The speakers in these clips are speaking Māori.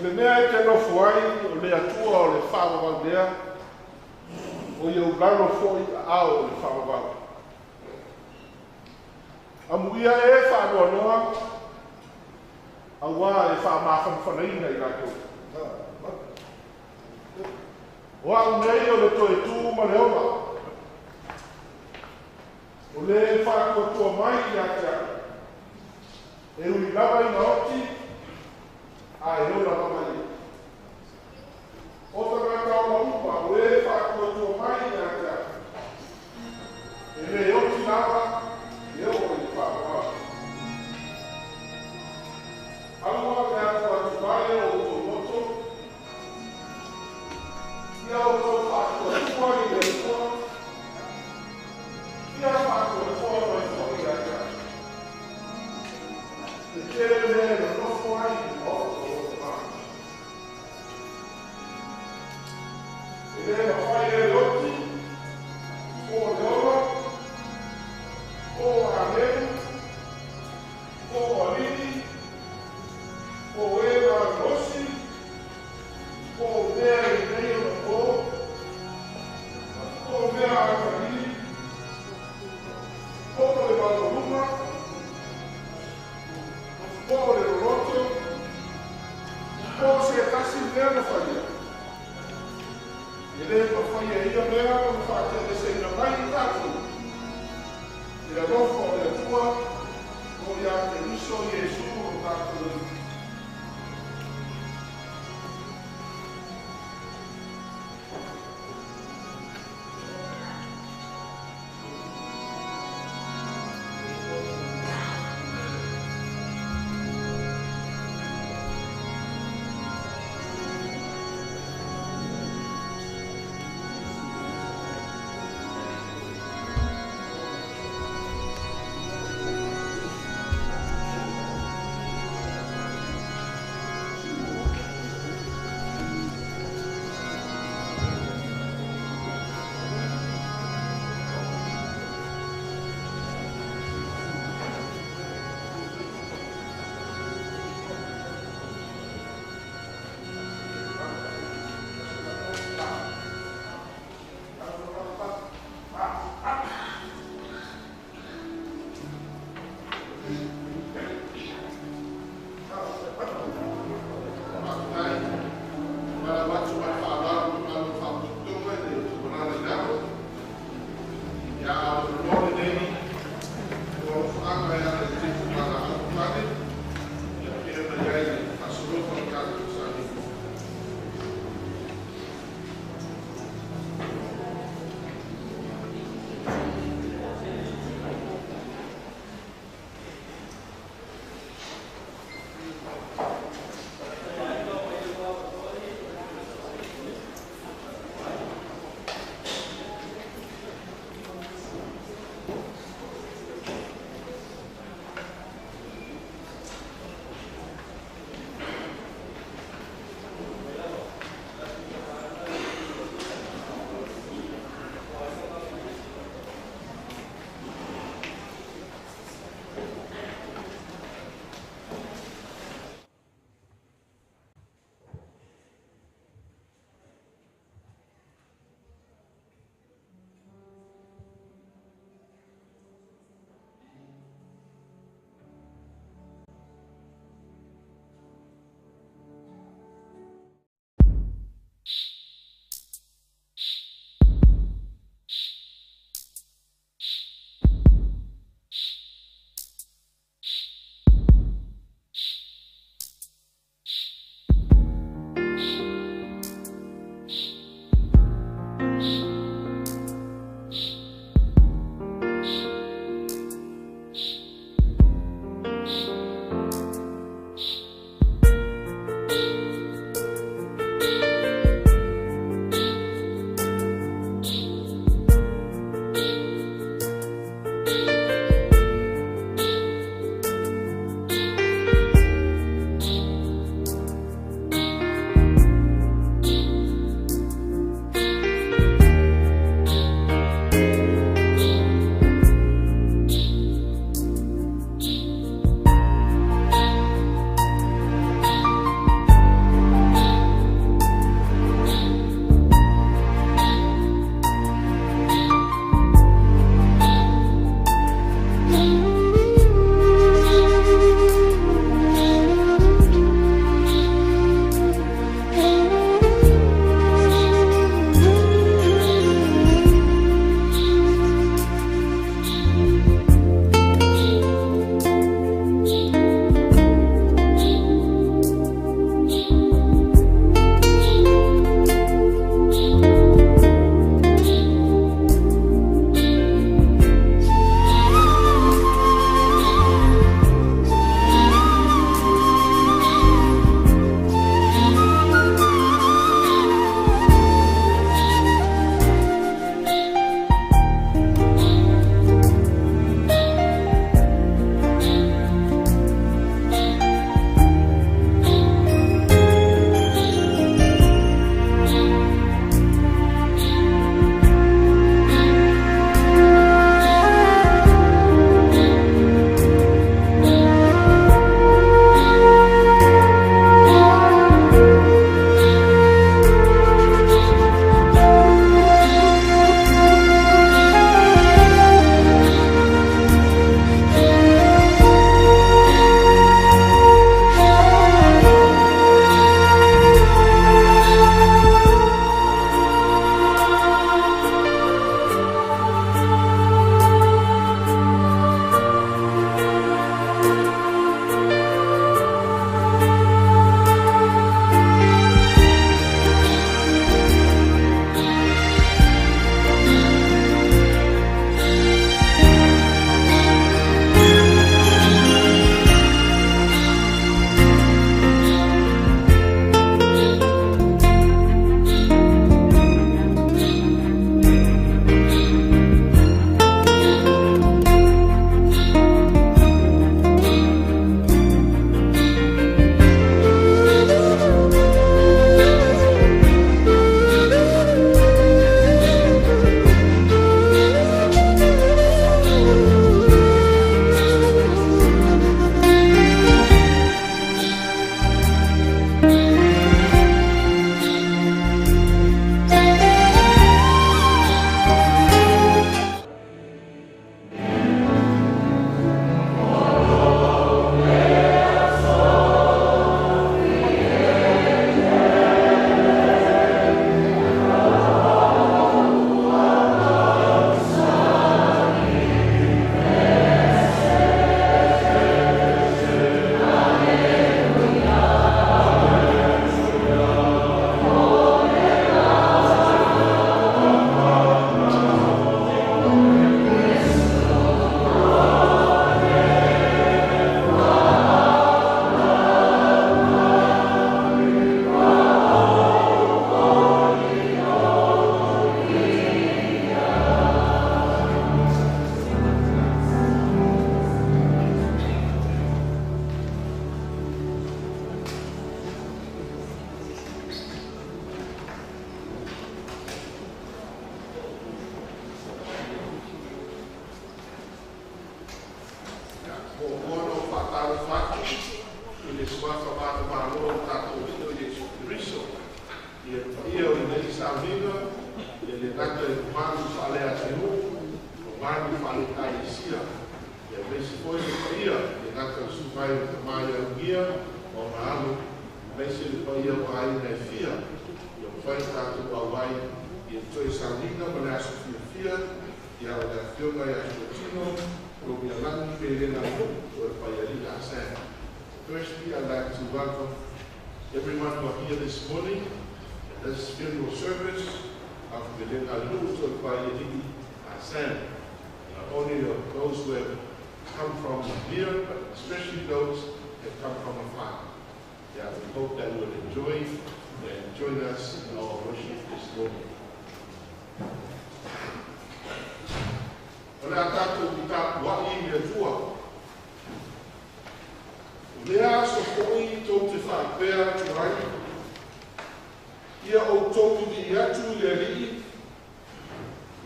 O le mea te no fuai, o le atua o le whawa mea, o iau gano foi ao o le whawa. Amuia e wha noa, a wā e wha mawhamwhanaina I rātou. O au nei o le toi tu ma le ona. O le whakatua mai i a te a. E ui lava i na oti, a e o lava mai. O ta ngā kaua upa, o e whakatua mai i a te a. E le oti lava, e o i whakua. Alua me atua atu mai o o moto. Ia o tō whakatua i le tua. Ia whakatua mai whoi a te a. Te tere me no nofo ai i o o mai. E le na whai e oti, o le ola, o a leu, o a lini, o e ma rosi, o mea i nei o o mea a kari, o le maloruma, o le roto, o se tasi mea na whaia. E le ma whaia ia mea o na whaatele se ina mai i tātou. E a lofo o le tua, o ia te riso Iesu o tātou. sili pa ia pa ai nei fia. Ia whai tātou awai, ia toi saunina ma le aso fia, ia o le whionga ia tino, ko mia langi pe rena o e pai a rina asana. Firstly, I'd like to welcome everyone who are here this morning at this funeral service of Melina Lu to Payadi Hassan. Not only of those who have come from here, but especially those who have come from afar. Yeah, we hope that you will enjoy and join us in our worship this morning. Ora tātou ki tāpu wai me tua. Lea so koi tō te whāpea tu rai. Ia o tōku ni atu le rii.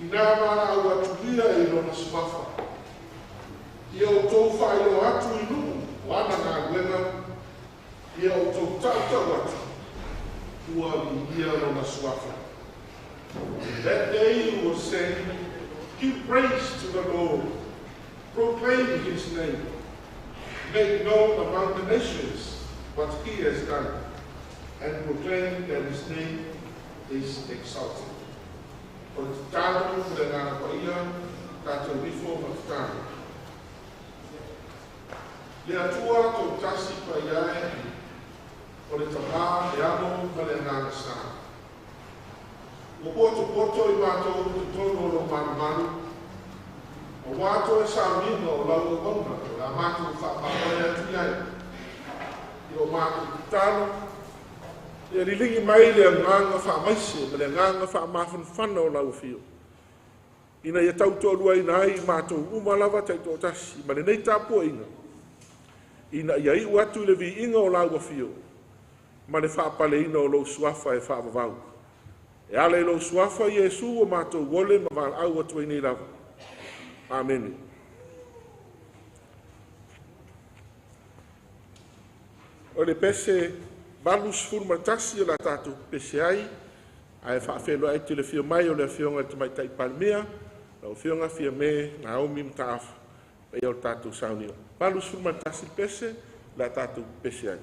I nā mara au atu ria i rona suafa. Ia o tō whaio atu i nuu. Wana ngā gwenga. Ia o tō tautau atu. Ua li ia rona suafa. That day you will say, give praise to the Lord. Proclaim his name. Make known among the nations what he has done, and proclaim that his name is exalted. O te tānu le ngā paia, tātou rifo mafutana. Le atua tō tasi paiae, o le tamā e amo ma le ngā nasa. O poto i mātou te tono o manu. O wātou e sāmina o lau o mauna, o la mātou whāpāpai atu iai. I o mātou tāno, e rilingi mai le nganga whāmaise, ma le nganga whāmawhanwhana o lau whio. Ina ia tautolua ina ai mātou umalawa taito tasi, ma le nei tāpua inga. Ina ia iu atu le vi inga o lau whio, ma le whāpale ina o lau suafa e whāwawau. E ale lau suafa Iesu o mātou wole ma wāl au atu nei lava. Amen. O le pese balus furmatasi o la tātou pese ai, ai whaafelo ai te le fio mai o le fionga te mai tai palmea, la o fionga fia me Naomi mtaafa, e o tātou saunio. Balus furmatasi pese, la tātou pese ai.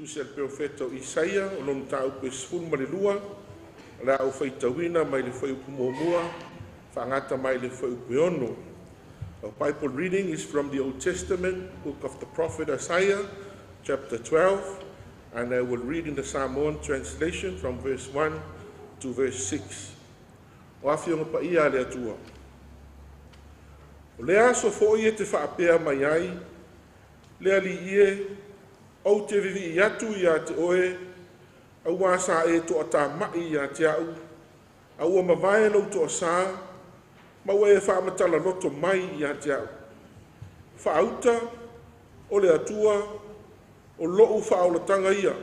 se le profeta o Isaia o lona taupe sefulu ma le lua le au faitauina mai le faiupu muamua faagata mai le faiupu ono. Our Bible reading is from the Old Testament, book of the prophet Isaiah, chapter 12, and I will read in the Samoan translation from verse 1 to verse 6. O afionga pa ia le atua. O le aso fo'i e te whaapea mai ai, le ali ie, au te vivi i atu i a te oe, au wasa e to ata mai i a te au, au o mawai lau to asa, ma ue e whaamatala loto mai i a te au. Whaauta, o le atua, o loo whaolatanga ia,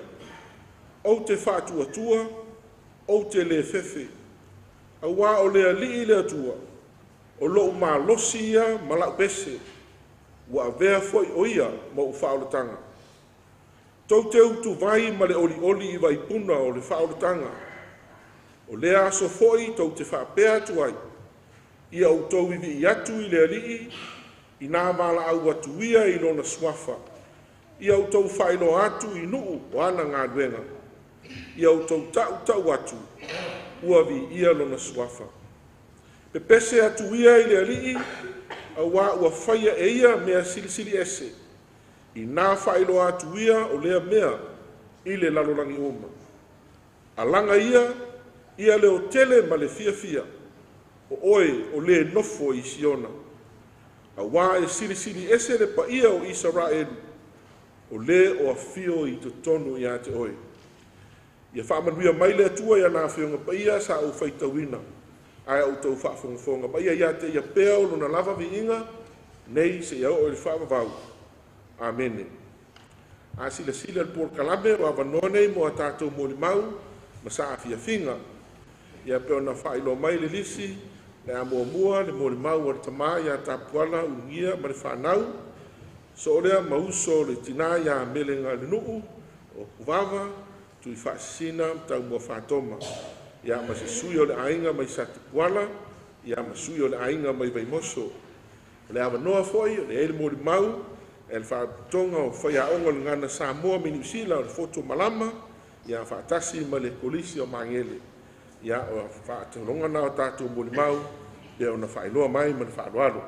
au te whaatua tua, au te le fefe, au wā o le ali i le atua, o loo mā losi ia ma lau pese, wa vea foi o ia ma u whaolatanga. Tau te utu vai ma le oli oli i vai puna o le whaolatanga. O le aso foi tau te whaapea tuai, ia au tau iwi i atu i le alii, i nā mala au atu ia i lona swafa. Ia au tau whailo atu i nuu o ana ngā duenga. Ia au tau tau atu, uavi ia lona swafa. Pe pese atu ia i le alii, au wā ua whaia e ia mea silisili ese. I nā whailo atu ia o lea mea i le lalolangi oma. Alanga ia leo tele ma le fia fia. O oe o le nofo i siona. A wā e silisili ese le pa ia o Israelu. O le o a fio i to tonu i a te oe. Ia whaamanuia mai le atua ia nā whionga pa ia sa au whaitawina. Ai au tau whaafonga pa ia te ia pēo luna lava vi inga, nei se iau o le whaamavau. Amen. A sila sila le por kalame o avanone mo a tātou mo li mau, ma sa a fia finga. Ia pēo na whailo mai le lisi, le a mua le mo li mau o le tamā ia tāpuala ungia ma le whanau, so lea mauso le tina ia melenga le nuu, o kuvava, tui whaasina, tau mua whaatoma. Ia ma se sui o le ainga mai sa tāpuala, ia ma sui o le ainga mai vai moso. Le awa noa foi, le ele mo li mau, e le whaatonga o whaiaonga le ngana Samoa mi Niusila o le foto malama, ia whaatasi ma le polisi o Mangele. Ia o whaatolonga na o tātou mo li mau, ia o na whailoa mai ma le whaaloalo.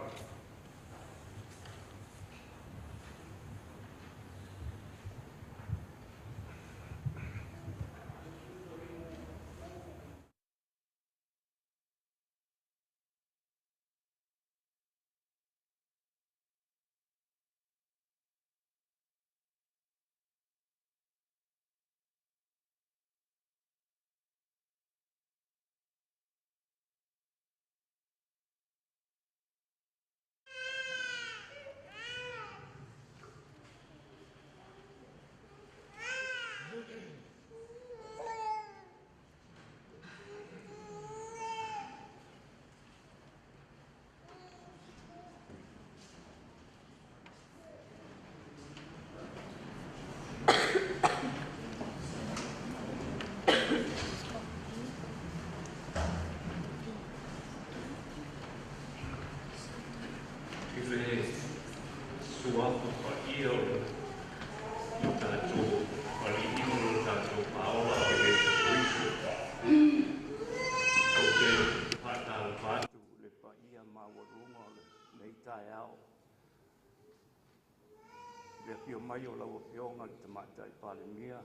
Pio mai o lau pionga le tamata I palemia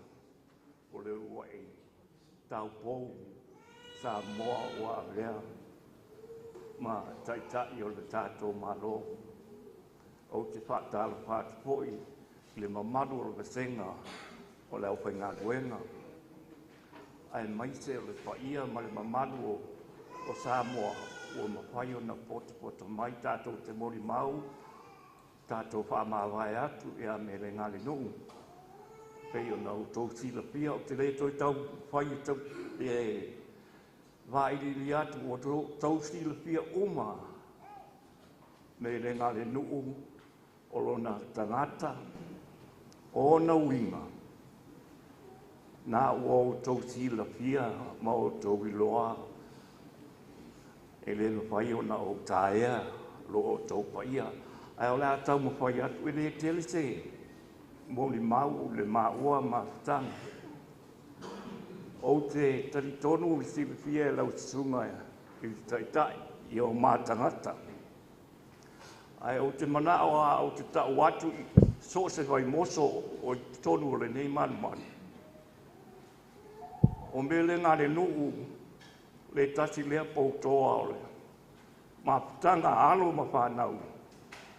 o le ua e tau pou sa moa o avea ma taitai o le tātou malo o te whaatala pātu poi le mamadu o le vesenga o le au ngā luenga ai mai se o le whaia ma le mamadu o Samoa o mawhai o na poto mai tātou te mori mau tātou whaamawai atu ea me le ngāle nuu. Pei o nau tau sila pia o te le toi tau whai tau e wairiri atu o tau sila pia uma me le ngāle nuu o lona tangata o na winga. Nā o tau sila pia ma o tau iloa e le whai o na o taea lo o tau paia. Ai o lea tau mawhai atu e le tele se. moni mau le maua mafutanga. O te taritonu le silifia e lau tisunga i taitai i o mātangata. Ai o te manao a o te tau atu i so se vai moso o i tonu le nei manu manu. O mele ngā le nuu le tasi lea poutoa o le. Mafutanga alo ma whanau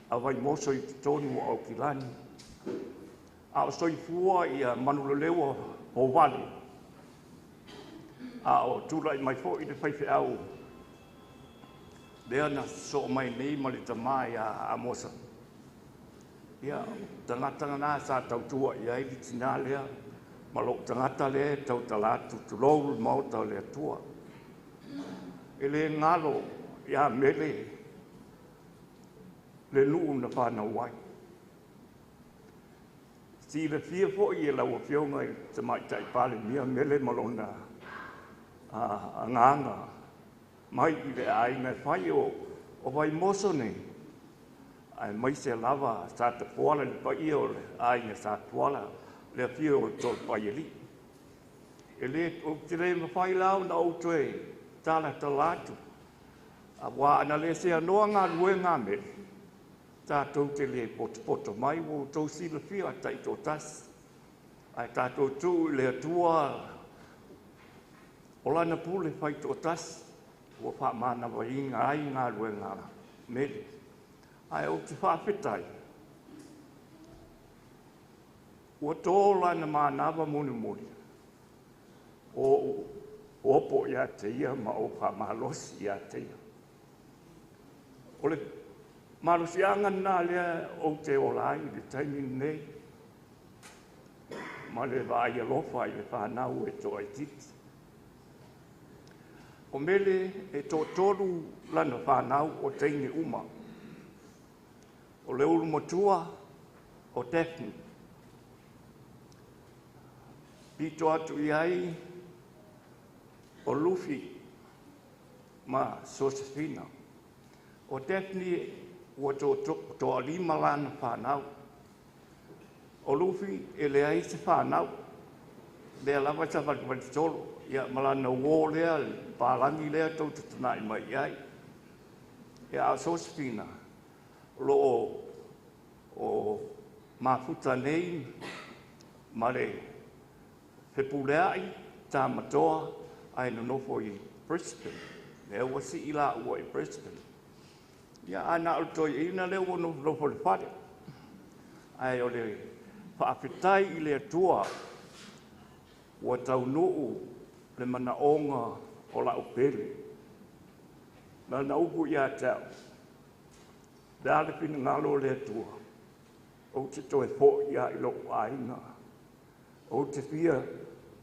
a vai moso i te tonu o Kilani. A o soifua i a manulelewa o wale. A o tūlai mai fo i te whaiwhi au. Lea na so mai nei ma le tamai a mosa. Ia, tangatanga nā sa tau tua i aili tina lea. Ma lo tangata lea tau talatu tulou mau tau lea tua. E le ngalo ia mele le nuu na whanau wai. Si le fia fo i e lau a whionga i te mai tai pale mia mele malona a nganga. Mai i le ainga whai o vai moso nei. Ai mai se lava sa te poala ni pai o le ainga sa tuala le fia o tol pai eli. E le o te le mawhai lau na o tue tala talatu. A wā ana le se anoa ngā rue ngā me. Tātou te le poto mai o tau sila fia tai tō tas. Ai tātou tū le atua o lana pule whai tō tas. O wha mana wa inga ai ngā rue ngā mele. Ai o te whawhetai. O tō lana mānawa muni muni. O opo ia te ia ma o wha mahalosi ia te ia. O le marusianga nā lea o te olai le taimi nei. Ma le vai alofa i le whanau e tō ai titi. O mele e tō tōru lana whanau o teine uma. O le ulu motua o Daphne. Pito atu i ai o Luffy ma Josephina. O Daphne ua tō alima lana whanau. O Luffy e le ai se whanau. Lea lava sa whakawati tolo. Ia malana wō lea, pālangi lea tau tutunai mai ai. Ia a Josephina. Lo o mafuta nei, mare pepuleai, tā matoa, ai no nofo i Brisbane. Lea wasi ila ua i Brisbane. Ia ana altoi ina leo o nofo le whare. Ai o le whaafetai i le atua ua tau nuu le mana onga o la upele. Na upu ia tau. Dale pina ngalo le atua. O te toe po ia i loko aina. O te fia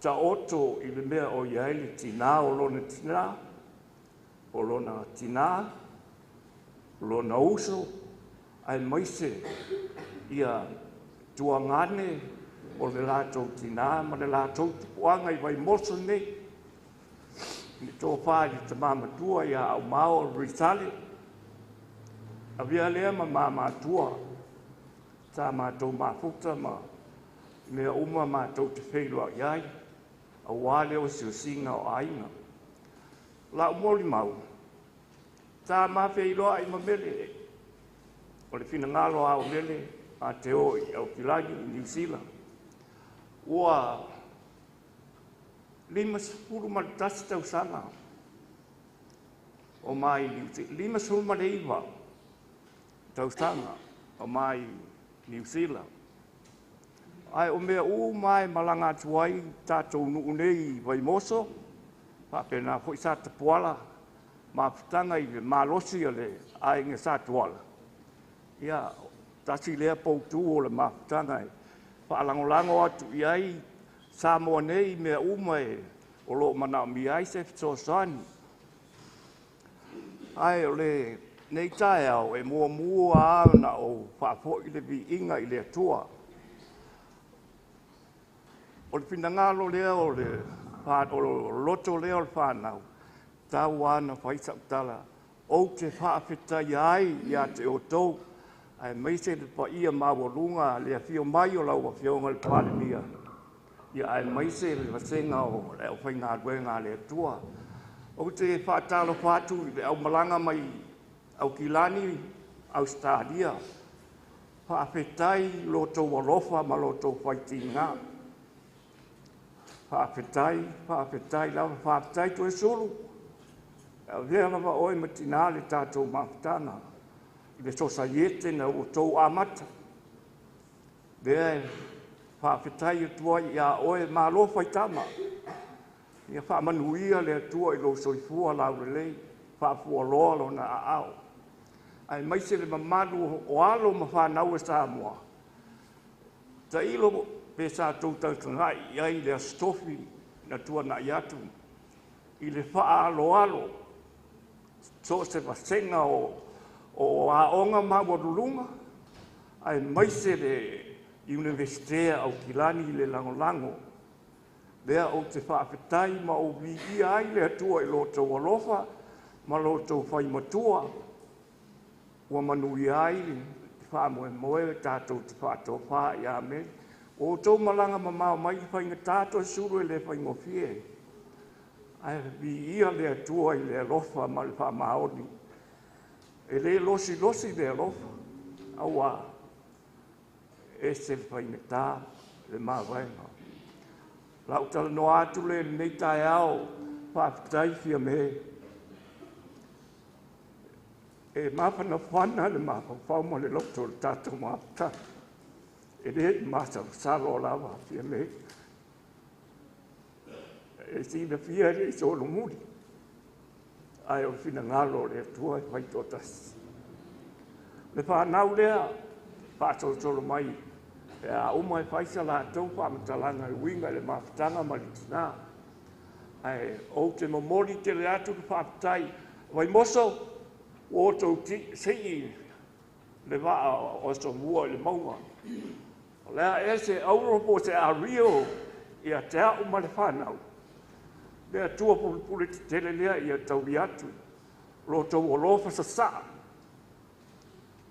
ta oto i le mea o iai le tina o lona tina. O lona tina. Lona uso. Ai maise ia tuangane o le lātou tina, ma le lātou tupuanga i vai moso nei. Ni tō whāri te māmatua ia au mao Ritale. A via lea ma māmatua. Tā mātou māfuta ma mea uma mātou te wheilua iai. A wāle o si o singa o ainga. La umori mau. Tā mā wheilua i ma mele. O le whina ngalo au mele a te oi au Kilani i New Zealand. Ua lima sepulu ma le tasi tau sanga. O mai lima sepulu ma le iwa tau sanga. O mai New Zealand. Ai o mea mai malanga tuai tātou nuu nei vai moso. Pāpena hoi sa te puala. Mafutanga i le malosi o le ainga sa tuala. Ia, tasi lea poutu o le mafutanga i. Whaalangolango atu i ai, Samoa nei mea umae, o lo mana mi ai se fitosani. Ai o le nei tae au e mua aana o whaafo i le vi inga i le atua. O le pinangalo lea o le loto lea o le whanau, tau ana whaisa utala, o te whaafetai ai i a te o tau, ai mai se le pa ia mawalunga le fio mai o lau fio ngal pale mia ia ai mai se le vasenga o le o fainga luenga le tua o te whaatalo whātu le au malanga mai au kilani au stadia whaafetai loto walofa ma loto whaitinga whaafetai lau whaafetai tu e suru vea lava oe matina le tātou mafutanga i le sosa iete na o tau amata vea whaafetai atua i a oe malo whaitama ia whaamanuia le atua i lo soifua lau le lei whaafua loa lo na aao ai mai se le mamanu o alo ma whanau e Samoa ta ilo pe sa tau tangai iai le stofi na tua na iatu i le wha alo so se vasenga o aonga mawalulunga ai mai se le universitea au kilani le lango lea o te whaafetai ma o vi ia ai le atua i loto walofa ma loto whai matua ua manui ai whaamoe tātou te whātou wha i a me o tau malanga mamao mai whainga tātou suru e le whaingofie ai vi ia le atua i le alofa ma le whaamaoni e le losi le alofa aua e se whainga tā le mawaenga lau tala no atu le nei tae ao whaafetai fia me e mapana whana le mapawhau ma le loto le tātou mapata e le masa salo lava fia me e sina fia le solo muri ai o fina ngalo le atua e waitotas le whanau lea whaatolo mai e a uma e whaisa la tau whaamatalanga e winga le mawhatanga malitina ai o te momori te le atu le whaapatai wai moso o tau sei le waa o so mua le maunga lea e se auropo se a rio i a te au ma le whanau lea tua pule te tele lea i a tau li atu lo tau o lofa sa saa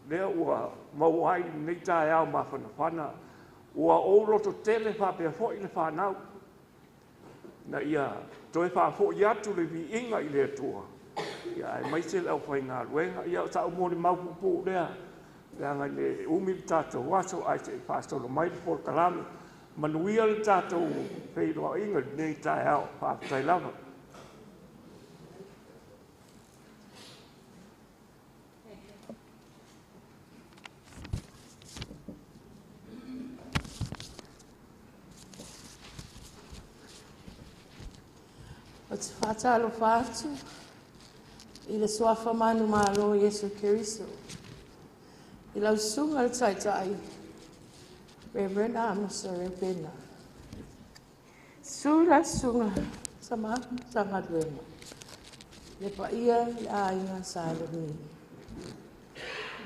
lea ua mauai nei tae au ma whana ua o roto tele whapea fo i le whanau na ia toi whafo i atu le vi inga i le atua ia e maise le au whainga luenga ia o tau mōni maupupu lea lea ngai le umi le tātou waso ai se whaastolo mai le fol kalame manuia le tātou wheiroa inga nei tae au whaapatai lava O te whātalo whātu i le soafa manu mālo Iesu Keriso. I lau sunga le taitai, Reverend Amos Rebena. Sura sunga sama luenga. Le pa ia le ainga Sailoni.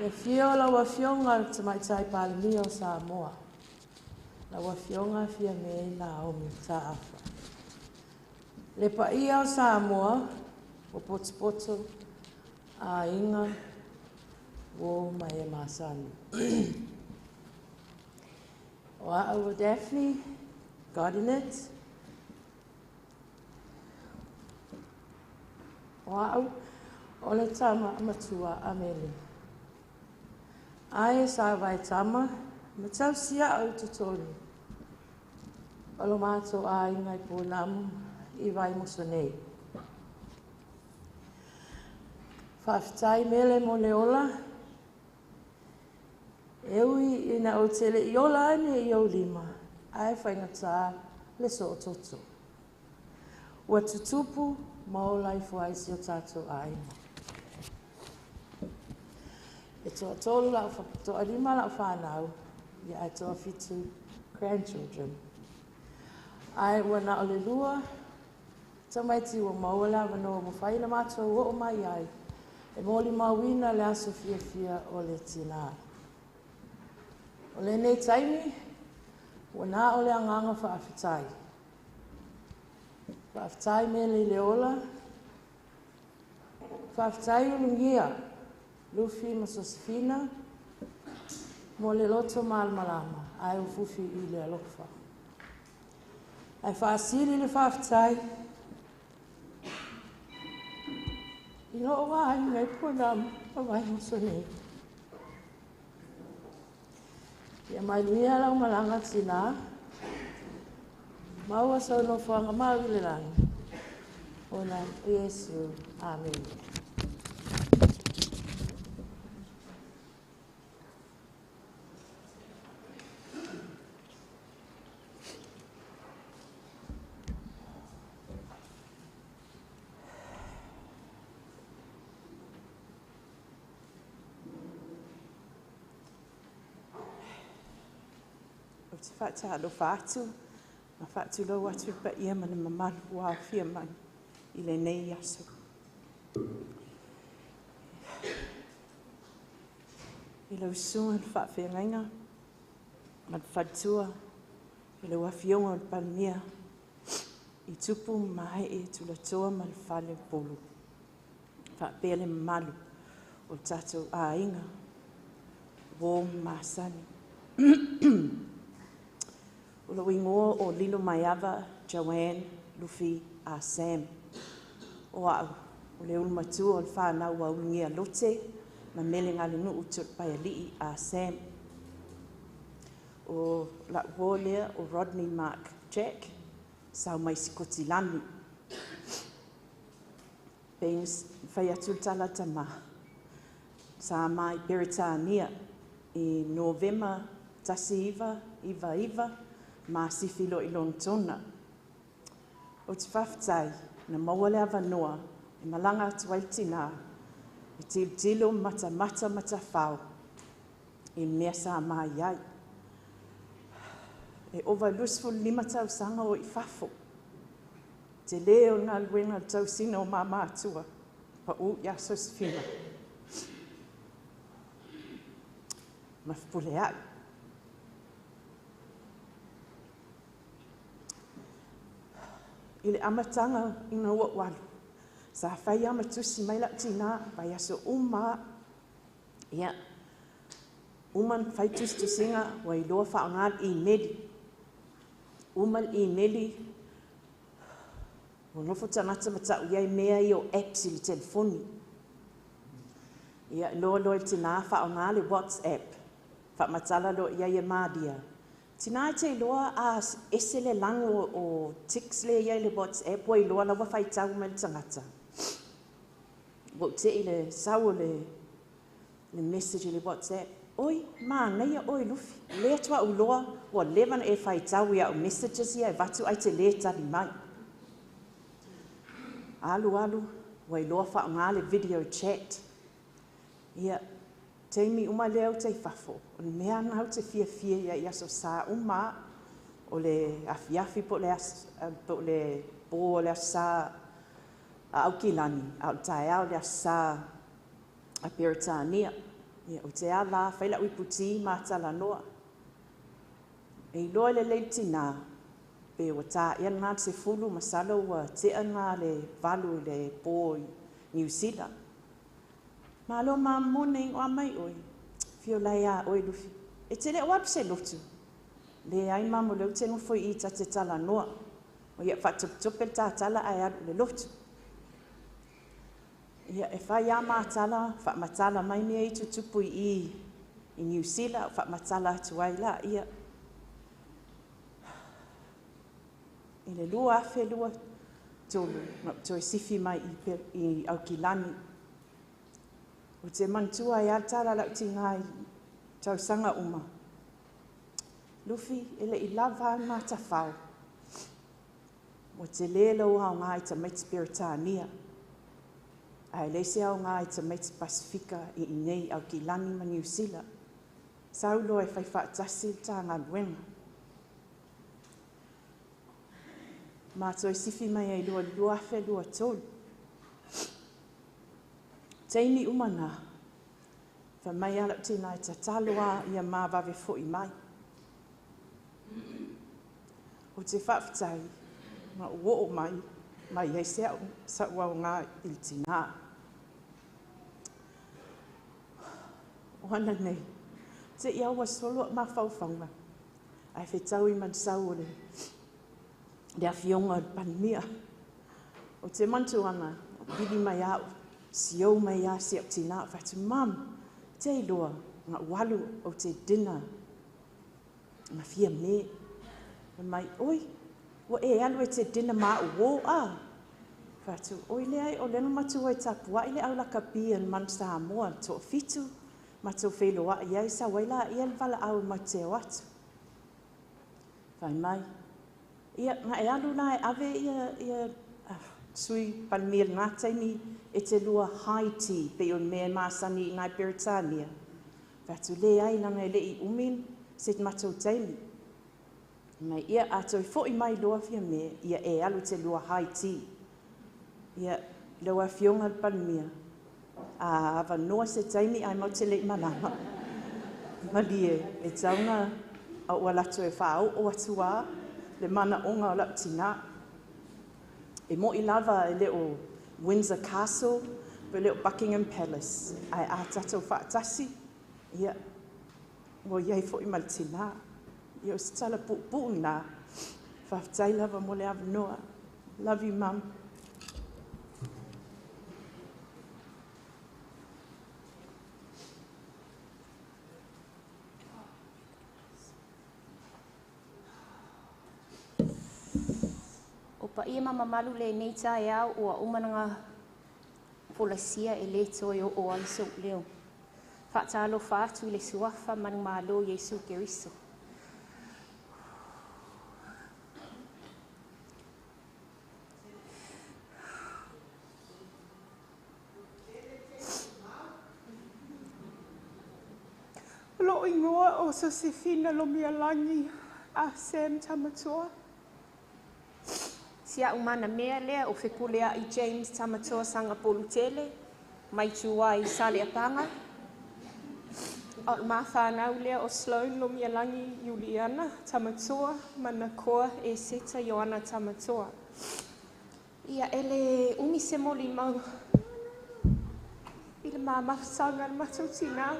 Le fio la wafionga le tamaitai palmi o Samoa. La wafionga fia me na omi taafa. Le paia o Samoa, o potopoto, a inga, o mai e masani. O au o Daphne, Godinet. O au, o le tama amatua amele. Ai sa vai tama, matau sia au tutoni. O lo mato a inga i pōnamu, i vai mosonei. Whawhitai mele mo le ola. Eui ina o tele i ola ane i au lima. Ai whaingatā le so o toto. Ua tutupu ma o lai fuaisi o tātou aina. E toa tolu lau toa lima lau whanau. Ia ai toa fitu grandchildren. Ai ua na o le lua. Tamaiti ua maua wano mo whaina mātou o mai ai. E mōli mawina le aso fia o le tina. O le nei taimi, ua nā o le anganga whaafetai. Whaafetai me le ola. Whaafetai ulungia, Luffy ma Josefina. mo le loto malmalama ai ufufi i le alofa. Ai whaasiri le whaafitai. I no o ai ngai puna mawai moso nei. Ia mai luia lau malanga tina. Maua sau no whanga mau le langi. Ona Yesu. Amen. O te whaata alo whaatu, ma whaatu lau atu pa ia mana mamalu wā whia mai i le nei aso. I lau sunga le whaawhengainga, ma le whatua, i lau awhionga le palmia, i tupu mai e tulatoa ma le whale polo. Whaapea le mamalu o tātou a inga, wō māsani. O lau ingoa o Lilo Maiava, Joanne, Luffy, a Sam. O au, o le ulmatua o le whanau wa ulungia lote, ma mele ngale nu utot pai alii a Sam. O la wōlea o Rodney Mark Jack, sau mai sikoti lani. Pens whai atu tala tama, sa mai Beretania, i November tasi iva, ma sifilo i lontona. O te whaftai, na mawale awanoa, e malanga tuaitina, i tilo mata whao, e mea sa mai ai. E ova lusful 5 tausanga o i whafo. Te leo ngā luenga tausina o mā mātua, pa u iaso sifina. Mafpule ai. I le amatanga i ngā walu. Sa whai amatusi mai la tina, pai aso ia, uman whai tustusinga wa i loa whaongal i meli. Uman i meli, o nofo tanata matau iai mea i o apps i le telefoni. Ia loa tina whaongal i WhatsApp, whamatala lo iai e mādia. Tina te loa a esele lango o tics le iai le WhatsApp wa i loa lawa whai tau me le tangata. Wo te i le sau le message le WhatsApp. Oi, nei oi lufi. Le atua u loa wa levan e whai tau ia o messages ia e vatu ai te le tali mai. Alu, wa i loa wha ngā le video chat. Ia, teimi uma leo te whafo. O le mea ngau te fia ia i aso sa o le afiafi po le po le asa a Aukilani, au tae au le asa a Beretania. Ia, o te ala whaila uiputi mātala noa. E i loa le leitina, pe o tā ia ngā te fulu masalo wa te ngā le valu le po New Zealand. Ma lo ma mone o mai oi. Fio lai a oi lufi. E te le o apse lotu. Le ai mamo leu te ngofo i ta te tala noa. O ia whatuputupe tā tala ai adu le lotu. Ia e whai a mātala, whamatala mai mea i tutupu i New Zealand, whamatala atu ai la ia. I le lua afe lua tolu, toi sifi mai i Aukilani. O te mantua i altara lau ti ngai tau sanga uma. Lufi, ele i lava ngā ta whao. O te lelo au ngai ta maiti Beretania. Ai leise au ngai ta maiti Pasifika i nei Aukilani ma New Zealand. Saulo e whai whaatasi tā ngā luenga. Mātua i sifi mai ai lua afe lua tolu. Teini umana, wha mai ala tina i ta taloa ia mā wawe fo i mai. O te whawhitai, ma uo mai hei seau sa ua o ngā il tina. O hana nei, te ia ua solo ma whauwhanga. Ai whetau I mansau o le awhionga panemia. O te mantuanga, bidi mai au, siou mai a si ap tina, whatu mam, te iloa, ngā walu o te dina, ma fia me, mai, oi, o alu e te dina ma uo a, whatu, oi le ai, o leno matu ai tapua, ile au laka pia man Samoa, to fitu, ma tō wheloa, iai sa waila, ia wala au mai te o atu. Whai mai, ia, ngā e alu nā e ave ia, sui Panemia ngā taimi e te lua Haiti pe o mea māsani ngā Peritania. Whatu le ai nanga e le I umin se te matou taimi. Mai ia ato I fo I mai loa fia mea, ia e alu te lua Haiti. Ia lewa fionga Panemia. A awa noa se taimi ai mau te le manama. Malie e taunga a ua lato e whao o atua le mana onga o laptina. E mo I lava e leo Windsor Castle, pe leo Buckingham Palace. Ai a tatou whaatasi, ia, mo iai fo I maltina. Ia o stala pu nā. Whaftai lava mo le avanoa. Love you, Mum. Pa ia mamalu le nei tae au ua umananga polasia e le toi o aliso leo. Whaatalo whaatu le suafa manu malo Yesu Keriso. Lo ingoa o Josefina Lomialangi a Sam Tamatoa. Sia umana mea lea o whekulea I James Tamatoa sanga polutele, mai tua I sale apanga. O mawhanau lea o Sloan Lomialangi Juliana Tamatoa, mana koa e Seta Ioana Tamatoa. Ia ele umise mo limau. Ila mamafsanga matautina.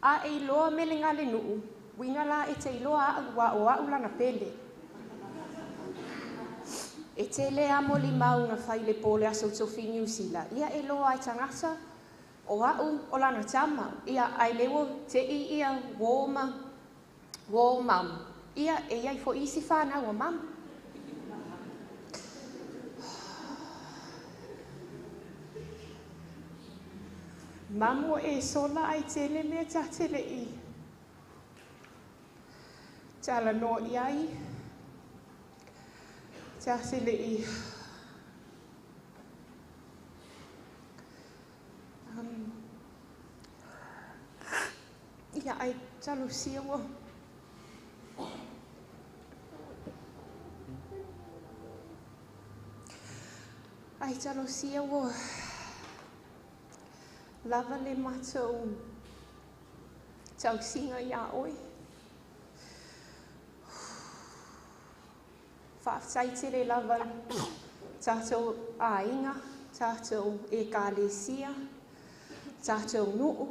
A e iloa mele ngale nuu, wingala e te iloa a o aulana pele. E te le amo limau ngā whai le pōle aso tofi New Zealand. Ia e loa ai tangata o au o lana tama. Ia ai lewo te I ia wō mam. Ia e iai fo isi whānau o mam. Mamu e sola ai tele mea tatele I. Tala no iai. Tatele I. Ia ai talo siawa. Ai talo siawa. Lava le matou. Tau singa ia oi. Whaaftai te le lava tātou ainga, tātou e kālesia, tātou nuu,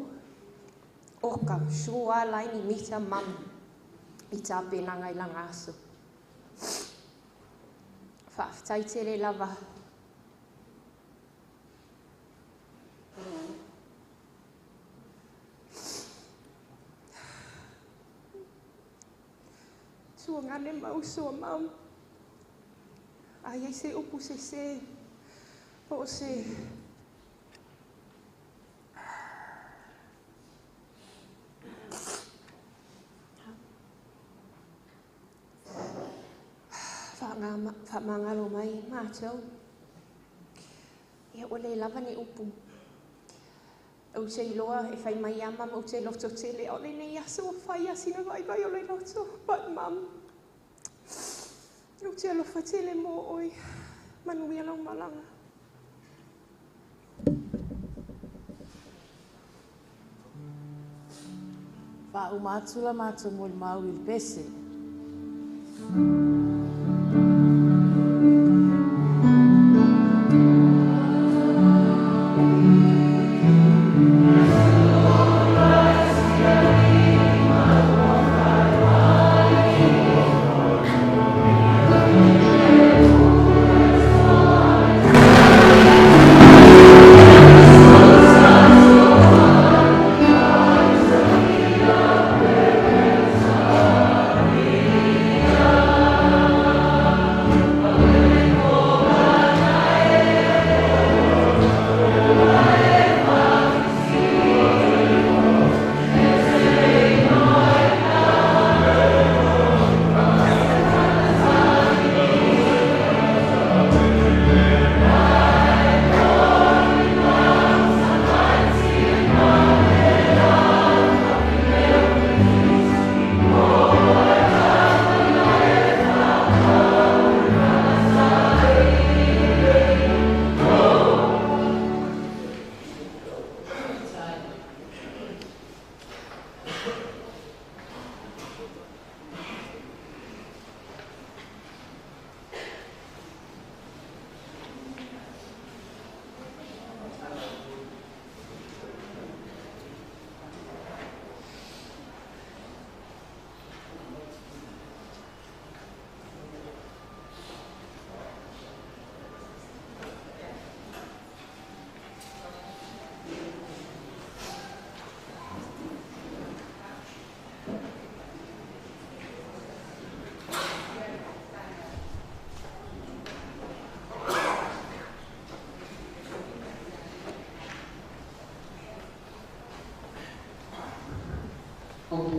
o ka shua laini mita mam I tā penanga I langa aso. Whaaftai te le lava sua ngane mau sua mam. Ai se upu se o se whamangalo mai mātou. Ia ole lava ni upu. Au se iloa e whai mai a mam, au se loto tele, ole nei aso whai asina vai ole loto, but mam. Au te alofa tele mo oi, manui alau malanga. Wha umatula mātou mo le mau I pese.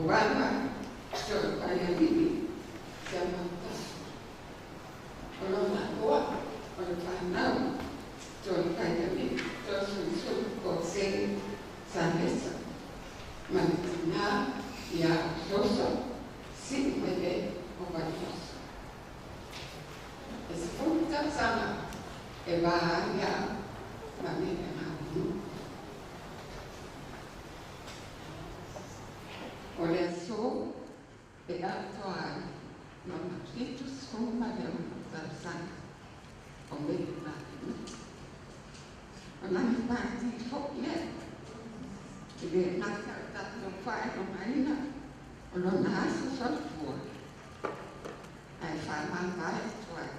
Obama, so kaya bibi, sama ta. Kalau nak buat, kalau pandang, so kaya bibi, so susu koseng sanesa. Mantina ya soso, si mede obat soso. Espunta sama, eba ya, mami dengamu. Olha só, é atual, não acredito como a minha mudança, como ele vai. A minha parte foi ele na casa não faz não ainda, não nasce só for. Aí faz mais atual,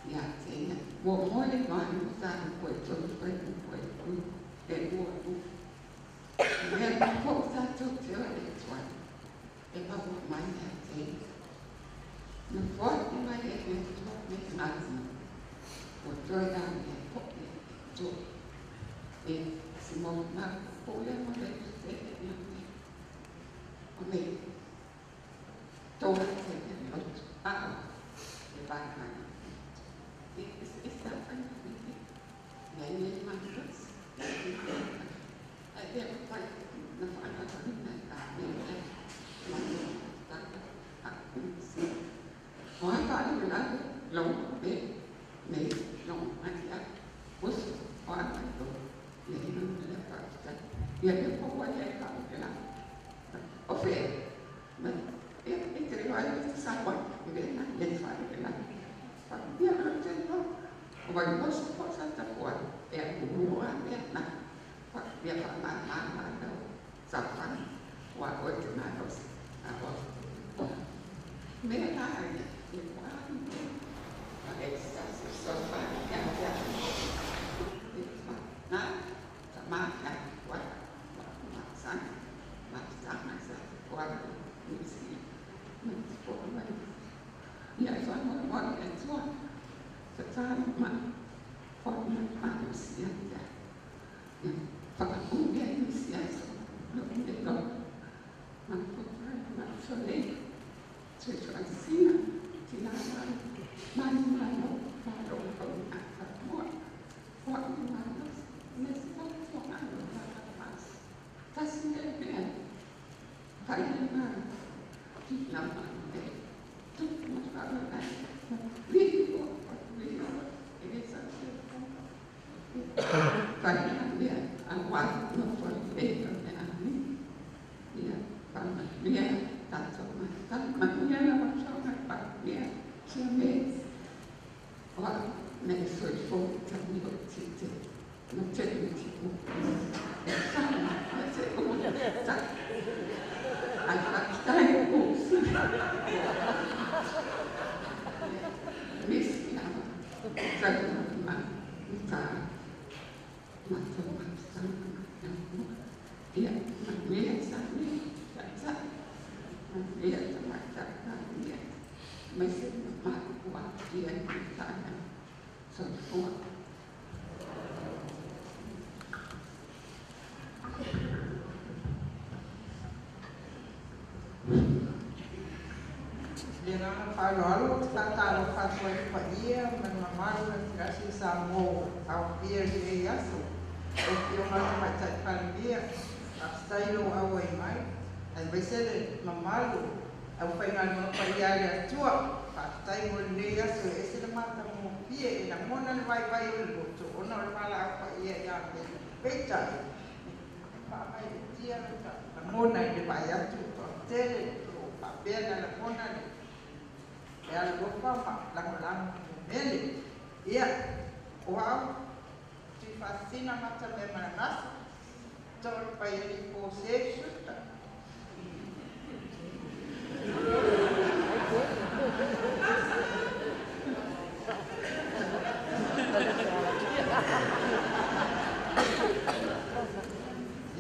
e assim, o amor ele vai mudar no coito, foi no coito, é o é uma coisa tudo atual. É para o mais assim. Não pode mais é nada. O dois anos é pouco. E se montar problema de ser o meio. Todo é outro. E vai mais. E está fazendo. E aí ele mais. Aí ele vai na fala da minha casa. Hóa có được đó lòng để mẹ lòng anh đã bớt hóa thành đồ để nó là phải chắc việc nó không có thể làm cái nào ở về mình biết cái nói sao vậy để nó để phải cái này phải biết nó trên đó và nó sẽ có rất là quan để cũng muốn biết là phải biết phải làm đâu sao phải qua cái chuyện này đâu mẹ ta thì quá và để so phải cảm giác nó mà hay quá mà sáng mà qua những gì mình có mình giải thoát mọi cái chuyện thật ra mà con mình mà nó xia ra và cũng biết nó xia rồi nó cũng biết rồi mà không phải mà cho nên tôi cho anh xin thì là bao nhiêu là nó không ăn thật mọi mọi mà nó sẽ không ăn được mà ta xin lỗi mẹ phải là thì làm để chút một cái này vì nó cái sao phải là mẹ ăn quán nó phải để cho mẹ ăn thì phải là mẹ ta cho mà mẹ là một số các bạn mẹ chưa mẹ hoặc mẹ sửa phố trong nhiều chị nó chết như chị để sao mà nó sẽ không chắc anh bắt tay cũng biết là rằng mà ta mà không làm sao hiện mà mẹ sáng đi tại sao mẹ mà chắc là mẹ mới sẽ mà qua kia ta sân phố Dia phải lalu tata lepas ia menamaru kasih samo au biar dia yasu. Dia orang macam kan dia style awal mai. Dan biasa mamalu au pengen mempelajari tua. Style dia yasu. Esi mata mu dia ina mona vai ulu. Tu ona mala apa ia yang beca. Apa dia mona dia bayar tu. Tele papel dalam mona ni. Ela lupa lang ele ia wow te fascina mata me manas tol pa ele pose chuta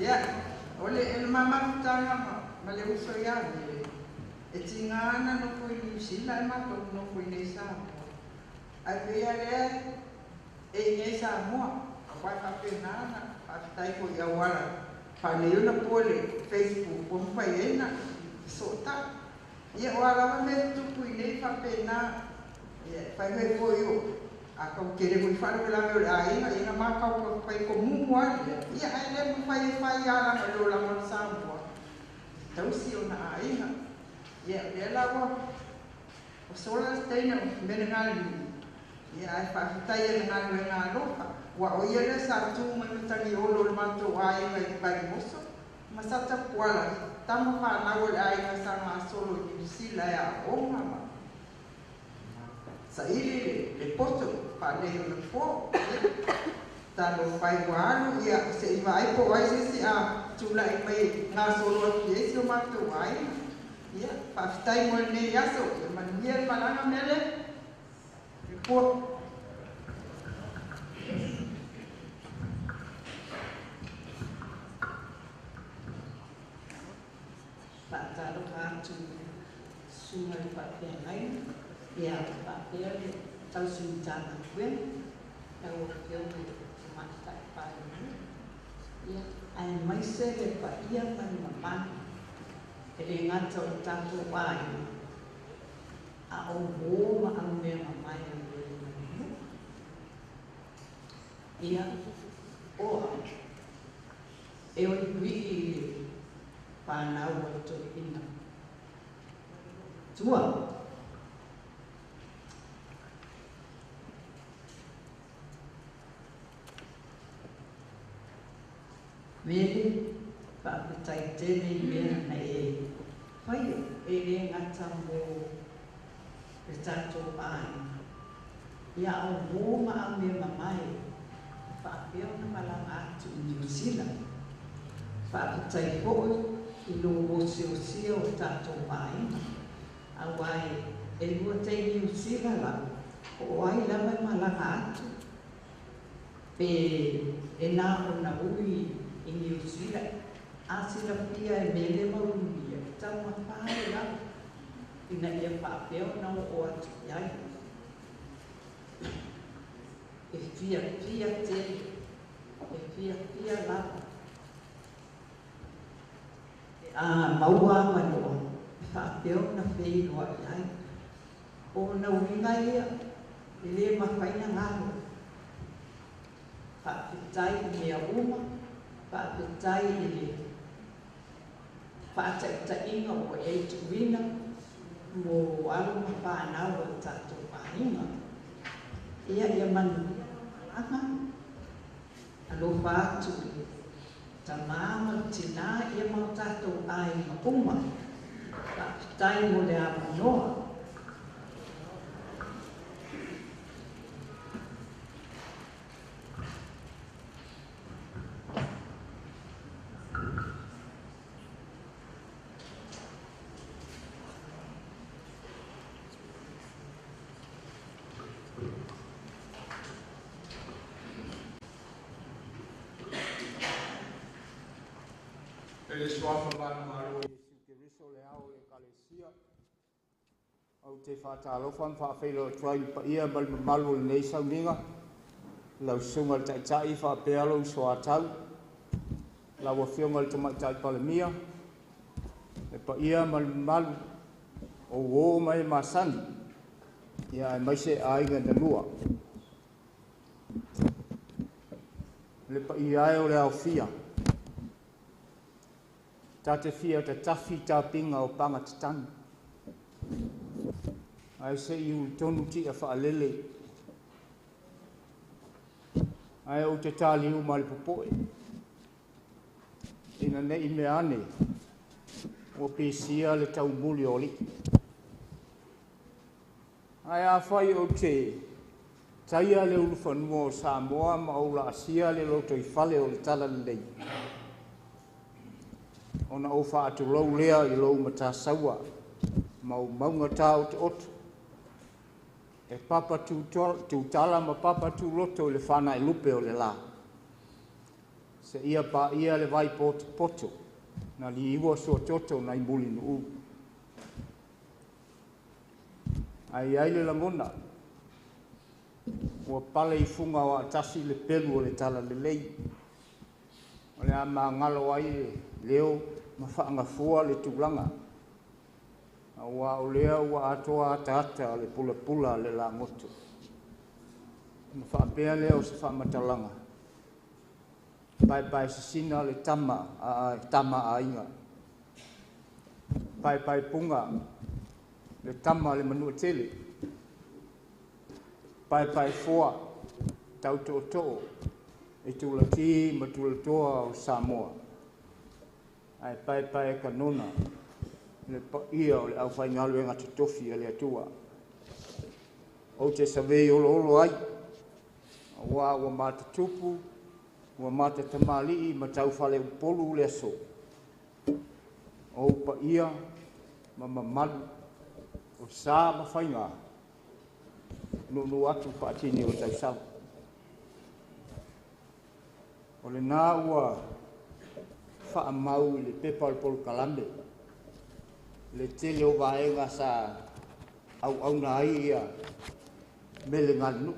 ia oleh el mama tanga male uso ya e tingana no foi sila mato no foi nessa ai veare e nessa mo vai fa penana pastai ko ya wala fa ne na pole Facebook pom fa yena sota. Ia o ala me tupu i nei whapena, whai hoi fo i o. A kau kere mui whanu la me o la inga, inga makau ko whai ko mumu ali. Ia ai le mu whai ala ma lo la mo Samoa. Tausi o na a inga. Ia le lawa, o sola steina mene ngali. Ia ai whawhitai e ngānu e ngā loka. Wa o ia le sa tu mai mutangi olo le manto a inga i pai moso. Masata kuala, tama whanau le a inga sa ngā solo i sila e a onga ma. Sa ili le poto whaneo le fo. Tano whai wānu ia se i mai po ai se si a tula i mai ngā solo a kiesi o manto a inga. Ia, whawhitai mo nei aso, ia manuia le malanga mele. Report. Patalo kātu sunga i whapea ngai, ia whapea le tau suni tāna kue, tau o keo me matai pāri. Ia, ai mai se le whaia mani mamani, e le ngata o tātou wāi, a o mōma au mea mamai a mea mani. Ia, oa, e o i wiki whanau o to ina. Tua. Mele, whaapetai tēne i mea na e whai e re ngata mō e tātou āi. Ia au mōma au mea mamai, whaapeo na malanga atu i New Zealand. Whaapetai hoi, i lo mose o sia o tātou āi. A wai, e lua te New Zealand la, o ai lama malanga atu. Pe e nā o na ui i New Zealand, a sila pia e mele maurumia, tau mawhare la, ina ia whaapeo na o atu iai. E fia te, e fia la. A maua manoa, whaapeo na whei noa iai. O na uringa ia, e le mawhaina ngāro. Whaapetai i mea uma, whaapetai i le whaataita inga o e tuina, mō alu ma whanau o tātou whainga. Ia manu, aha, alo whaatu i ta māma tina ia mau tātou ai ma uma, whaapetai mo le ama noa. E suafa mana maro Yesu Keriso le au e kalesia. Au te whātālofan whaafeilo tuai pa ia malu le nei sauninga. Lau sunga le taitai whaapealo i soa tau. Lau a whionga le tamaitai palemia. E pa ia malu o wō mai masani. Ia e maise ainga na lua. Le pa ia e o le au fia. Tā te whia te tawhi tā pinga o panga te tanu. Ai se iu tonu ti a whaalele. Ai o te tāli u mali popoe. Ina ne i me ane. O pēsia le tau muli o li. Ai a whai o te taia le ulufanua o Samoa ma o la asia le loto i whale o le tala lei. Ona o whaatu lau lea i lau mata saua, mau maunga tā o te oto. E papa tū tala ma papa tū loto le whana i lupe o le la. Se ia pa ia le vai poto, na li iwa so toto na i muli nu. Ai le langona, ua pale i funga o atasi le pelu o le tala le lei. O le ama ngalo ai leo ma whaanga fua le tūlanga Awa o lea ua atoa ata le pula le langoto. Ma whaapea lea o se whaamatalaga. Pai sisina le tama a inga. Pai punga le tama le manua tele. Pai foa tau to'o e tulaki ma tulatoa o Samoa. Ai pai kanona le paia o le au whaingalu e ngatu tofi e le atua. O te savei olo ai. Ua mata tupu, ua mata tamali ma tau whale upolu le aso. O paia ma mamalu o sa ma whainga. Nunu atu whaatini o tau sau. O le nā ua whaamau i le pepa o polu kalambe. Le tele o vaenga sa au na ai ia mele nganu.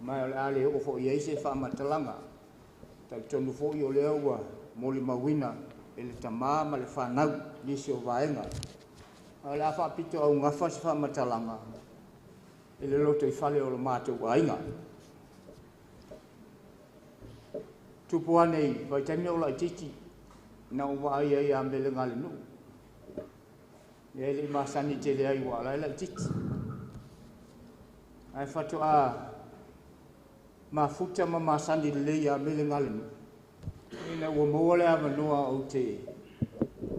Mai o le ale o fo i eise whaamatalaga. Tau tonu fo i o lea ua moli mawina e le tamā ma le whanau nisi o vaenga. O le a whaapito au ngafa si whaamatalaga. E le loto i whale o le mātou ainga. Tupu anei, vai taimina o la i titi, na o vai ai a mele ngale nu. E le masani te le ai wa la i titi. Ai whatu a mafuta ma masani le ia mele ngale nu. Ina ua mawale a manoa o te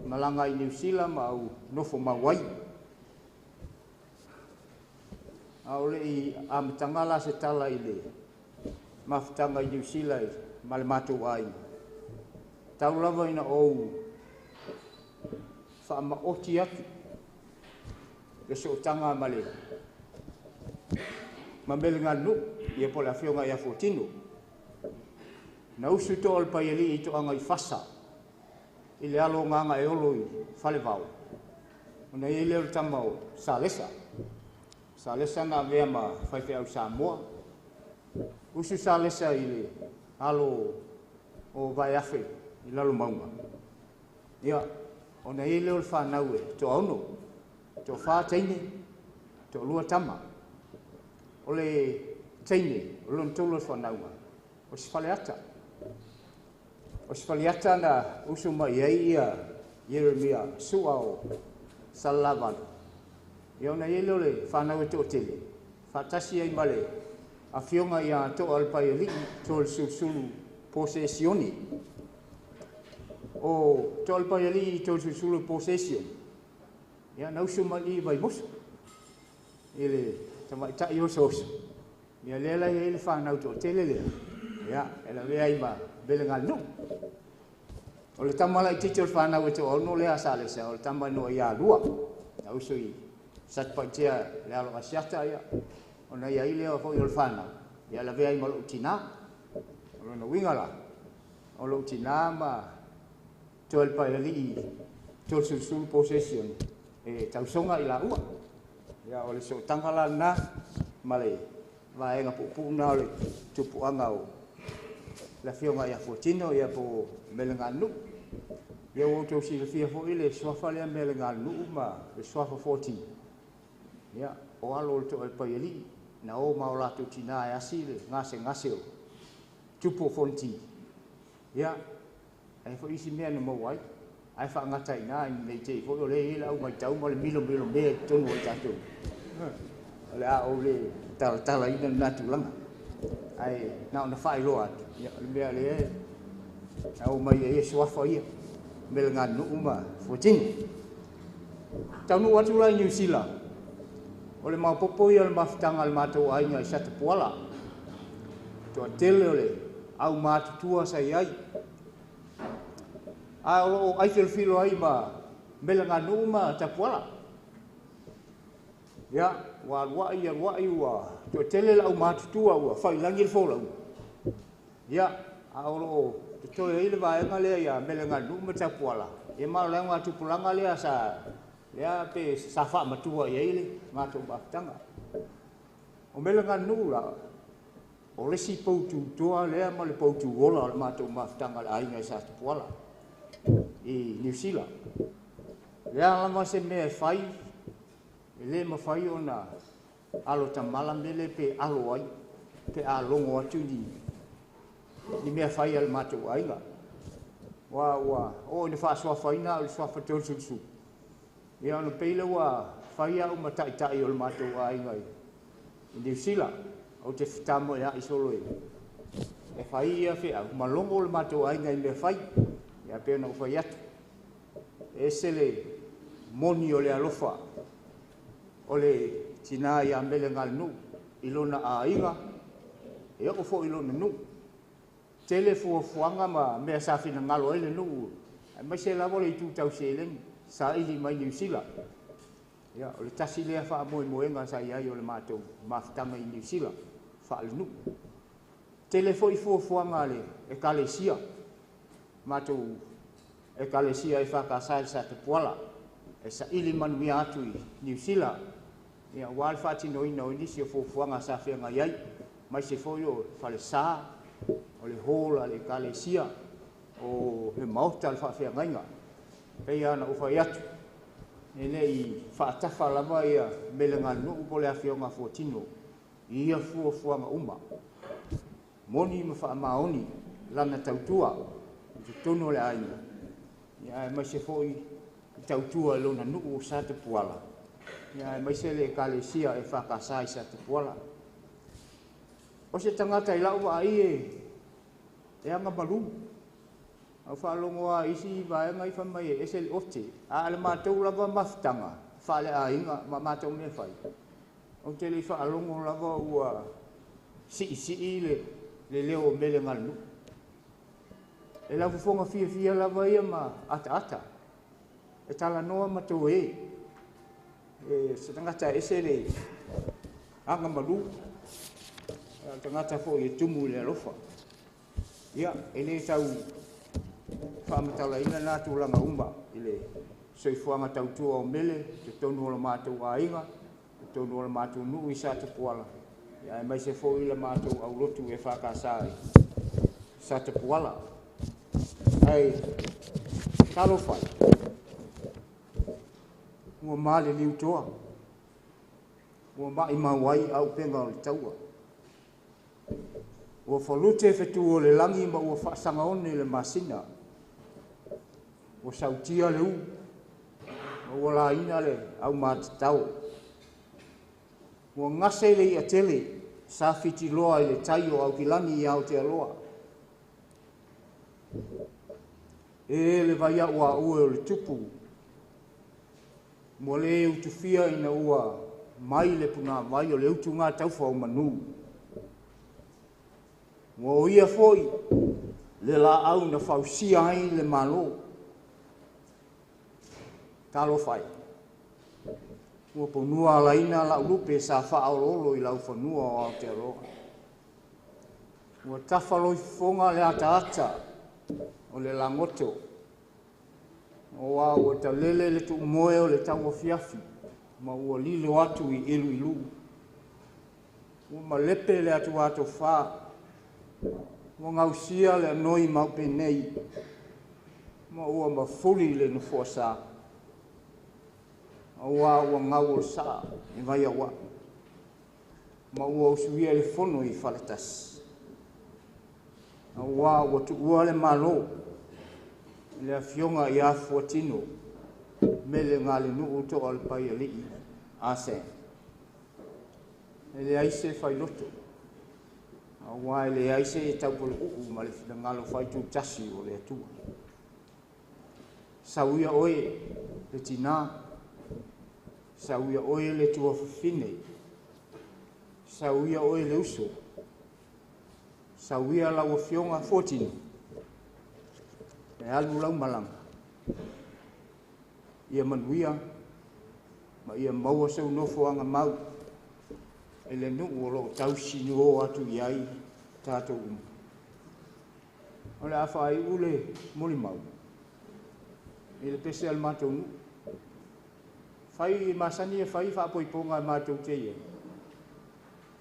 malanga i New Zealand ma au nofo mawai. Au le i amatangala se tala i le mafutanga i New Zealand ma le matou ai. Tau lava ina ou whaamaoti atu le sootanga ma le ma mele nganu ia po le awhionga ia fotino. Na usu to al paieli i to anga i fasa i le alo nganga e olo i whale vau. Ona i leo tama o Salesa. Salesa na vea ma whaiwhi au Samoa. Usu Salesa i le alo o vai afe i lalo maunga. Ia, ona i leo le whanau e to auno, to wha teine, to lua tama. O le teine, o lon tolo whanaunga. O si whale ata. O si whale ata na usu mai ei ia Yeremia sua o Salavano. Ia ona i leo le whanau e to tele. Whatasi ai male a whionga ia to alpai ali to le susulu posesioni. O to alpai ali to le susulu posesioni. Ia na usu mai vai mosu. Ele tamai tai o soso. Ia lela ia le whanau to tele lea. Ia, ela vea ima belengal no. O le tamala i titi o le whanau e to ono lea Salesa, o le tamai no ia lua. Na usu i satpaitea le alo asiata ia. Ona ia ile o foi o fana ia la vea i malo tina o no wingala o lo tina ma to el paeli to sul possession e tausonga i la ua ia o le so tangala na male va enga pu na le tupu anga o la fionga ia fotino ia po melenga nu ia o to si le fia fo ile swafa le melenga nu ma le swafa 14 ia o alo to el paeli na o maola tu tina e asile ngase o tupo fonti ia ai fo isi mea no mawai ai fa ngata ina nei te fo le ila o mai tau mo le milo me tonu o tatu le a o le tala ina na tulanga ai na na fai loa ia le mea le au mai e swafa ia mel nganu uma fotin tanu watu la New Zealand o le mapopo ia le mafutanga le matou ainga i sata puala. Toa tele o le au matutua sai ai. A o ai filo ai ma melenga numa ta puala. Ia, wai ua. Toa tele le au matutua ua, whailangi le fola ua. Ia, a o te toe i le vaenga lea ia melenga numa ta puala. Ia maro le ngā tupulanga lea sa ia pe safa matua ia ile mato baftanga o melenga nula o le si poutu toa le ma le poutu ola mato baftanga la inga sa tuala i New Zealand Lea lama se mea fai, le ma fai ona alo tamala mele pe alo ai, pe alongo atu ni mea fai al matou ainga. O ni whaasua whaina o le swafa tōsusu. Ia ona peile wa whaia o matai o le matou ainga i New Zealand, o te whitamo ia i solo e. E whai ia whia, malongo o le matou ainga i mea whai, ia pēna o whai atu. E sele moni o le alofa, o le tina ia mele ngal nu, ilona a inga, e o fo ilona nu. Tele fuanga ma mea safina ngalo ele nu, mai se lavo le tu tau se lengi, sa ili mai New Zealand. Ia, o le tasi lea wha moenga sa iai o le mātou, mawhitanga i New Zealand, wha le nu. Tele fo i fuanga le e kalesia, mātou e kalesia e whakasai sa te puala, e sa ili manuia atu i New Zealand. Ia, wale whatino ina o nisi o fuanga sa whianga iai, mai se fo i o whale saa, o le hola le kalesia, o he mauta le whawhianga inga. Pei ana uwhai atu. E le i whaatafa lama ia melenga nuu po le awhionga fuatino. Ia fuanga uma. Moni ma wha maoni, lana tautua, te tono le aina. Ia mai se foi tautua lona nuu sa te puala. Ia mai se le kalesia e whakasai sa te puala. O se tangata i lau wa ai e anga malu. Au whalongo a isi vai ngai whamai e se li ote. A ale mātou lava mawhitanga. Whale a inga ma mātou me whai. O te li whalongo lava ua si le leo mele ngalu. E lau fonga fia lava ia ma ata. E tala noa mātou e. E se tangata e se le anga malu. Tangata fo i tumu le alofa. Ia, e le tau whamatala ina nātu langa umba. I le soifuanga tautua o mele, te tonu o la mātou a inga, te tonu o la mātou nuu i sa te puala. Ia, e mai se fo i la mātou au lotu e whakasai sa te puala. Ai, talo whai. Ua male liu toa. Ua mai mawai au penga o le taua. Ua whalute whetu o le langi ma ua whaasanga one le masina. Ua sautia le u. Ua la ina le au mātatau. Ua ngase le i a tele sa whiti loa i le taio au kilani i Aotearoa. E le vai a ua ue o le tupu. Mua le utufia ina ua mai le puna mai o le utu ngā tauwha o manu. Mua o ia foi le la au na whausia ai le malo. Talo whai. Mua ponua la ina la urupe sa whaololo i lau whanua o Aotearoa. Mua tawhaloi fonga le ata o le langoto. O a ua ta lele le tu moe o le tau o fiafi. Ma ua lilo atu i ilu. Ua ma lepe le atu wha. Ua ngausia le noi maupe nei. Ma ua ma fuli le nufua sa. Ua ngau o sa. E vai a wa. Ma ua usuia le fono i whaletas. Ua tu ua le malo. Le afionga i a fuatino. Mele ngale nuu to al pai ali ase. Le aise fai loto. Awai le aise e tau pole ma le ngalo fai tu tasi o le atua. Sauia oe le tina. Sauia oe le tua fine. Sauia oe le uso. Sauia la afionga fuatino. E alu lau malanga. Ia manuia, ma ia maua sau nofo anga mau. E le nuu o lo tausi nuo atu iai tātou umu. O le awha ai ule moli mau. I le pese al mātou nu. Whai masani e whai whapoiponga mātou te ia.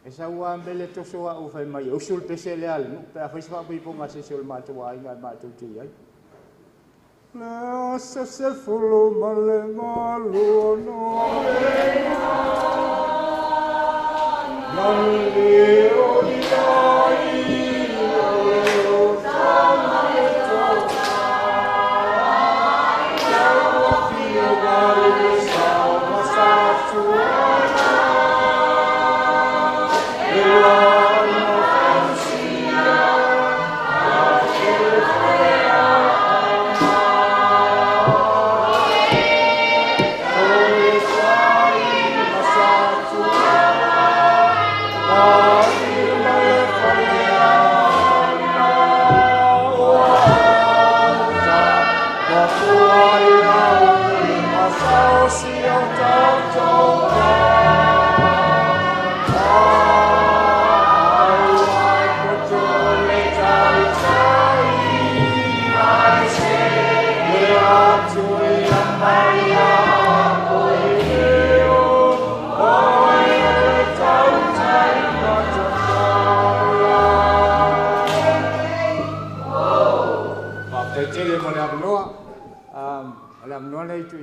E sau a mbele toso a o whai mai. O sul pese le al nu. Pea whai whapoiponga se se o le mātou a inga mātou te iai. Lea se fulu male malu no Male o iai o tamale toka Lea fia wale sa masatuana Lea no fansia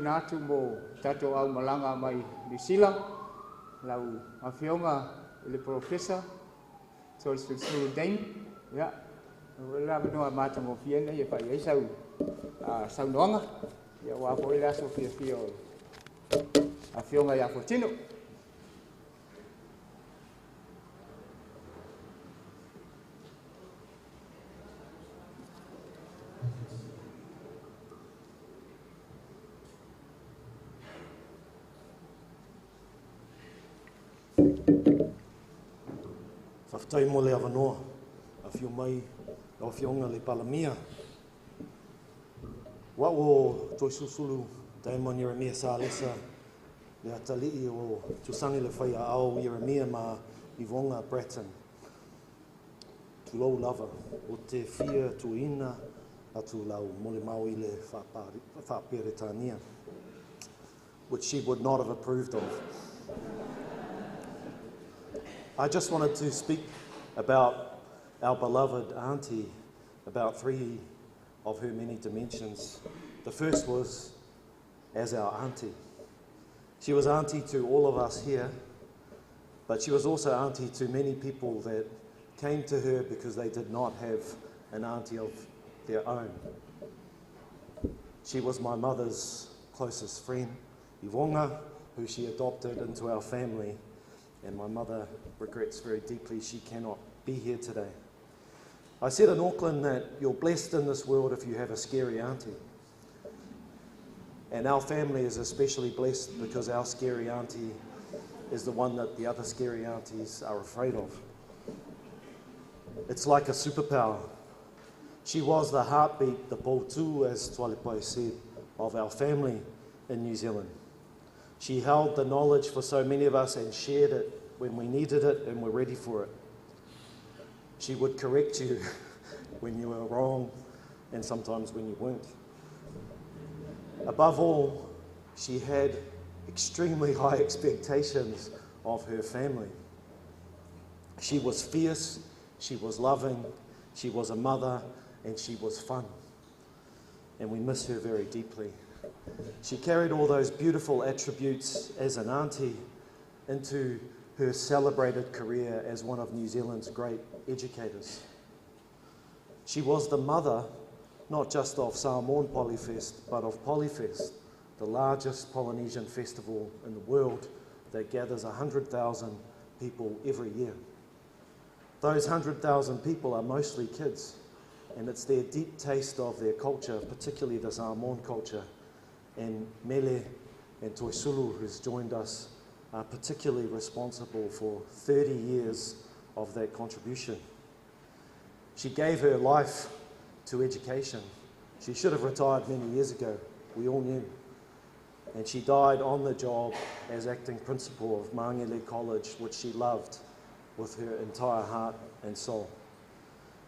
Natu mo tato au malanga mai New Zealand lau mafionga le professor so so dame ya la no mata mo fiena ye pa ye sau sau nonga ya wa ko la so fio afionga ya fortino Whaftai mo le awanoa, a whio mai, a whionga le palamia. Wa o toi susulu, Daimon Yeremia Salesa, le atalii o tusangi le whai a ao Yeremia ma Ivonga Breton. Tulou lava, o te whia tuina, atu lau mole mau i le whaperetania, which she would not have approved of. I just wanted to speak about our beloved auntie, about three of her many dimensions. The first was as our auntie. She was auntie to all of us here, but she was also auntie to many people that came to her because they did not have an auntie of their own. She was my mother's closest friend, Ivonga, who she adopted into our family, and my mother regrets very deeply she cannot be here today. I said in Auckland that you're blessed in this world if you have a scary auntie. And our family is especially blessed because our scary auntie is the one that the other scary aunties are afraid of. It's like a superpower. She was the heartbeat, the pautu, as Tualipai said, of our family in New Zealand. She held the knowledge for so many of us and shared it when we needed it and were ready for it. She would correct you when you were wrong and sometimes when you weren't. Above all, she had extremely high expectations of her family. She was fierce, she was loving, she was a mother, and she was fun. And we miss her very deeply. She carried all those beautiful attributes as an auntie into her celebrated career as one of New Zealand's great educators. She was the mother, not just of Samoan Polyfest, but of Polyfest, the largest Polynesian festival in the world that gathers 100,000 people every year. Those 100,000 people are mostly kids, and it's their deep taste of their culture, particularly the Samoan culture. And Mele and Toisulu, who's joined us, are particularly responsible for 30 years of that contribution. She gave her life to education. She should have retired many years ago, we all knew. And she died on the job as acting principal of Mangele College, which she loved with her entire heart and soul.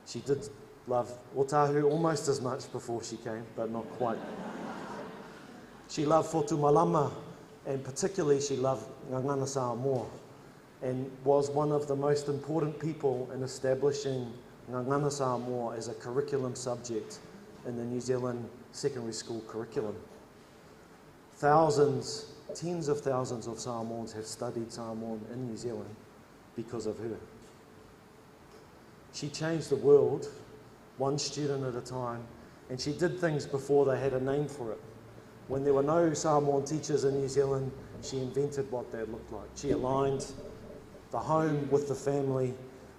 She did love Otahu almost as much before she came, but not quite. She loved Fotu Malama, and particularly she loved Ngangana Samoa, and was one of the most important people in establishing Ngangana Samoa as a curriculum subject in the New Zealand secondary school curriculum. Thousands, tens of thousands of Samoans have studied Samoan in New Zealand because of her. She changed the world, one student at a time, and she did things before they had a name for it. When there were no Samoan teachers in New Zealand, she invented what that looked like. She aligned the home with the family,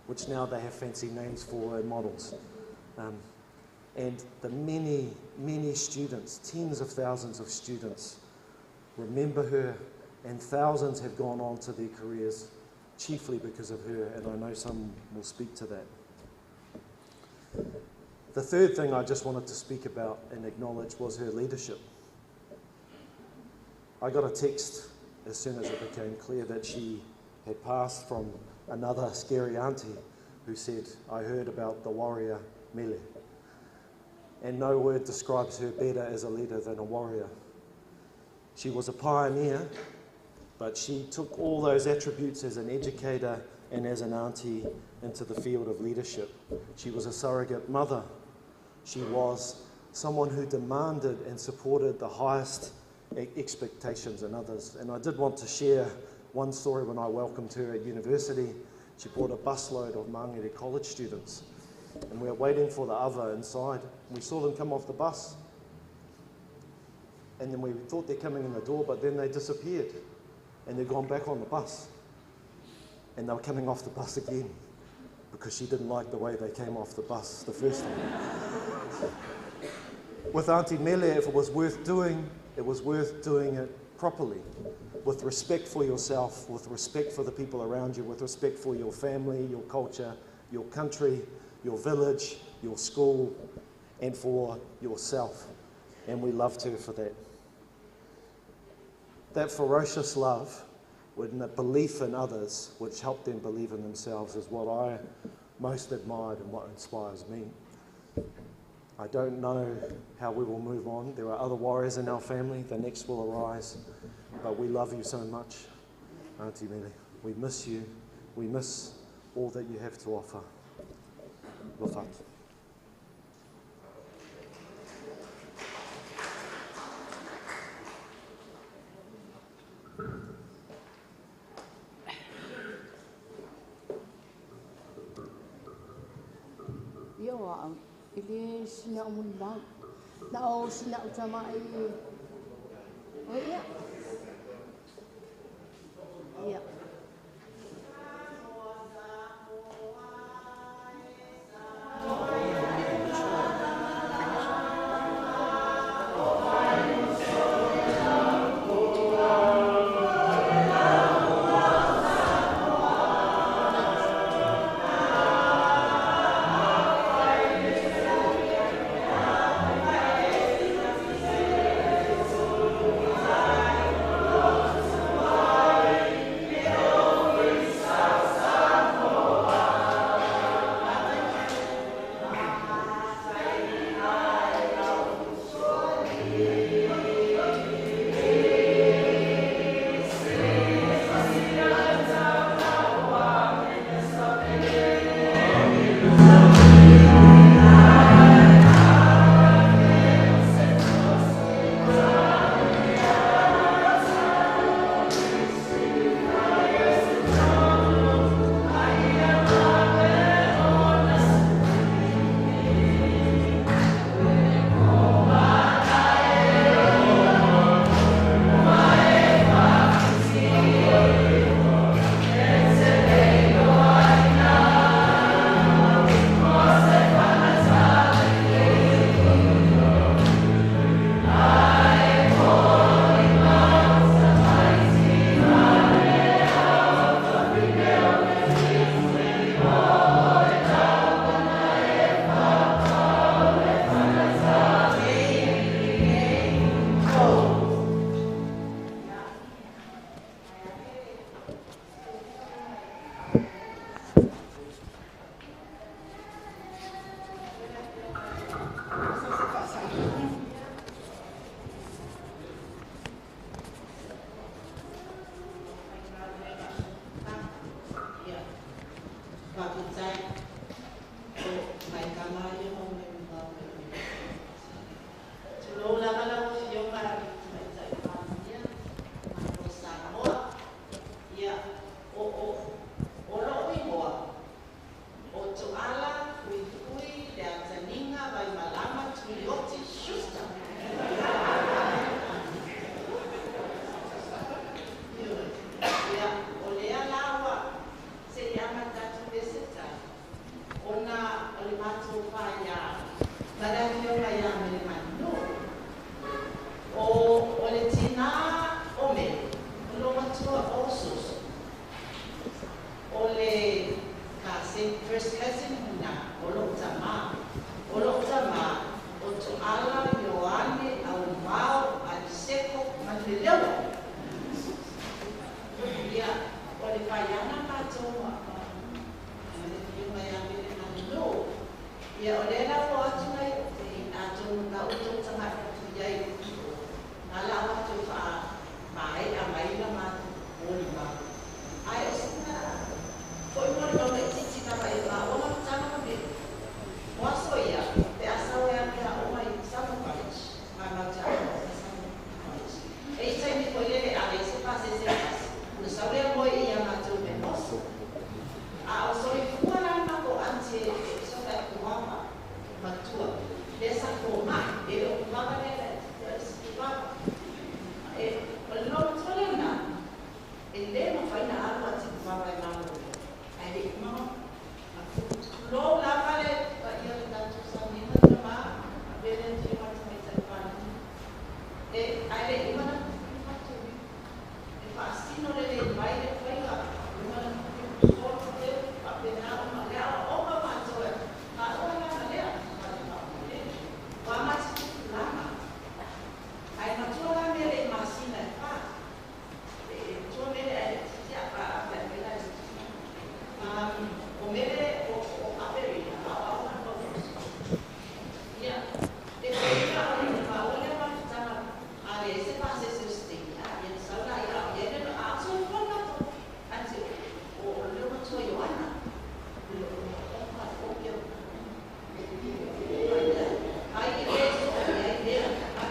which now they have fancy names for and models. And the many, many students, tens of thousands of students, remember her, and thousands have gone on to their careers chiefly because of her, and I know some will speak to that. The third thing I just wanted to speak about and acknowledge was her leadership. I got a text as soon as it became clear that she had passed from another scary auntie who said, "I heard about the warrior Mele." And no word describes her better as a leader than a warrior. She was a pioneer, but she took all those attributes as an educator and as an auntie into the field of leadership. She was a surrogate mother. She was someone who demanded and supported the highest expectations in others. And I did want to share one story when I welcomed her at university. She brought a busload of Mangere College students, and we were waiting for the other inside. We saw them come off the bus, and then we thought they're coming in the door, but then they disappeared, and they'd gone back on the bus. And they were coming off the bus again, because she didn't like the way they came off the bus the first time. With Auntie Mele, if it was worth doing it properly, with respect for yourself, with respect for the people around you, with respect for your family, your culture, your country, your village, your school, and for yourself. And we loved her for that. That ferocious love, with a belief in others, which helped them believe in themselves, is what I most admired and what inspires me. I don't know how we will move on. There are other warriors in our family. The next will arise. But we love you so much, Auntie Mele. We miss you. We miss all that you have to offer. Lohat. Yo, ele sina umulbang. Nao sina utama ai. Oh iya. Iya. Bye. Sulioti Schuster. Ia, o lea lawa, se iama tatu beseta. Ona o le mātou whaia, tara whionga ia me le manu. O le tina o me, o lo matua o susu. O le ka se first lesson huna, o lo tama. O lo tama, o to ala yoane au mau al seko manelewa. Ia, o le whaiana mātou le whiunga ia me le manu. Ia, o le la o atu ai, a tonu ka uto tanga atu iai. Nala atu wha mai a mai la mātou o le mau. Ai, o sina, o i mori o le titi tama i ma o ma tana ka me. Moaso ia, te asau ea mea o mai Summer College, ma mauta o Summer College. E i taimi ko lele a le se pase se pase. Unu saurea moi ia mātou me moso. A o sori fuana ma ko ante soka e kuwama matua. Lesa ko ma, e o kuwama lele, kuwama. E o lona tole na, e le ma whaina alu ati kuwama e malo. Ai le kumama, lo la vale, ia le tatu sa mina tama, vele te mata me te whani. E ai le imana kuwama. E whaasino le mai le whainga, imana kuwama te, apena o ma lea, o ma mātoe, a o na ma lea, ma le whaune. Wa mati lama. Ai matua la me le masina e wha. E tua me le e titia pa a pēpela e titia. O mele o aperi, a na kōwhosu. Ia, e whainga o ni ma o le whakitanga, a le se pase se stegi, a ia sauna ia o iene no a so whanga to. Ante o leo matua Ioana, leo o ma o kia. Ai e le so, ai le a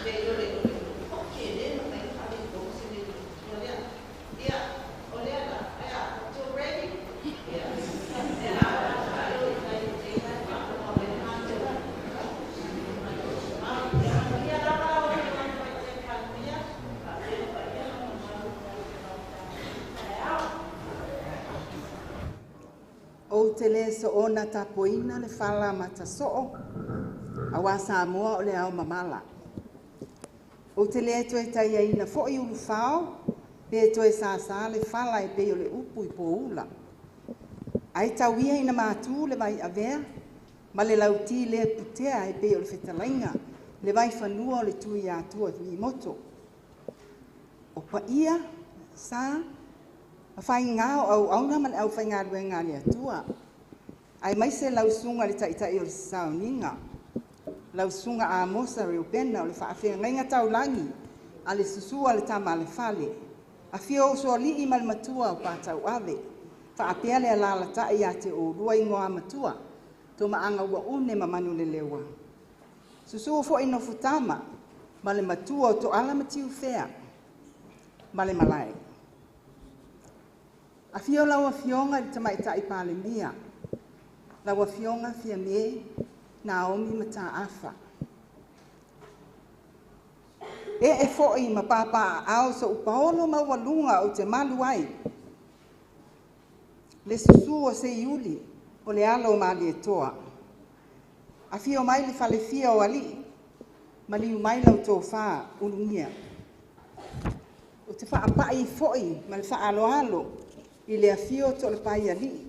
te yo le o ke le no mai whare ko se le o lea. Ia, o lea la, aia, to ready? Ia. O te le so ona tapoina le whala mataso'o, a wā Samoa o le ao mamala. O te le toe tai aina fo'i ulu whao, pe toe sāsā le whala e pe o le upu i pōula. Ai tauia ina mātū le vai avea, ma le lauti le putea e pe o le whetalainga, le vai whanua o le tui atua i moto. O pa ia, sā, a whai ngāo au auna man au whai ngā rue ngā le atua. Ai mai se lausunga le taitai o le sauninga. Lausunga a mosa reo bena o le whaafea ngainga taulangi, a le susua le tama le whale. A whio o soa li i mal matua o pātau ave. Whaapea le alala tai a te o rua ingoa matua, to maanga ua une ma manu le lewa. Susua fo ino futama, ma le matua o to ala matiu whea, ma le malai. A whio laua whionga i tamaita i pāle mia. Laua whionga whia me, Naomi mata afa. E fo'i ma pāpā ao sa upaolo maualunga o te malu ai. Le susu o se iuli, o le alo mali e toa. A whio mai le whale whia o ali, ma liu mai lau tō whā unungia. O te whaapai fo'i, ma le whaalo alo, i le awhio to le pai ali,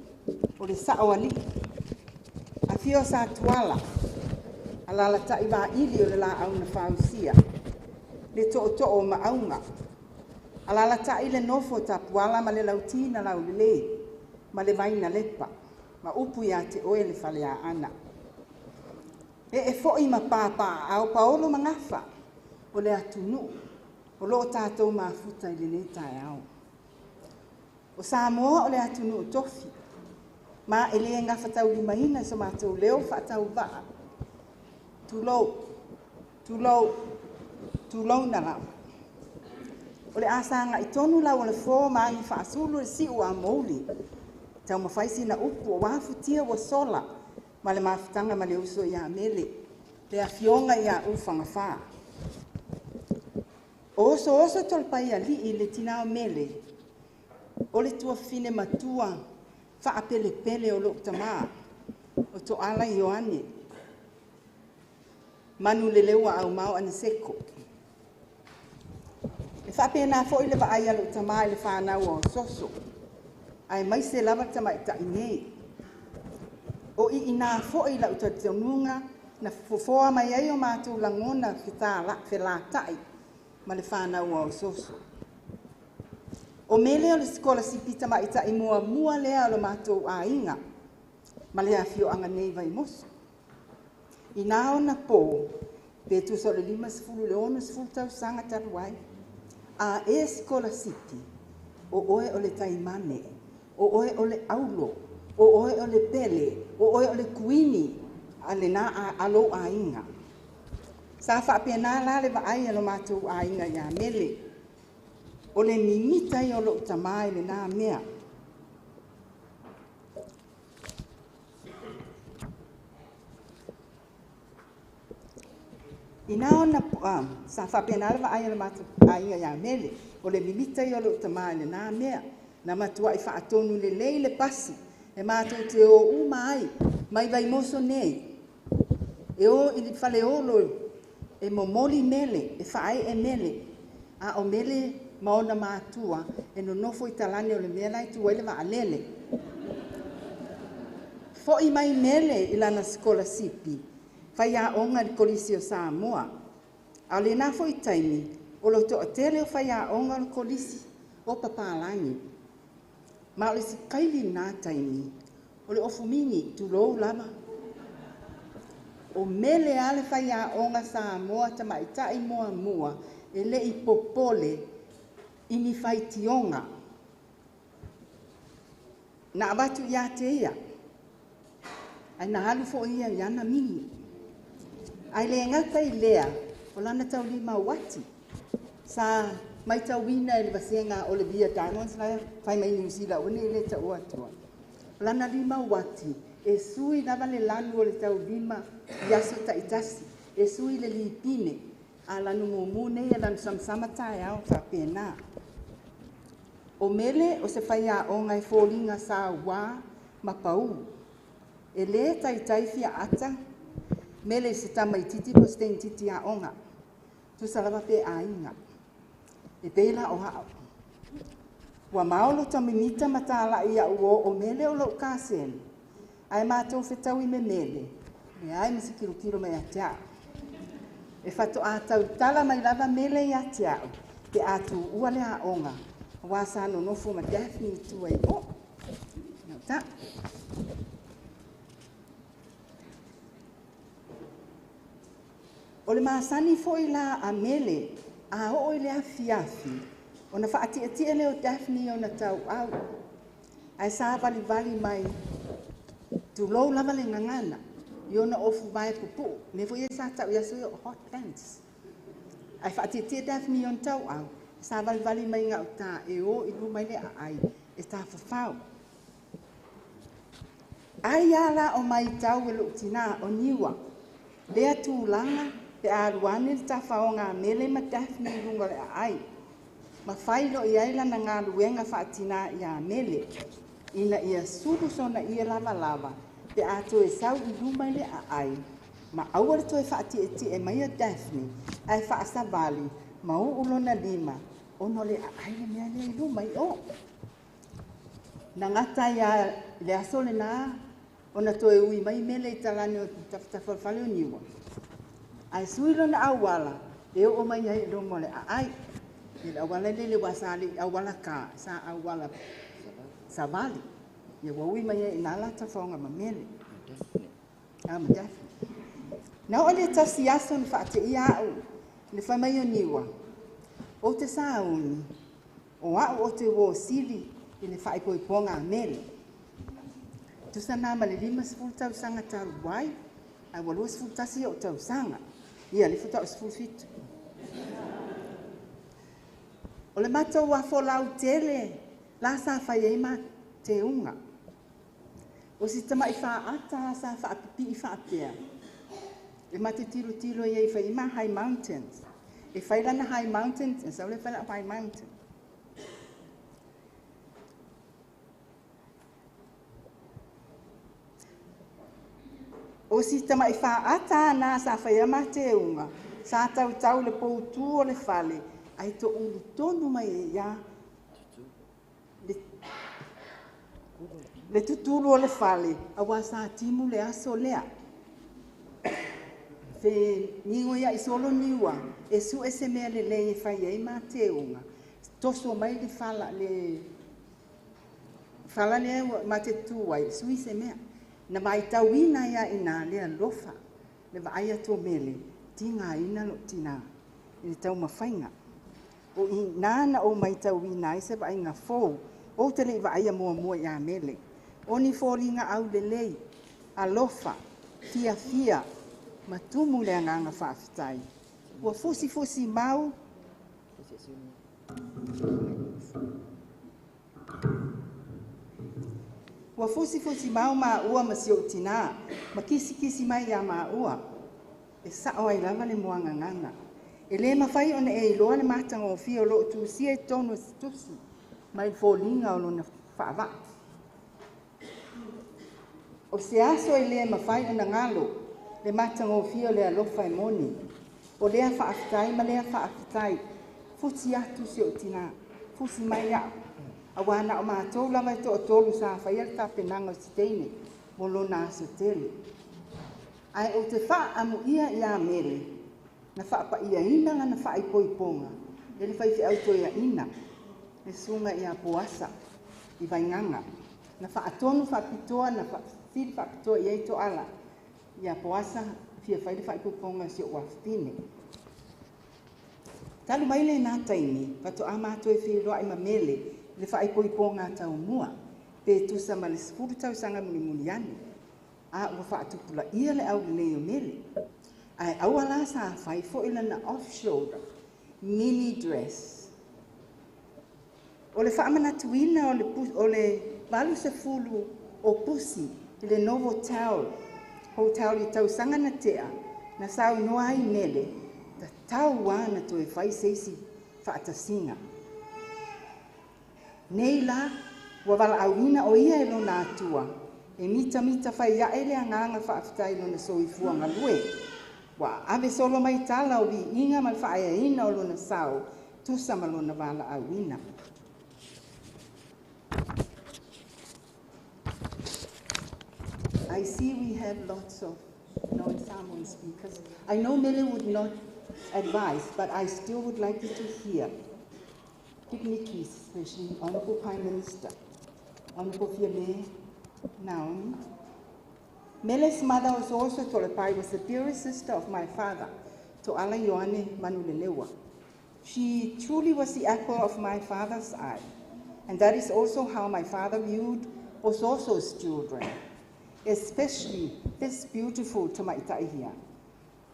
o le sao ali. A whio sa tuala, a la tai wā ili o le la au na whausia. Le to o maaunga. A la tai le nofo ta puala ma le lautina lau le, ma le vaina lepa, ma upu ia te oe le whale a ana. E fo'i ma pāpā au paolo mangafa, o le atunu, o lo tātou mafuta i le netai au. O Samoa o le atunu o tofi, ma e le ngafa tau limaina so mātou leo whaatau waa. Tulou na lau. O le asanga i tonu lau o le fō mai i whaasulu le si ua mouli. Tau mawhaisi na upu o wafutia wa sola, ma le mafutanga ma le uso i a mele. le afionga ia ufangafā. Oso tol pai ali I le tina o mele. O le tua fine matua wha pele o lo tamā. O to ala Ioane. Manu le leua au mau ane seko. E wha pēnā fo I le wa aia lo tamā I le whanau o soso. Ai mai se lava tamai ta inei. O I ina fo I la uta tionunga na fofoa mai ai o mātou langona whetā tai. Ma le whanau o soso. O mele o le skola sipita ma ita I mua lea lo mātou a inga. Ma le afio anga nei vai moso. I nā ona pō, pe tu so le 5 le 10 tau sanga taruai. A e skola sipi, o oe o le taimane, o oe o le aulo, o oe o le pele, o oe o le kuini, a le nā a alo a inga. Sa whapena la le vaai alo mātou a inga ia mele. O le mimita I o lo tamai le nā mea. Ina ona sa whapena le vaai alo mātou a inga ia mele. O le mimita I o lo tamai le nā mea. Na matua I whaatonu le lei le pasi. E mātou te o mai, mai vai moso nei. E o I le whale olo e momoli mele, e whaai e mele. A o mele maona mātua, e no nofo I talane o le mea lai tu ele wa alele. Fo I mai mele I lana skola sipi, whai a onga li kolisi o Samoa. A le na fo I taimi, o lo to tele o whai a onga li kolisi o papalangi. Ma o le si kaili nā taimi, o le ofumini tu lou lama. O mele ale whai a onga Samoa tamai tai mua, e le I popole I ni whai tionga. Na abatu ia te ia. Ai na halu fo ia iana mini. Ai le ngata I lea, o lana tau 5 wati. Sa mai tau wina I le vasenga o le Bia Diamonds la whai mai New Zealand, wane le tau atua. O lana 5 wati, e sui lava le lanu o le tau 5 yaso ta itasi. E sui le lipine, a lanu mumune e lanu samsama tae au ta pena. O mele o se whai a onga I fōlinga sa wā mapau. E le tai fia ata, mele se tamai titi po stein titi a onga. Tu salava pe a inga. E pēla o hao. Wa maolo tamimita matala I a uo o mele o lo kāsen. Ai mātou whetau I me mele. Me ai misi kilo mai a tea. E whato a tau tala mai lava mele I a tea. Te atu ua le a onga. Wasa no nofo ma Daphne tu ai o. Nau ta. O le masani foi la a mele, a o le afiafi. O na whaati le o Daphne o na tau au. Ai sa vali mai, tu lou lava le ngangana. I ona ofu mai pupu, me foi sa tau yaso o hot pants. Ai whaati Daphne o na tau au. Sa vali mai ngau ta e o I mai le ai, e ta whawhau. Ai ala o mai tau e lo tina o niwa. Lea tūlanga, pe aruane le tawhaonga mele ma Daphne runga le ai. Ma whailo I aila na ngā luenga whaatina I a mele. Ina ia suru sona ia lava, pe ato e sau I lumai le ai. Ma awara to e whaati e mai a Daphne, ai whaasavali, ma uulona 5, ono le ai le mea le I lumai o. Na ngata ia le aso le nā, ona to e ui mai mele I talane o tawhawhale o niwa. Ai suilo na awala, e o mai ai romo le ai. E awala le wasali, awala ka, sa awala savali. E waui mai ai nala tawhaonga ma mele. Ma Daphne. Na o le tasi aso ni whaate I au, le whamai o niwa. O te sauni, o au o te wo sili, I le whaipoiponga mele. Tusa nā ma le 5 tau sanga taru wai, ai 8 tasi o tau sanga. Ia le futa o 7. O le matau wa folau tele, la sa whai e ma te unga. O si tama I wha ata sa wha apipi I wha apea. E mate tilo ia I whai ma High Mountains. E whai lana High Mountains, e saule whai High Mountains. O si tama I whaata nā sa whai ama te unga, sa tau le poutu o le whale, ai to ulu tonu mai e ia, le tutulu o le whale, a wā sa timu le aso lea. Fe ningo ia I solo niua, e su e se mea le lei e whai ei ma te unga, toso mai le whala le ma te tuai, sui se mea. Na mai tauina ia ina lea lofa, le vaaya tō mele, tinga ina lo tina, I tau mawhainga. O I nāna o mai tauina I se vainga fōu, o te le vaaya mua ia mele. O ni fōringa au le lei, a lofa, fia, matumu le nganga whaafitai. Ua fusi mau, Ua fusi mau ma ua ma sio tina, ma kisi mai ia ma ua. E sao ai lava le moanga nganga. E le mawhai ona e iloa le matanga o fia o loo tusia I tonu tusi, mai fōlinga o lona whaava. O se aso e le mawhai ona ngalo, le matanga o fia o le alofa e moni. O lea whaafitai ma lea whaafitai, fusi atu sio tina, fusi mai au. Awana o mātou lava to tolu sa whaia ta penanga siteine, molo nā se tele. Ai o te wha amu ia mele, na wha pa ia ina na wha I poiponga, e le whai au to ia ina, e sunga ia poasa, I vainganga. Na wha atonu wha pitoa, na wha tiri wha pitoa ia I to ala, ia poasa, fia whai le wha I poiponga si o wafitine. Talu mai le nā taini, pato a mātou e whiroa I mamele, le wha I poiponga tau mua, pe tusa ma le sifuru tau sanga muni ani. A ua wha atukula ia le au le o mele. Ai awala sa whai fo ila na off-shoulder, mini dress. O le wha amana tuina o le balu se fulu o pusi, le Novotel, hotel I tau sanga na tea, na sau noa I mele, ta tau wana to e whai seisi wha atasinga. Nei la, wa wala awina o ia e lona atua, e mita whai ia ele anganga whaafitai lona soifua ngalue. Wa ave solo mai tala o vi inga mal whaia ina o lona sao, tusa ma lona wala awina. I see we have lots of non-Samoan speakers. I know Mele would not advise, but I still would like you to hear. Picnickies, especially Honorable Prime Minister, Honorable Fiame Naomi. Mele's mother was also Tolepai, was the dearest sister of my father, To'ala Ioane Manulelewa. She truly was the apple of my father's eye, and that is also how my father viewed Ososo's children, especially this beautiful Tamaitahia.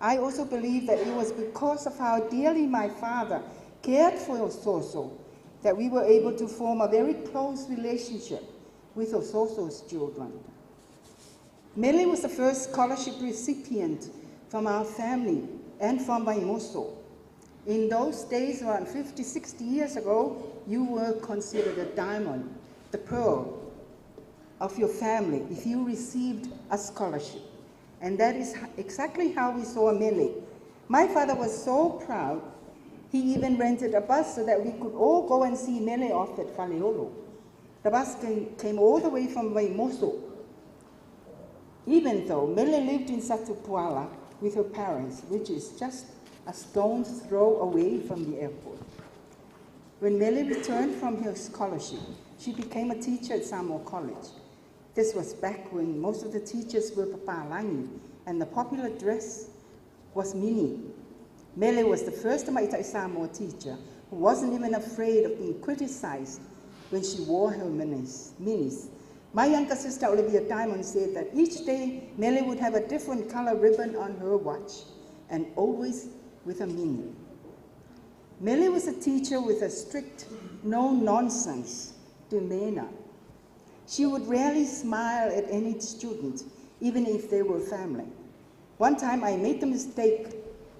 I also believe that it was because of how dearly my father cared for Ososo that we were able to form a very close relationship with Ososo's children. Mele was the first scholarship recipient from our family and from Waimoso. In those days, around 50, 60 years ago, you were considered a diamond, the pearl of your family, if you received a scholarship. And that is exactly how we saw Mele. My father was so proud, he even rented a bus so that we could all go and see Mele off at Faleolo. The bus came all the way from Waimoso. Even though Mele lived in Satupuala with her parents, which is just a stone's throw away from the airport. When Mele returned from her scholarship, she became a teacher at Samoa College. This was back when most of the teachers were papalangi, and the popular dress was mini. Mele was the first Maitai Samoa teacher who wasn't even afraid of being criticized when she wore her minis. My younger sister, Olivia Diamond, said that each day Mele would have a different color ribbon on her watch, and always with a mini. Mele was a teacher with a strict, no-nonsense demeanor. She would rarely smile at any student, even if they were family. One time I made the mistake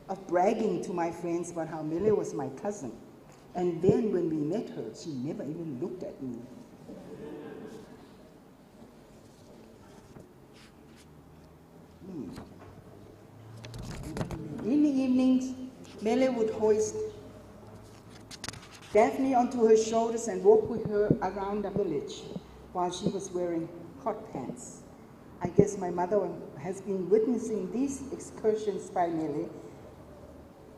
of bragging to my friends about how Mele was my cousin. And then when we met her, she never even looked at me. In the evenings, Mele would hoist Daphne onto her shoulders and walk with her around the village while she was wearing hot pants. I guess my mother has been witnessing these excursions by Mele,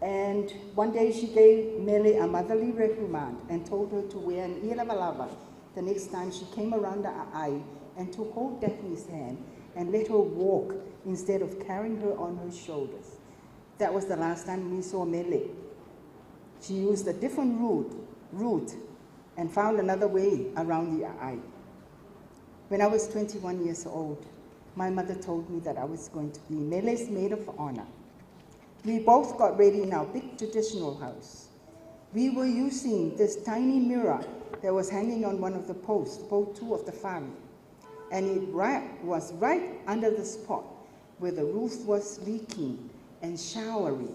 and one day she gave Mele a motherly reprimand and told her to wear an iravalava the next time she came around the eye, and to hold Daphne's hand and let her walk instead of carrying her on her shoulders. That was the last time we saw Mele. She used a different route and found another way around the eye. When I was 21 years old, my mother told me that I was going to be Mele's maid of honor. We both got ready in our big traditional house. We were using this tiny mirror that was hanging on one of the posts, post 2 of the farm, and it was right under the spot where the roof was leaking and showery.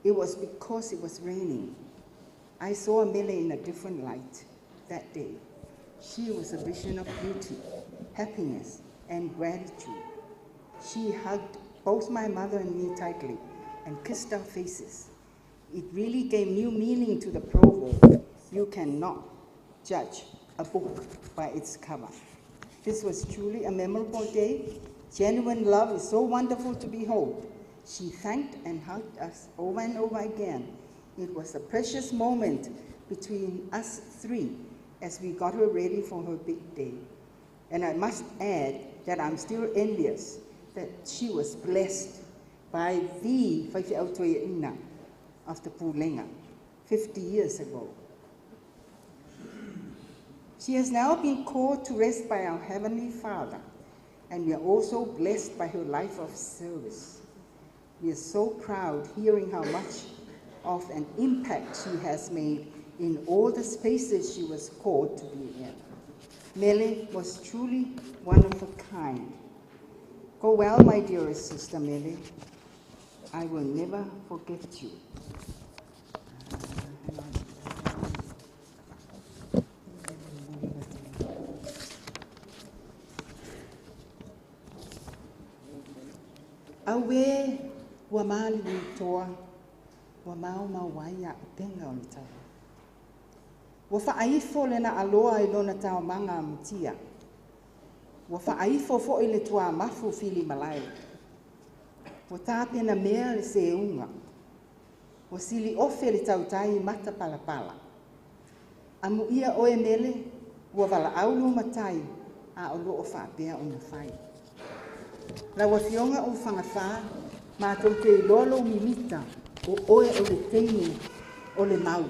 It was because it was raining. I saw Mele in a different light that day. She was a vision of beauty, happiness, and gratitude. She hugged both my mother and me tightly and kissed our faces. It really gave new meaning to the proverb, "You cannot judge a book by its cover." This was truly a memorable day. Genuine love is so wonderful to behold. She thanked and hugged us over and over again. It was a precious moment between us three as we got her ready for her big day. And I must add that I'm still envious that she was blessed by the Whaiwhiautoeina of the Pulenga 50 years ago. She has now been called to rest by our Heavenly Father, and we are also blessed by her life of service. We are so proud hearing how much of an impact she has made in all the spaces she was called to be in. Mele was truly one of a kind. Go well, my dearest sister Mele. I will never forget you. Awe wa mali toa wa mau mawaya tenga o tau. Wa whaaifo le na aloa I lona tau manga mutia. Wa whaaifo fo le tua mafu fili malai. Wa tāpe na mea le se unga. Wa sili ofe le tau tai mata palapala. Amu ia oe Mele wa wala aulu matai a olo o whaapea o na whai. La wa fionga o whangawha, mātou te lolo mimita o oe o le teini o le mau.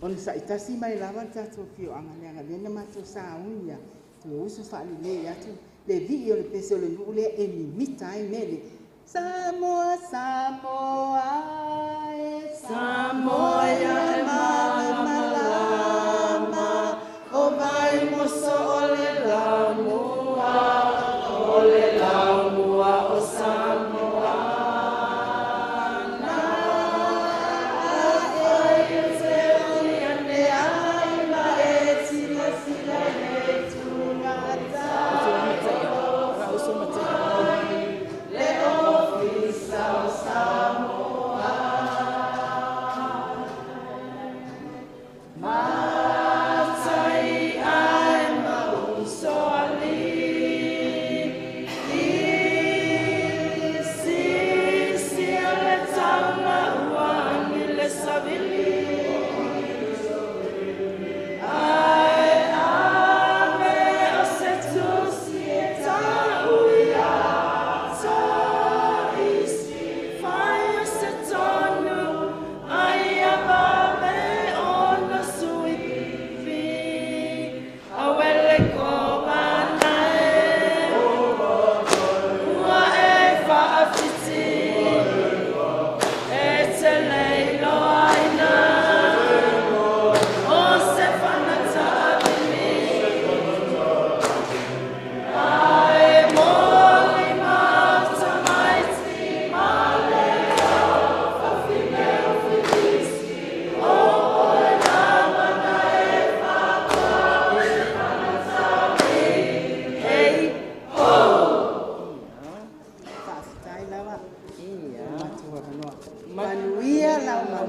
O le saitasi mai lawa tātou fio angalenga, lena mātou sa unia, tu usu whaali le atu, le vi o le pese o le nule e mimita ai Mele. Samoa, Samoa, Samoa ya malama, o vai moso o le lamoa. Ole laumua o Samoa na e se ane ai ma e sila sila e tungata le ofisa o Samoa matai ai ma unso ali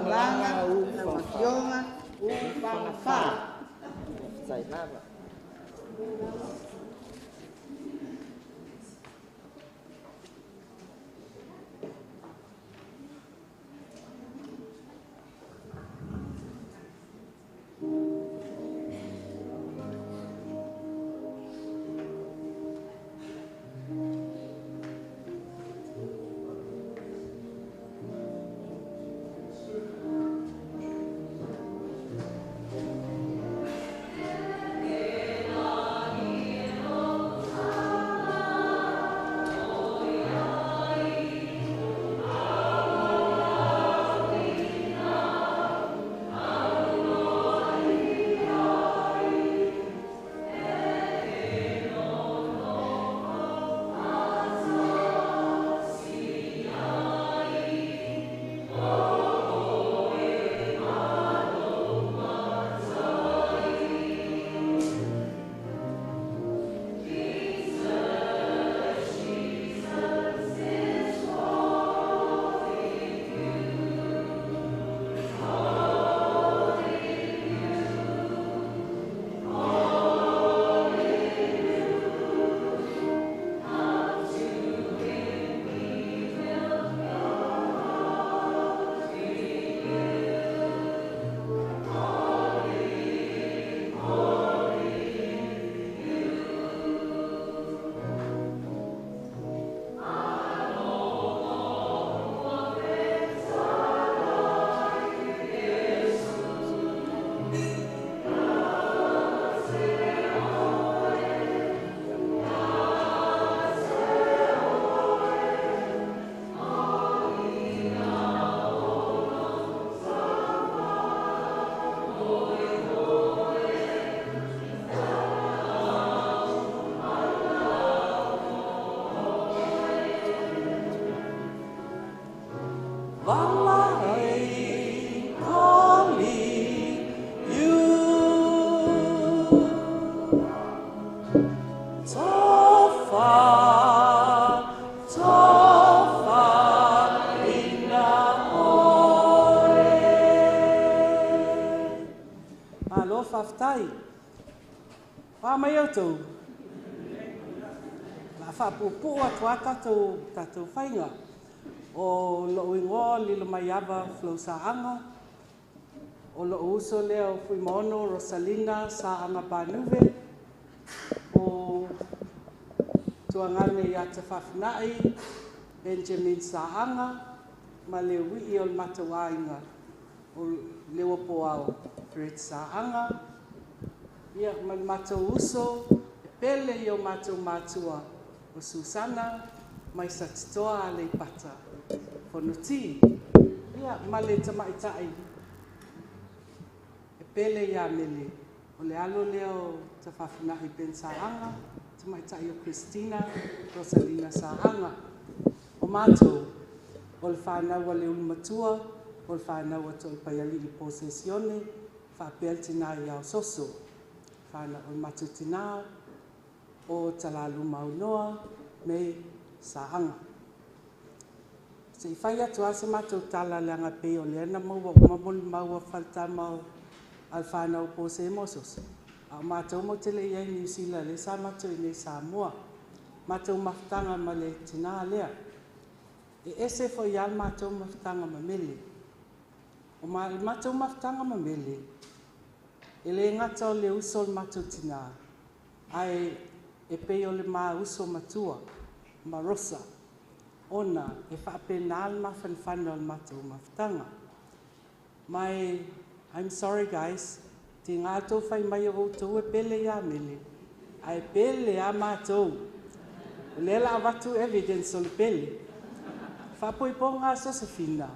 malanga, e mafionga, uwha. Sai lava. whaftai. Whamai au tau. La whapupu atua tatou whainga. O lo ingoa lilo mai ava Flo Saanga. O lo uso leo Fuimono Rosalina Saanga Panuve. O tuangane ia te whawhinai Benjamin Saanga. Ma leo wii o matawainga. O leo poao Fred Saanga. Ia man matou uso e pele i o matou matua o Susana mai sa titoa a lei pata whanuti. Ia ma le tamaitai e pele ia mele o le alo leo te whawhinahi Ben Saanga, tamaitai o Christina Rosalina Saanga. O matou o le whanaua le ulimatua, o le whanaua to i paiali i posesione, whapeltina i au soso. Whana o matutina o talalu maunoa me Saanga. Se whai atu ase matou tala leanga pe o leana maua o mamoli maua whaltama al whana o pose mosos. A matou mo tele iai New Zealand le sa matou i le Samoa. Matou mawhtanga ma le tina lea. E ese fo ial matou mawhtanga ma mele. O matou mawhtanga ma mele. E le ngata o le uso le matutina, ai e pei o le maa uso matua, marosa, ona e whaapena al mawhanwhana o le matou mawhtanga. Mai, I'm sorry guys, ti ngā tō whai mai o tō e pele ia mele, ai pele a mātou, o le la watu evidence o le pele. Whapoi po ngā Josefina,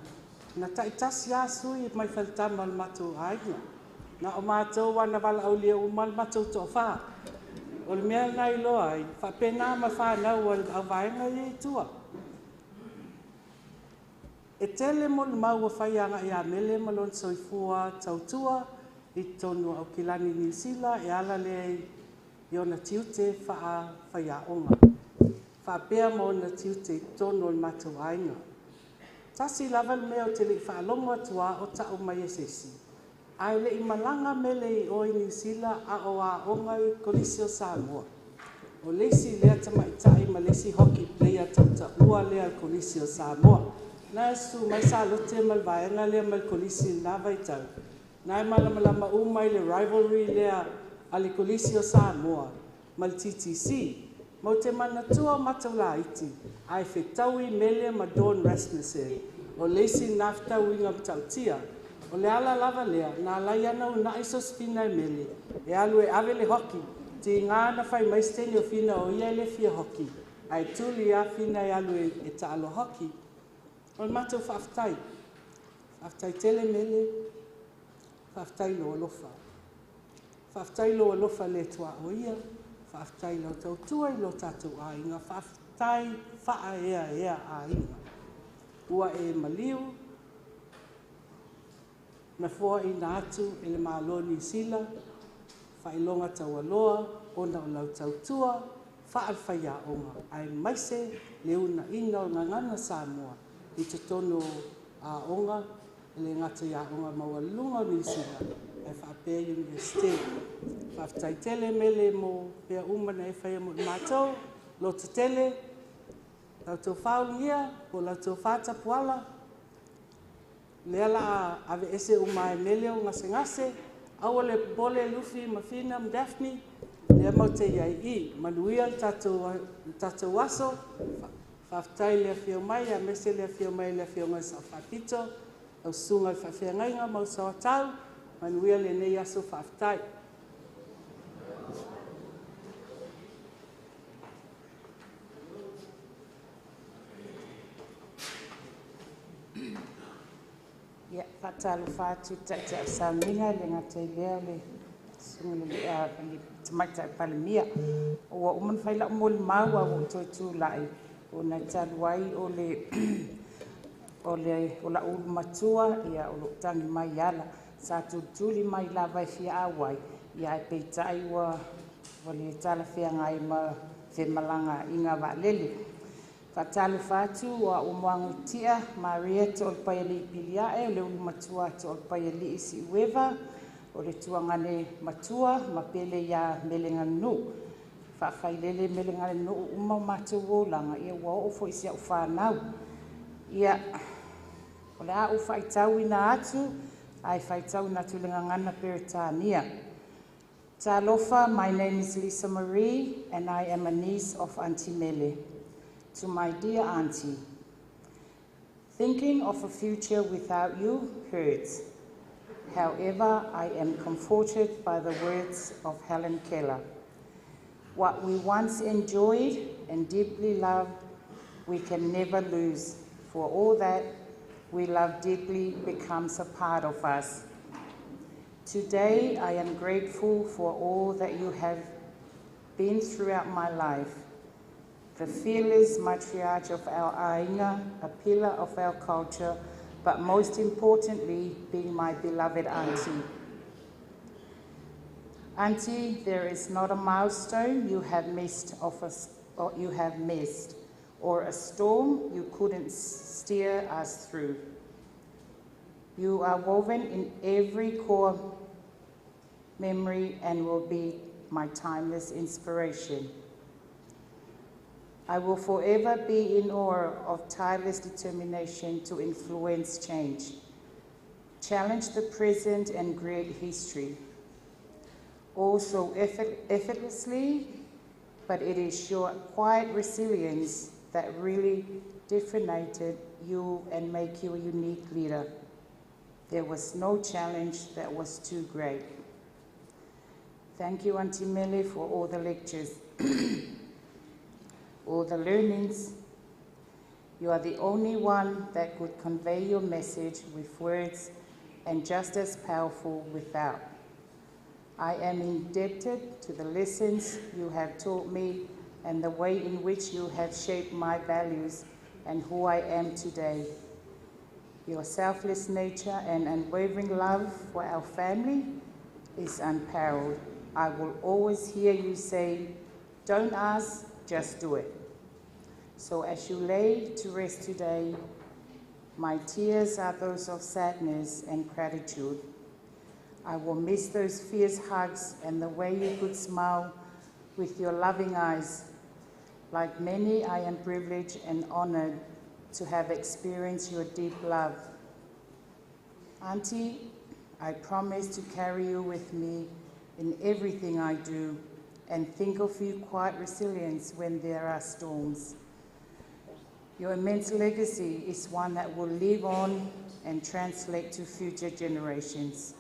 na taitasi asu i mai whaltama o le matou aiga. Na o mātou wana wala au lia umal mātou tō wha. O le mea nai loa ai, whapena ma whanau au vaenga i tua. E tele mo le maua whaianga i a mele malon soifua tautua i tonu au kilani New Zealand e ala le i ona tiute whaia onga. Whapea mo ona tiute i tonu o le mātou ainga. Tasi lava le mea o te li whaalonga tua o ta o mai e sesi. Ai le i malanga mele i o i New Zealand a o a onga i Kolisi o Samoa. O leisi lea tamaitai ma leisi hockey player tauta ua lea Kolisi o Samoa. Na su mai sa lote mal vaenga lea mal Kolisi lava i tau. Na e malamalama umai le rivalry lea ali Kolisi o Samoa. Mal TTC. Mo te manatua mataula iti. Ai whetaui mele ma Dawn Rasmussen. O leisi nafta winga mtautia. O le ala lava lea, na lai ana o na iso spina e mele. E alu e ave le hockey. Ti ngā na whai maisteni o fina o ia le fia hockey. Ai tuli a fina e alu e ta alo hockey. O le matou whaftai. Whaftai tele mele. Whaftai lo alofa. Whaftai lo alofa le tua o ia. Whaftai lo tau tua i lo tatou a inga. Whaftai wha ea a inga. Ua e maliu. Na fua i na atu e le maaloni sila. Whailonga tau aloa. Ona o lau tau tua. Whaal whaia onga. Ai maise le una ina o ngangana Samoa. I te tono a onga. Le ngata ia onga maua lunga o New Zealand. E whaapea University. Whaftai tele mele mo pia umana e whaia mo i mātou. Lo te tele. Lau tau whaungia. O lau tau whata puala. Lea la ave ese umai mele o ngase. Aua le bole lufi mawhina mdafni. Lea mau te iai i. Manuia tatou aso. Whaftai lea whio mai. A mese lea whio mai lea whio ngai sa whapito. Au sunga i whawhiangainga mau sawa tau. Manuia le nei aso whaftai. Ia, whatalu whātu taita o Saminga le ngata i lea le sunga le tamaita i Palemia. Ua uman whaila umoli mau a o toi tū lai. O nai talu ai o le o la ulu matua ia o lo tangi mai ala. Sa tūtuli mai la vai fia awai. Ia e peitai ua wale tala fia ngai ma whemalanga inga wa lele. Whatalu whātu o umuangu tia Maria te olpaiali i Piliae o le ulu matua te olpaiali isi uewa o le tuangane matua ma pele ia melenga nu. Whawhailele melenga nu umau mātou o langa ia ua o fo isi au whanau. Ia o le au whaitau ina atu ai whaitau ina tu le ngangana Peretania. Talofa, my name is Lisa Marie and I am a niece of Auntie Mele. To my dear auntie, thinking of a future without you hurts. However, I am comforted by the words of Helen Keller. What we once enjoyed and deeply loved, we can never lose, for all that we love deeply becomes a part of us. Today, I am grateful for all that you have been throughout my life. The fearless matriarch of our Ainga, a pillar of our culture, but most importantly, being my beloved auntie. Auntie, there is not a milestone you have missed, or a storm you couldn't steer us through. You are woven in every core memory and will be my timeless inspiration. I will forever be in awe of tireless determination to influence change, challenge the present and create history. Also effortlessly, but it is your quiet resilience that really differentiated you and make you a unique leader. There was no challenge that was too great. Thank you, Auntie Mele, for all the lectures. All the learnings. You are the only one that could convey your message with words and just as powerful without. I am indebted to the lessons you have taught me and the way in which you have shaped my values and who I am today. Your selfless nature and unwavering love for our family is unparalleled. I will always hear you say, don't ask, just do it. So as you lay to rest today, My tears are those of sadness and gratitude. I will miss those fierce hugs and the way you could smile with your loving eyes. Like many, I am privileged and honored to have experienced your deep love. Auntie, I promise to carry you with me in everything I do and think of you quite resilient when there are storms. Your immense legacy is one that will live on and translate to future generations.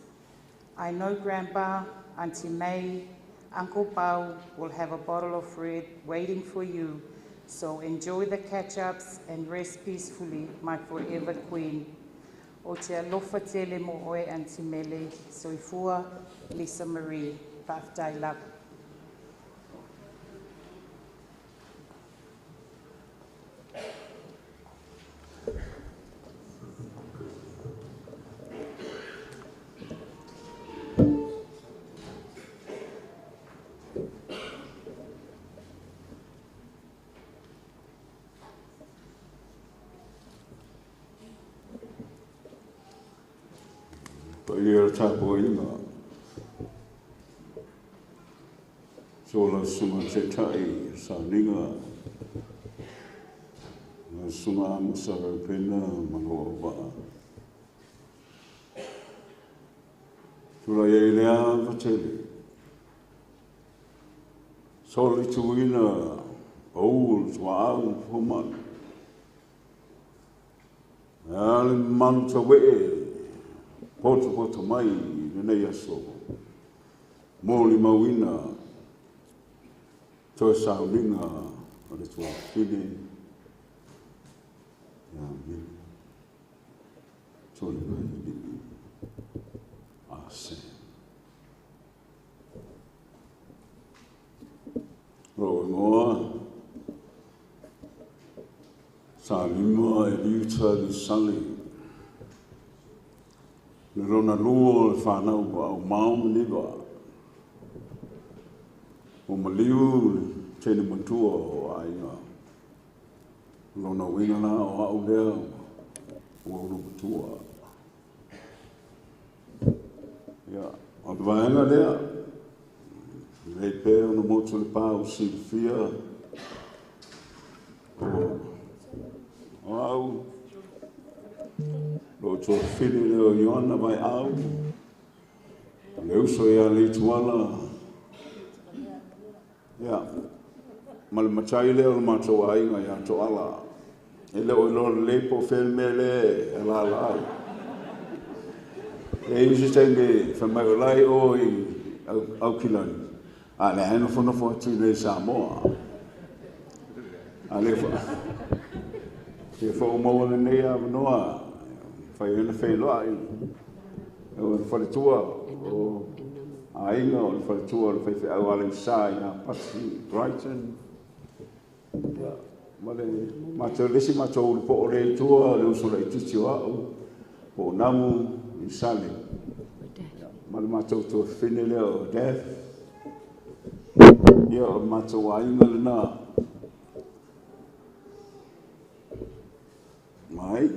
I know Grandpa, Auntie May, Uncle Pau will have a bottle of red waiting for you, so enjoy the catch-ups and rest peacefully, my forever queen. O te alofa tele mo oe Auntie Mele, soifua Lisa Marie, Paftai Lap. Ia tapo inga. Sola suma te tai sa ninga. Na suma masara pena mangoa waa. Tura ia ilea vatele. Sola tuina oul tua au homan. Ale manu ta wee. Poto mai, nenei aso. Mōli mauina, toe sauninga, o le tua whine, ia mili, tole mai nini, ase. Roe ngoa, sa lima e liuta li sali, le rona lua le whanau au maum niwa. O maliu tene matua o ainga. Lona wina na o au lea o au matua. Ia, o te vaenga lea. Lei pēo na motu le pāu silfia. O au. Lo tō whini leo Ioana mai au. Le uso ia le tuala. Ia. Ma le matai leo le mātou ainga ia tō ala. E leo ilo le po whelme le e la lai. E usi tenge whamai o lai o i au kilani. A le haino whanafo atu le Samoa. A le wha. Te wha umaua le nei a wanoa. Fai ana fai loa i. O le whare tua o ainga o le whare tua o le whai au ale sa i a pasi Brighton. Ma le mātou lesi mātou le po o le tua le uso le titi o au. Po namu i sale. Ma le mātou tua whine leo death. Ia o mātou ainga le nā. Mai.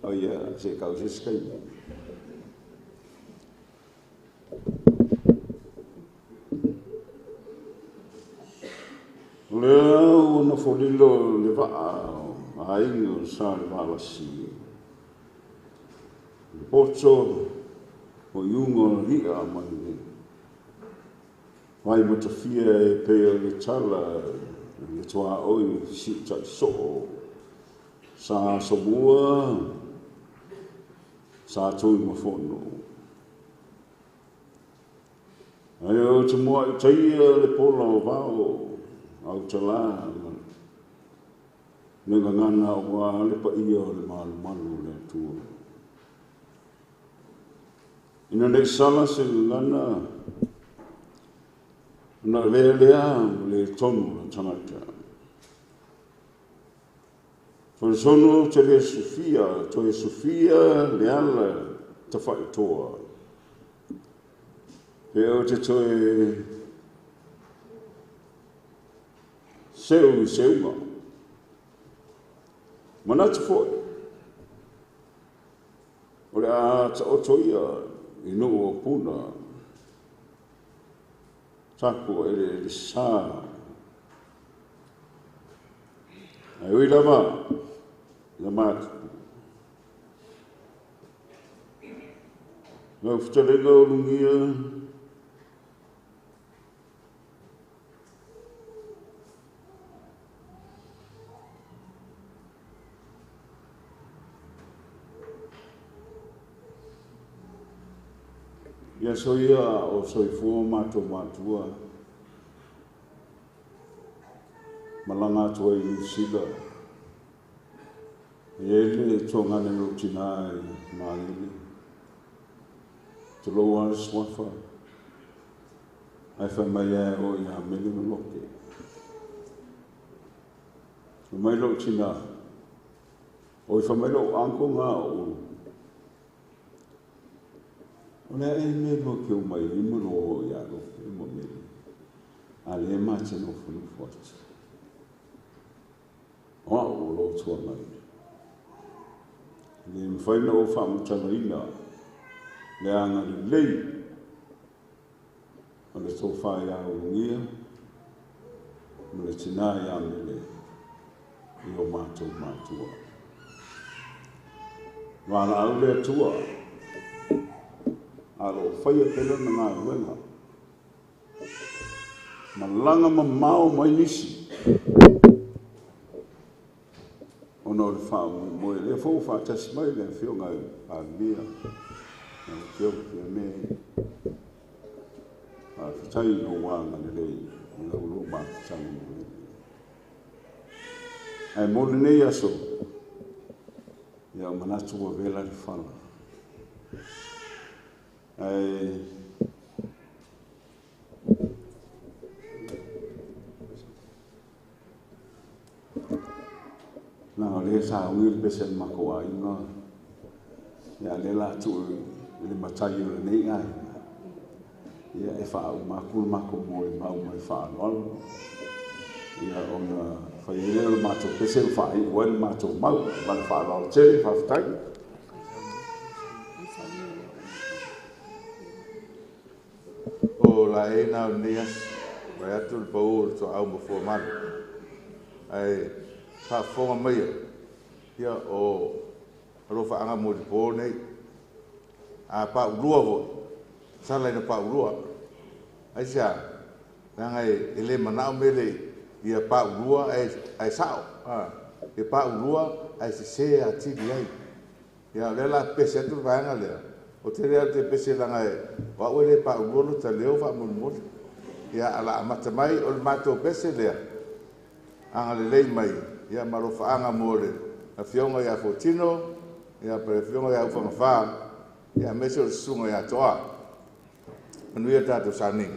Oh yeah, se kau se skai. Leo na folilo le va ai no sa le va si. Pocho o yungo ria mai. Vai mo te fia e pe le tala le toa oi si ta so. Sa sobua sa tui mafono. Ai o te moa i taia le pola o vao au te la. Nega ngana o wa le pa ia o le malu malu le tua. Ina nei sala se ngana na lea le tonu le tangata. Sono te le Sofia le ala te whai toa. He o te toe seunga. Manatu foi. O le a ta o toia I no o puna. Taku ele sa. Ai ui lama. Lama. Ngau futalenga o lungia. Ia soia o soifua matua. Malanga atua I Lusila. Ele tongane no tina I Malili. Tuloa swafa. Ai whamaya o ia mele no loke. Mai lo tina. O I whamailo anko ngā o. Ona e me lo ke o mai lima lo ia lo mo me. Ale ma te no fu forte. O lo tua mai. Le me fai no fa mo tanaina. Le anga lei. Ona so fa ia o ngia. Mo le tina ia me le. I o matua. Wala au le tua. Alo faya pela na ngā wenga. Malanga mamao mai nisi. Ono le whao moe le fōu whātasi mai le whio ngai a mea. Na whio kia me. A whitai no wanga le lei. Nga ulo mātitanga mo le. Ai mōle nei aso. Ia manatu wa vela le whala. Ai na le sa wil besen mako ai no ya le la tu le matai le nei ai ya e fa mako mo e mau mai fa no ya ona fa ile le mato besen fa I wan mato mau ban fa no che fa tai la e na nias vai atu le pau to au mo fo man ai fa fo mai ia o ro fa anga mo po nei a pa lua vo sala ina pa lua ai sa nga ele mana mele ia pa lua ai sao e pa lua ai se a ti ai ia le la pese tu va nga le o te rea te pese langa e wa ue pa uolo ta leo wa mo ia ala amata mai o le mato pese lea anga le lei mai ia marofa anga mo le a fionga ia fotino ia pre fionga ia ufanga wha ia meso le sunga ia toa manuia tato sani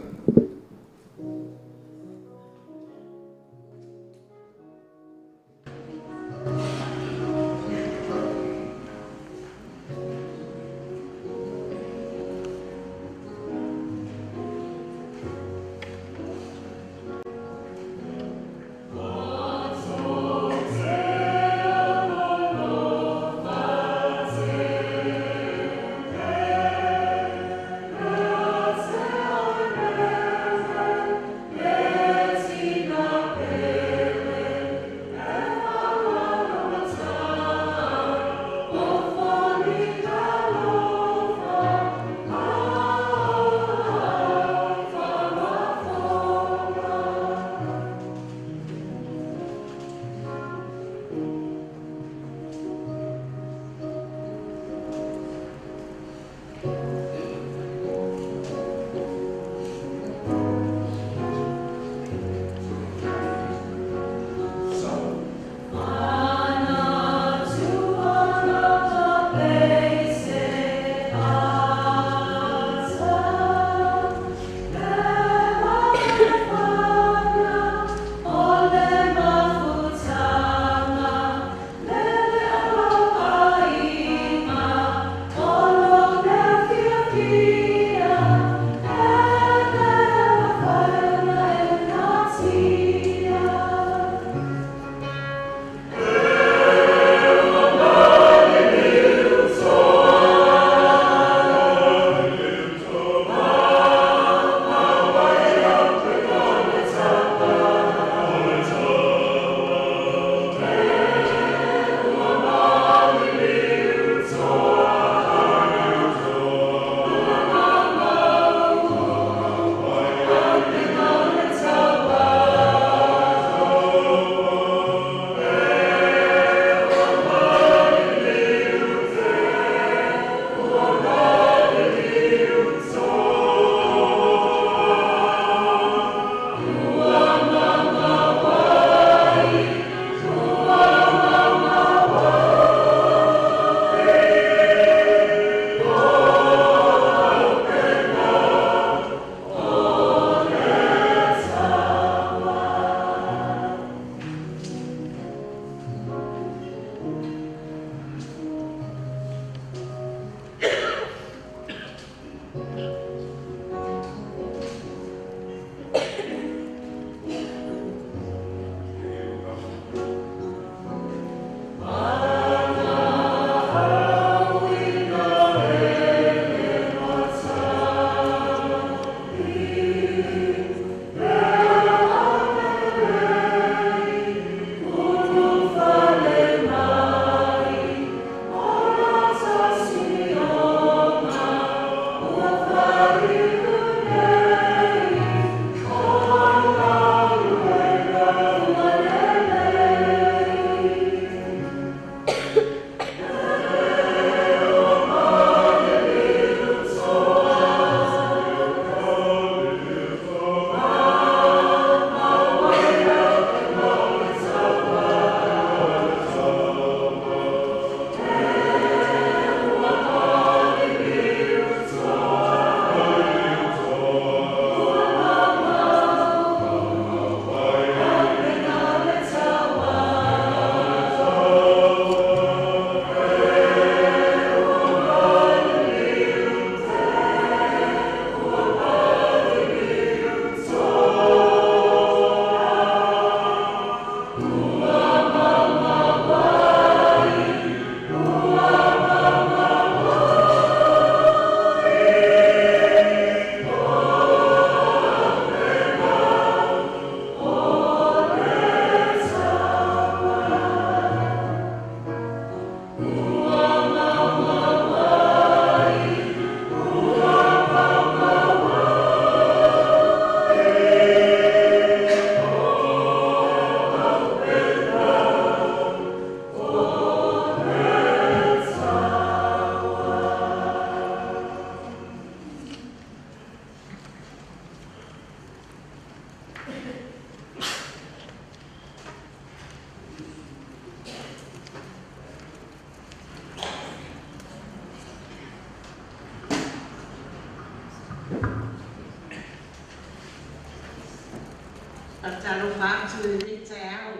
atu le te au.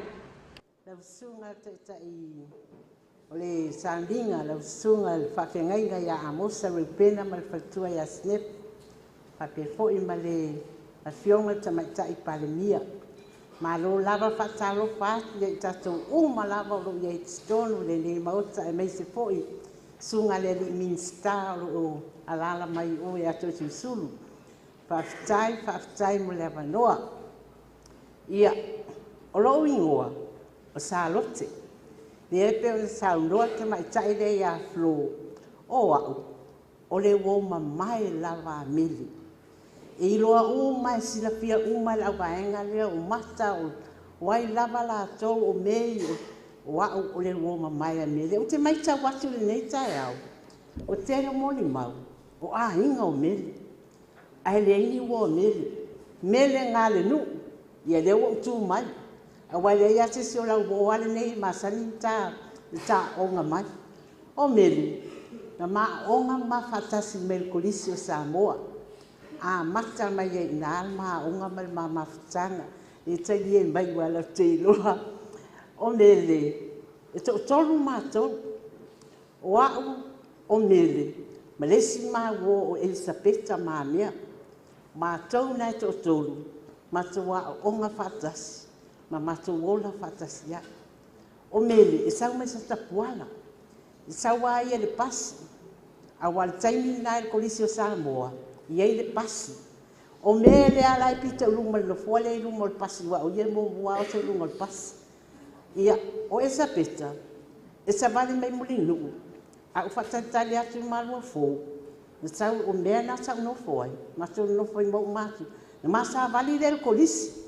Lau sunga te o le sandinga, lau sunga le whawhengainga ia amosa rupena ma le whaktua ia snep. Pape fo'i ma le fionga ta maitai palemia. Ma lo lava whatalo whati le tatou uma lava o lo ia itstonu le ne maota e meise fo'i. Sunga le li minsta o alala mai o e ato sulu. Whaftai mo le avanoa. Ia, o lo ingoa, o sa lote. Le epe o le saunoa te maitai le ia flo. O au, o le wo mamai lava mili. E iloa uma e sila pia uma le au vaenga lea o mata o wai lava la tol o mei o au o le wo mamai a mili. O te maita watu le nei tae au. O tele moli mau, o a inga o mili. Ai le ini wo mili. Mele ngā le nu, ia le wo tu mai. A wai le ia te si o lau wo wale nei masani ta onga mai. O mili, na ma onga ma fatasi mel kolisi o Samoa. A mata mai e ina alma onga mai ma mafutanga. E tai e mai wala te iloa. O mele, e to tolu ma tolu. O au, o mele, ma lesi ma wo o Elisabeta ma mea. Ma tau nai to tolu, ma tawa onga fatasi. Ma mato wola fatasi ya. O mele, e sau mai sa tapuala. E sau wa ia le pasi. A wale taimi nai le kolisi o Samoa. Iei le pasi. O mele ala e pita ulunga le lofua le ulunga le pasi wa. O ie mo mua o se ulunga le pasi. Ia, o e sa peta. E sa vale mai muli nuu. A ufatatali atu malua fōu. E sau o mea na sau no fōi. Mato no fōi mo umatu. E masa vali le kolisi.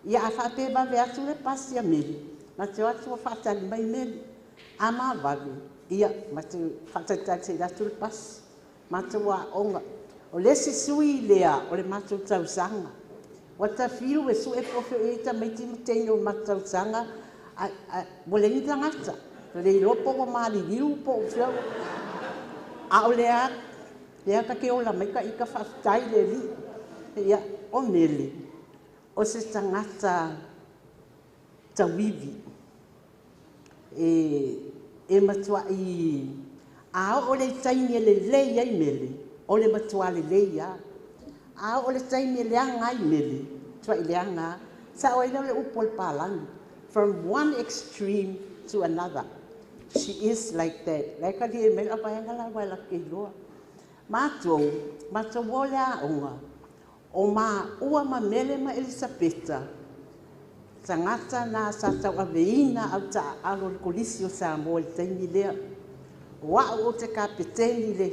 Ia a whape bawe atu le pasi a mele. Mato atu o whatali mai mele. Ama vale. Ia, mato whatatali atu le pasi. Mato wa onga. O lesi sui lea o le matou tausanga. Wa ta fiu e su e profe e ta mai ti mtei o matou tausanga mo le ita ngata. Le lopo o mali liu po o fiau. A o lea ka ke o la mai ka ika whaftai le li. Ia o mele. O se tangata tawivi. E matua i a o le taini le lei ai mele. O le matua le leia. A o le taimi le anga i mele. Tua i le anga. Sa o ina le upol palangi. From one extreme to another. She is like that. Like a li e mele apa yanga la wai la ke loa. Mātou o le a onga. O ma ua ma mele ma Elisabeta. Tangata na sa tau aveina au ta alo le kolisi o Samoa le taimi lea. Wa o te kapeteni le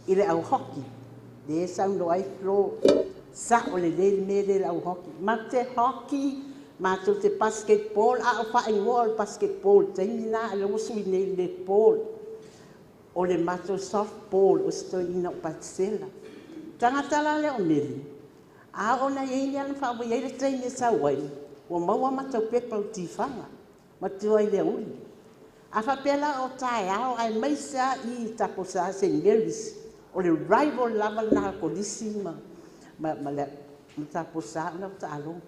i le au hoki. Le sau no ai flo. Sa o le mele le au hoki. Ma te hoki, ma to te basketball, a o wha ingoa o basketball. Taimi na le usu i nei le ball. O le mato softball, o sto ina o patisela. Tangatala le o mele. A o na yeini ana wha yeile taimi sa wai. O maua matau pepa o tifanga. Matua i le uli. A whapela o tae ao ai maisa i taposa St. Mary's. O le rival lava na kolisi ma le taposa na ta'alonga.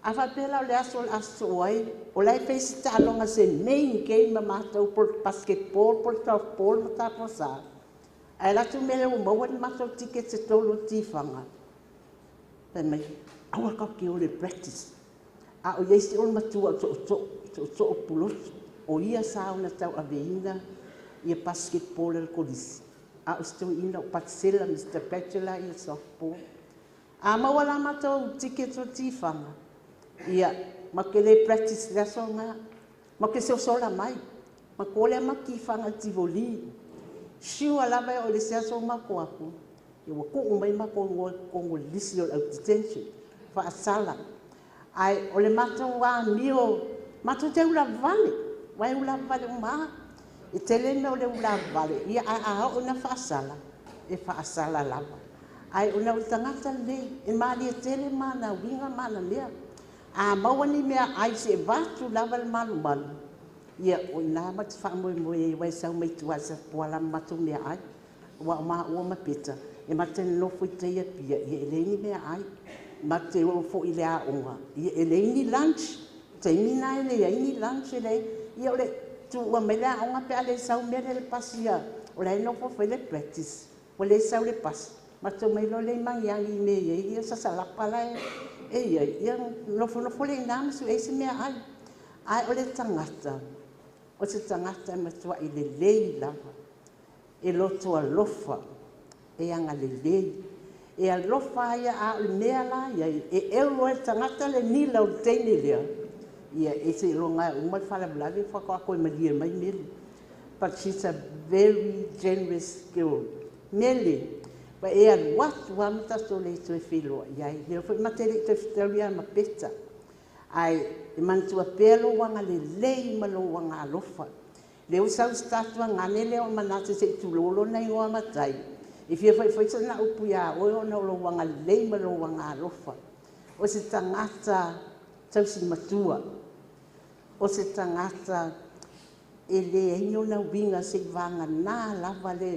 A whapela o le aso ai. O lai feisi ta'alonga se main game ma matau por basketball, por softball ma taposa. Ai latu mele o maua ni matau tiket se tolo tifanga. Pai mai, awa kaki o le practice. A o yeisi o le matua o pulotu. O ia sao na tau aveina ia basketball le kolisi. A o sto ina o patisela Mr. Bachelor ia softball. A mawala matou tiket o tifanga. Ia, ma ke le practice le asonga. Ma ke se sola mai. Ma kole ma kifanga tivoli. Siua lava o le se asonga ko aku. Ia waku umai ma kongo lisi o detention. Fa asala. Ai, o le matou wa mio. Matou te ula vale. Wai ula vale uma. E tele me o le ula vale. Ia a o na whaasala. E whaasala lava. Ai o na utangata lei. E maali e tele mana winga mana lea. A mawani mea ai se vatu lava le malu malu. Ia o ina mati whaamoe moe e wai sau mai tuasa puala matu mea ai. Wa maa ua mapeta. E matene nofo i teia pia. Ia e leini mea ai. ma te o fo i le aʻoga ia e leini lunch taimina e leaini lunch e lei ia o le tuua mai le aʻoga pe a le sau mea le pasi ia o le ainofo foi le practice o le sau le pasi ma tau mai lo le magiagi i mea iai ia sasalapa la e iai ia nofonofo leina ma su eisi mea ai ae o le tagata o se tagata e matuaʻi lelei lava e loto alofa e aga lelei e alofa ia a o le mea la iai e elu o le tagata le nila o le teini lea ia e se iloga e uma le falavelave fakaako e malia mai mele but she's a very generous girl mele pa e alu atu a matatou le toe filoa iai lea foi matele toe fitauli a mapeta ai e manatua pea louaga lelei ma louaga alofa le o sau statu agane lea o manate seʻi tulolo nai oa matai e fia faifai sana upu iā oe ona o louaga lelei ma louaga alofa o se tagata tausi matua o se tagata e leai ona uiga seʻi vaganā lava le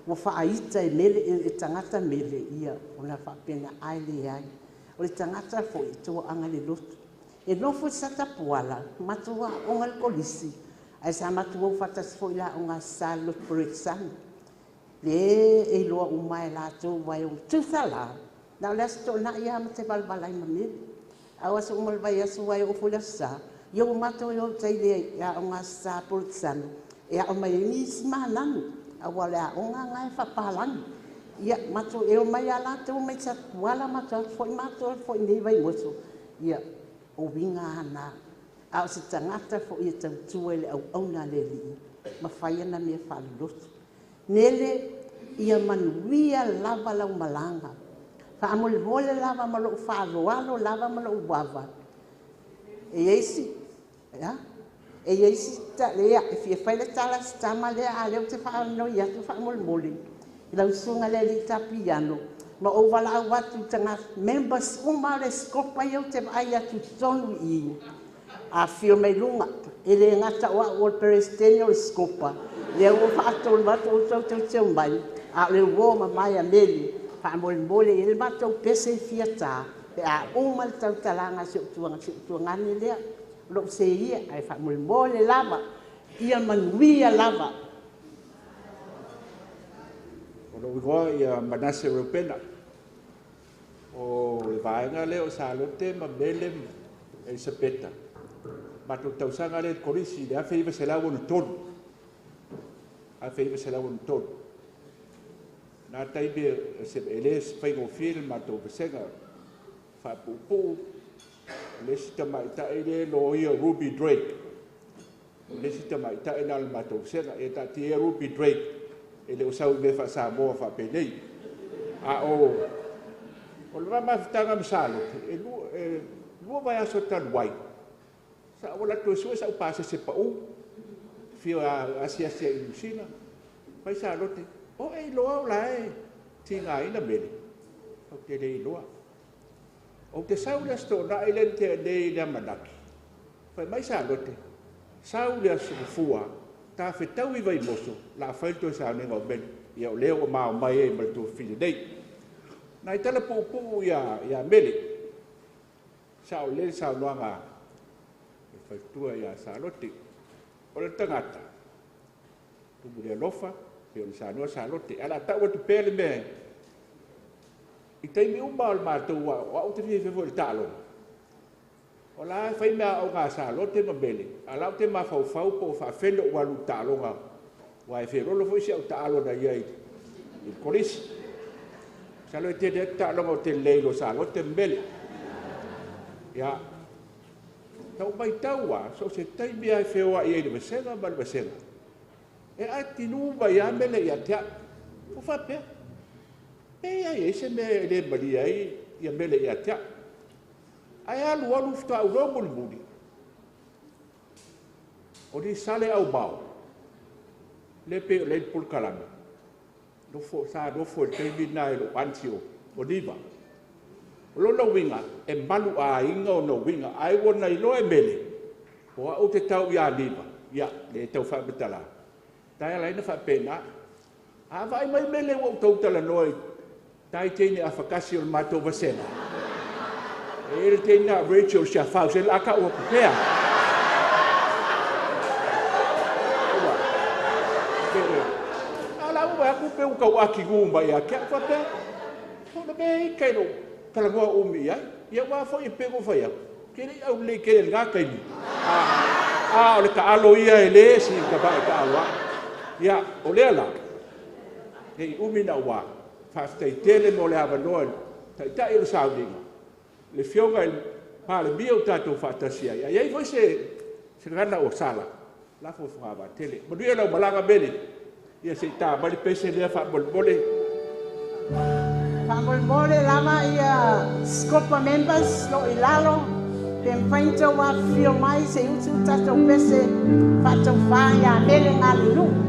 ua faaita e mele e tagata mele ia ona faapena ae leai o le tagata foʻi toaaga le lotu e nofo i satapuala matuaʻoga le kolisi ae sa matuau fatasi foʻi laʻoga Charlotte Breksana le e iloa uma e latou ai o tuthala na o le aso toʻanaʻi ia ma te valavalai ma mele aua se uma le vai aso ai o ofo le asā ia ua matou e o tai le laʻoga sa Breksana e aʻo mai ai nisi mananu aua le aʻoga gae faapalagi ia matou e o mai a latou mai satapuala matou atu foʻi matou foʻi nei vaimoso ia o winga ana a o se tagata foʻi e tautua i le auauna le alii ma fai ana mea faaloloto nele ia manuia lava laumalaga faamolemole lava ma loʻu faaloalo lava ma loʻu uava e iaisi ia e iaisi lea e fia fai le talasitama lea a lea o te faaanoi atu faamolemole i lausuga le alii tapiano ma o valaau atu tagata members uma o le skopa ia o te vaai atu tonu i a fio mai luga e le gata o aʻu o le peresideni o le skopa lea ua faatolu atu ou tautauteu mai a o le uō mamai a meli faamolemole i le matou pese i fiatā pe a uma le tautalaga seʻutuagani lea loʻu se ia ae faamolemole lava ia manuia lava o loʻu igoa ia manase reupena o le vaega lea o Salote ma mele Elisapeta matou tausaga le kolisi le afe iva selau ona tolu afe iva selau ona tolu na taimi e lē faigofie le matou pesega faapuʻupuʻu lesi tamaʻitaʻi le lo ia Ruby Drake lesi tamaʻitaʻi na le matou pesega e taʻatia Ruby Drake e le o sau me faasamoa faapenei a o le mamafitaga ma Salote e lua vai aso talu ai sa ua latu esua sa upasese paʻu fia asiasia i lusina fai Salote o e iloa o lae tigaina mele o te lē iloa o te sau le astoʻanaʻi le teanei le amanaki fai mai Salote sau le asufua tafetau i vaimoso laafai le toe saonega o mele ia o lea ua maomai ai ma le tuafili nei na i tala puʻupuʻu ia mele sa o le saunoaga e faitua ia Salote o le tagata tumu le alofa pe o le sanoa Salote ala taʻu atu pea le mea i taimi uma o le matou o aʻu te fifia foi le taaloga o la fai mea auga Salote ma mele ala o te mafaufau po o faafele ua alu taaloga ua e felolo foi se au taalona ia i le kolisi salo e tele taaloga o te leilo Salote ma mele ia tau mai taua so se taimi ai feoaʻi ai le masega ma le masega e atinū mai a mele ia te aʻu o faapea e ai ai se mea e lē malia ai ia mele ia te aʻu ae alualu fetaʻauloa mulimuli o li sale aumao le pe o le pulukalame nofo sa nofo e taimina e loo ansi o liva o lona uiga e malu aiga ona uiga ae ua na iloa e mele o aʻu te tau iā liva ia le tau faamatala tae alaina faapena avaai mai mele ua outou talanoa i taiteini afakasi o le matou vasena E le teina Rachel sia fau se la ka o pea. Ala ua ku pe ka wa ki gumba ya ka fa pe. Ko le be kai no kala go o mi ya. Ya wa fo i pe go fa ya. Ke le au le ke nga kai ni. O le ka alo ia e le si ka ba ka awa. Ya o le ala. E umi na wa. Fa stai tele mo le ava no. Ta i lo saudinga. Le fionga il pale mio tato fantasia. Ya ia foi se gana o sala. La fo fa ba tele. Mo dia la malanga bene. Ia se ta mali pese le fa bol bole. Fa bol bole lama ia scopa members no ilalo. Tem fainta wa fio mai se utu tato pese fa to fa ya mele ngalu.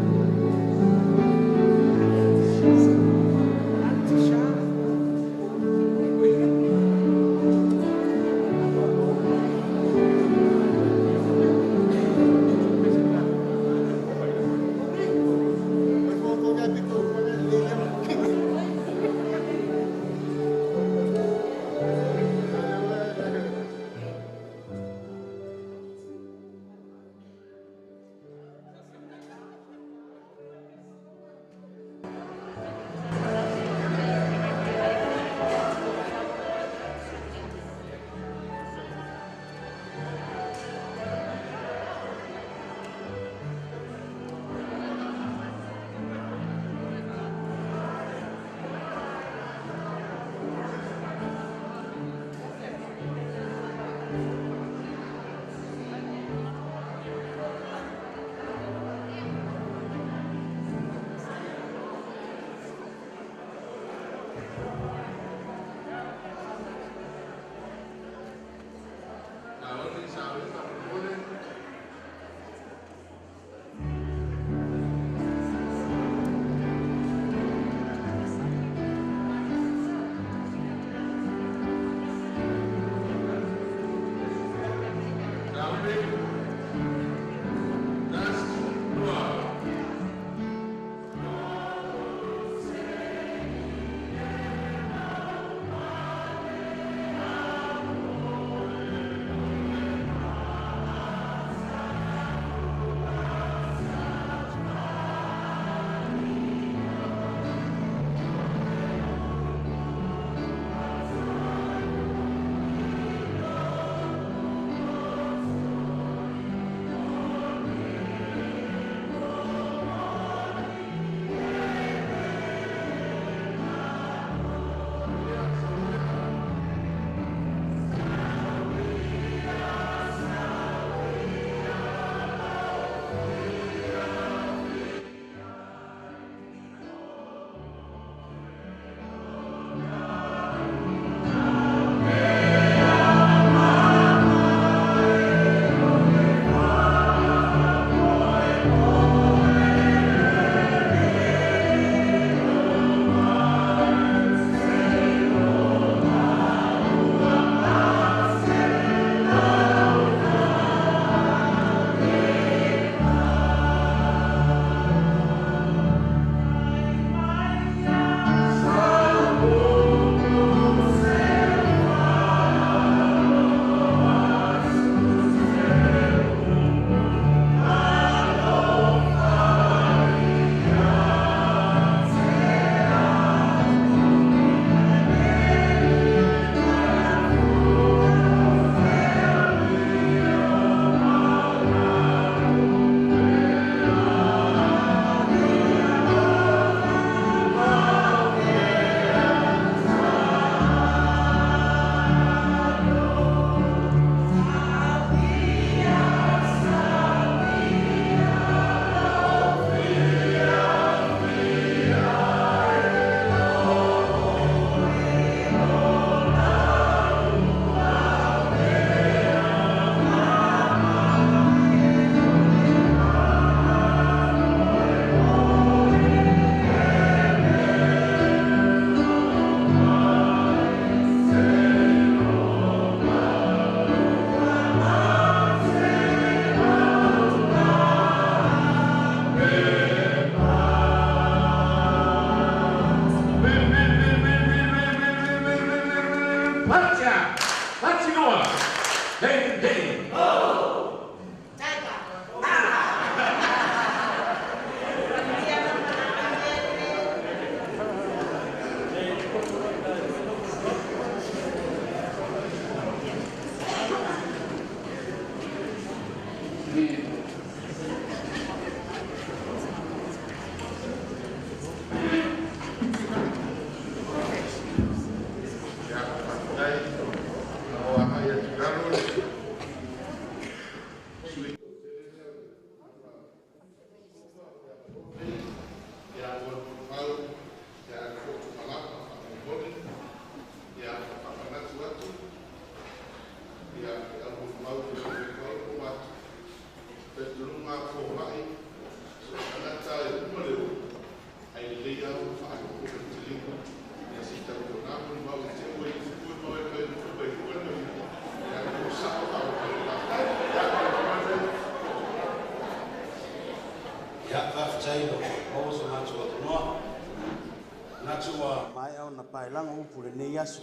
Pailanga upu le nei aso.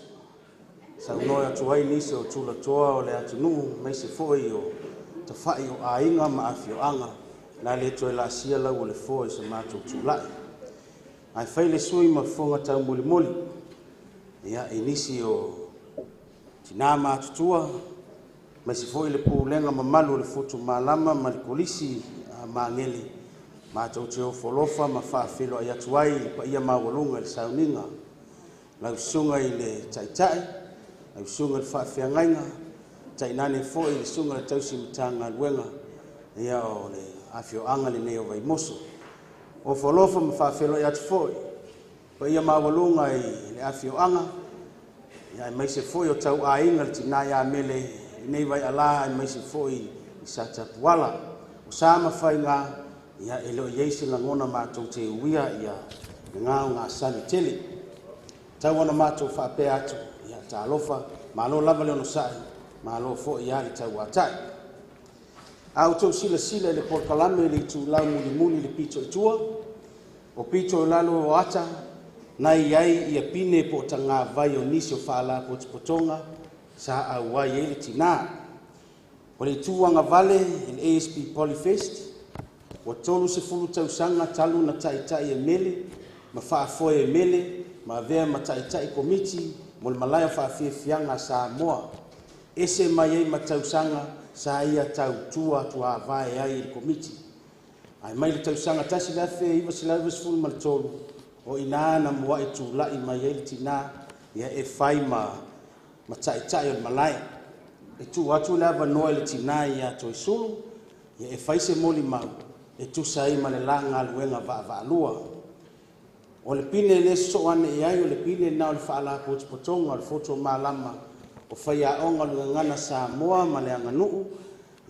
Sa unoia tuai nisi o tula toa o le atunu, mai se foi o ta fai o ainga ma afio anga, na le toi la sia lau o le foi sa mātou tulai. Ai fai le sui ma fonga tau muli muli, ia e nisi o tina mātutua, mai se foi le pūlenga ma malu le fotu malama ma le kolisi ma ngeli, mātou te o folofa ma whaafelo ai atuai pa ia mawalunga le sauninga, lau sunga i le taitai, lau sunga le whaafeangainga, tainane fo i le sunga le tausi mitanga luenga, ia o le afio anga le neo vai moso. O whalofa ma whaafelo i atu fo, pa ia mawalunga i le afio anga, ia mai se fo i o tau ainga le tina ia mele, nei vai ala i mai se fo i sa tapuala, o sa mawhai ngā, ia e leo yeise langona mātou te uia, ia ngā ngā sani tele. Tau ana mātou whapea atu, ia tā alofa, malo lava leo no sai, malo fo i ari tau atai. Au tau sila sila le porkalame le tu lau muli muli le pito i tua, o pito i lalo o ata, nai ai ia pine po ta ngā vai o nisi o whaala po tipotonga, sa au wai e le tina. O le tuanga vale, le ASP Polyfest, o tolu se fulu tau sanga talu na tai e mele, ma whaafoe e mele, ma vea mataitai komiti mo le malaya whaafiafianga sa moa. Ese mai ei matausanga sa ia tau tua tua vae ai le komiti. Ai mai le tausanga tasi lafe iwa sila iwa sifulu ma le tolu. O ina na mua e tu lai mai ei le tina ia e whai ma mataitai o le malaya. E tu atu lava noa le tina ia toi sulu ia e whai se moli mau. E tu sa i ma le langa luenga va lua. O le pine le so ane e ai o le pine na o le whaala po tipotonga o le foto malama o whaia onga ngana sa moa ma le anganuu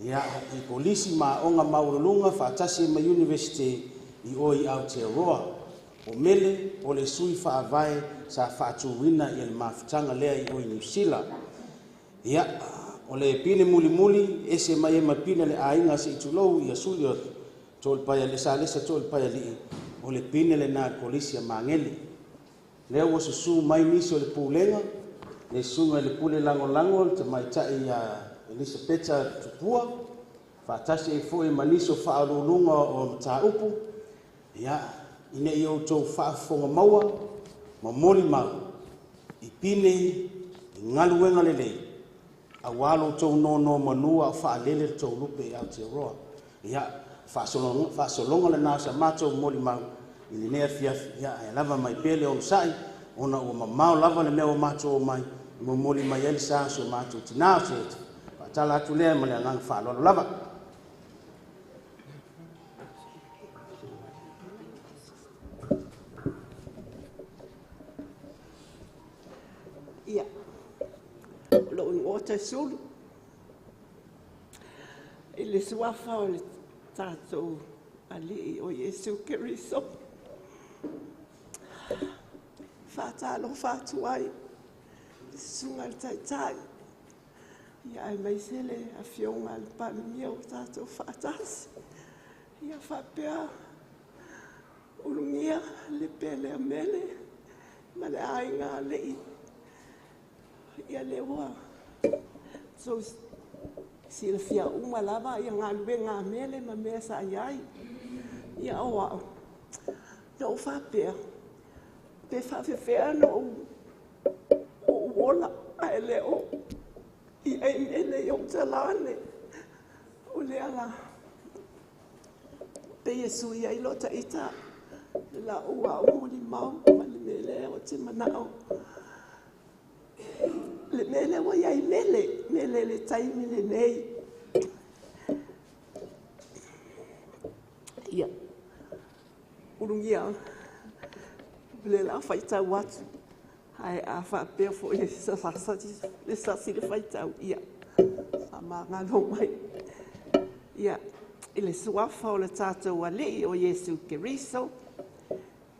ia i polisi ma onga maurulunga whaatasi ma university i oi Aotearoa o mele o le sui whaavae sa whaatuwina i le mawhitanga lea i oi New Zealand ia o le pine muli muli ese mai e mapine le ainga se itulou ia suli o tol paya le sa lesa tol paya li o le pine le na polisi a mangeli. Lea ua susu mai nisi o le pūlenga, le sunga le pule lango te mai tai a Elisabeta Tupua, whaatasi e fo e maniso whaarulunga o ta upu, ia ine i o tau whaafonga maua, ma moli mau, i pine i ngaluenga lelei, a walo tau no manua a whaalele tau lupe i Aotearoa, ia whaasolonga le nasa matou moli mau, i le nea fiafi, ia e lava mai pele o sai, ona ua mamao lava le mea o matou mai, i mo moli mai ele sa so matou tinao se ete, patala atu lea ma le angang whaalolo lava. Ia, lo i o te sulu, i le suafa o le tātou ali o Yesu Keriso. Whātalo whātuai, sunga le taitai. Ia ai mai sele a fionga le pamimia o tātou whātasi. Ia whapea urungia le pele a mele, ma le ainga lei. Ia le oa. So, si le fia uma lava, ia ngā lue ngā mele, ma mea sa iai. Ia o au. No whapea. Pe whawhewhea no o uola a ele o. I ei mele i o te lane. O lea la. Pe Yesu ia ilo ta ita. La ua o li mau. Ma le mele o te manao. Le mele o iai mele. Mele le taimi le nei. Ia. Urungia. Le la whaitau watu. Hai a whapea fo i le sasi le whaitau. Ia. Sa maa ngalo mai. Ia. I le suafa o le tātou alii o Iesu Keriso.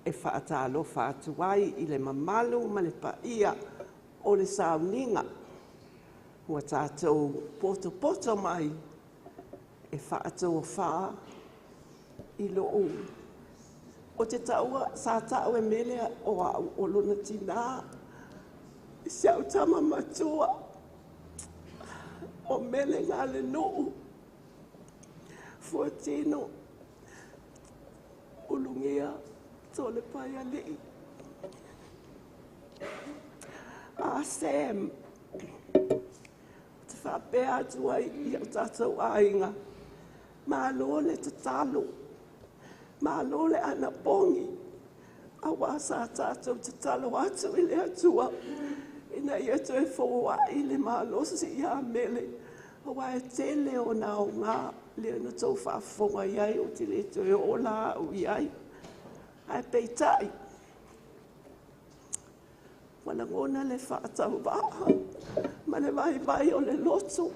E whaatalo whaatuai i le mamalu ma le paia o le sauninga. Ua tātou poto mai. E whaatou whaa i loo. O te taua, sa tau e mele o lona tina. I siau tama matua. O mele ngā le nuu. Fuatino. Ulungia. Tole pai ali. A Sam. Te whapea atu ai i au tātou ainga. Mālo le te talo. Mālo le ana pongi. A wasa tātou te talo atu i le atua. Ina i atu e fōa i le mālo si i a mele. A wa e tele o nā o ngā. Le na tau whaafonga iai o te le tue o la o iai. Ai peitai. Wana ngona le whaatau waha. Ma le vai o le loto.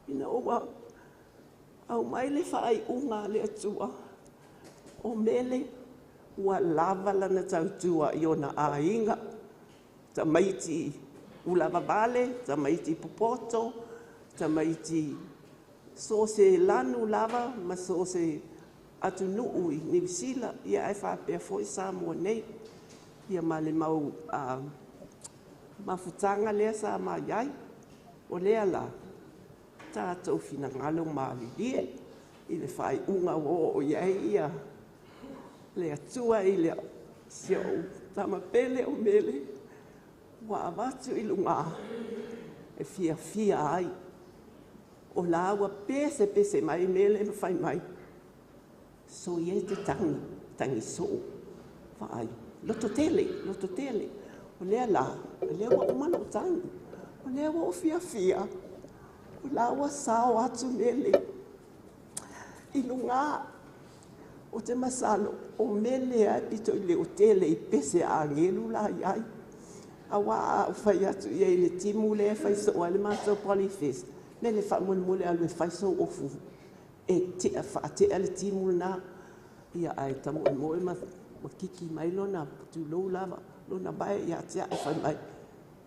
Ina oa. Au mai le whaai unga le atua. O mele. Ua lava lana tautua i ona ainga. Ta maiti ulava vale. Ta maiti popoto. Ta maiti so se lanu lava. Ma so se atu nuu i New Zealand. Ia e whapea fo i Samoa nei. Ia ma le mau mafutanga lea sa ma iai. O lea la. Tātou fina ngalo maalilie. I le whai unga o iai ia. Le atua i le sio tama pele o mele. Wa avatu i lunga. E fia ai. O la ua pese mai mele ma whai mai. So ie te tangi so. Whai. Loto tele. O lea la. O lea wa umana o tangi. O lea wa o fia. O la wa sao atu mele. I lunga. O te masalo. O mele a pito i le o tele i pese a ngelu la iai. A wa a whai atu i le timu le whai so o le maso Polyfest. Ne le wha mule a le whai so ofu. E te a wha te a le timu na. Ia ai tamu e moe ma kiki mai lona. Tu lou lava. Lona bai ia tea o whai mai.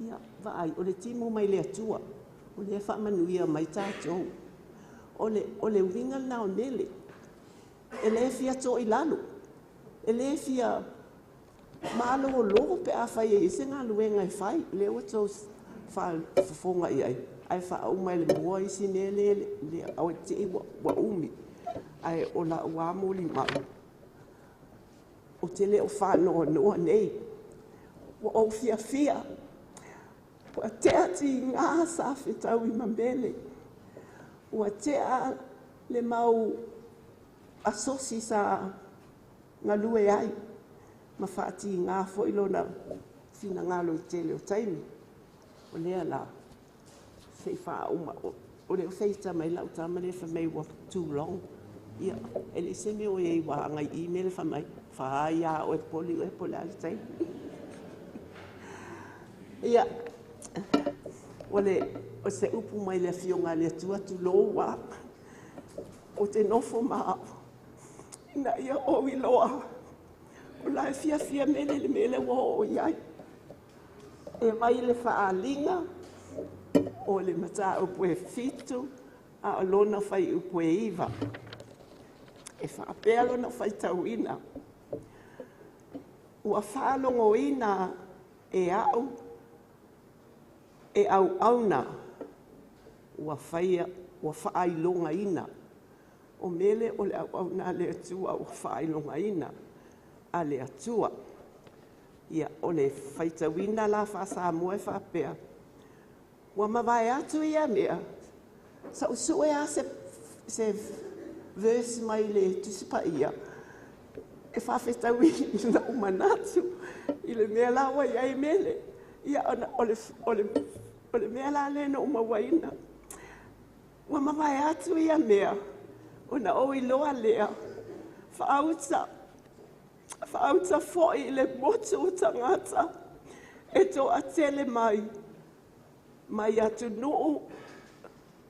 Ia va ai. O le timu mai le atua. O le wha manuia mai tātou. O le winga na o nele. E le fia to i lalo. E le fia malo o logo pe a whai e se ngā luenga i whai. Le o tō whafonga i ai. Ai wha au mai le mua i si nele le au e te wa umi. Ai o la ua moli mau. O te le o whanoa noa nei. Wa o fia. Wa te ati ngā sa whetau i mamele. Wa te a le mau asosi sa ngā lue ai. Ma whaati ngā fo ilona fina ngalo i tele o taimi. O lea la. Sei wha uma. O leo feita mai lau tama le wha mei wa too long. Ia. E le se me o e wa ngai email wha mai. Wha ia o e poli ali tai. Ia. O se upu mai le fionga le tua tu lo wa. O te nofo maa. Ina ia o iloa. O la fia mele wo o iai. E mai le whaalinga. O le mata upu e fitu. A o lona whai upu e iwa. E whaapea lona whai tauina. Ua whaalongo ina e au. E au auna. Ua whaailonga ina. O mele o le au auna le atua ua whaailonga ina. A le atua. Ia o le whaitawina la whaasa moe whaapea. Ua mawai atu ia mea. Sa usue a se verse mai le tusipa ia. E whawhetau I na umanatu, I le mea lawa iai mele, ia o le mea la le na umawaina. Wa mawai atu ia mea, o na o iloa lea, whaauta fo I le motu o tangata, e to atele mai atu nuu,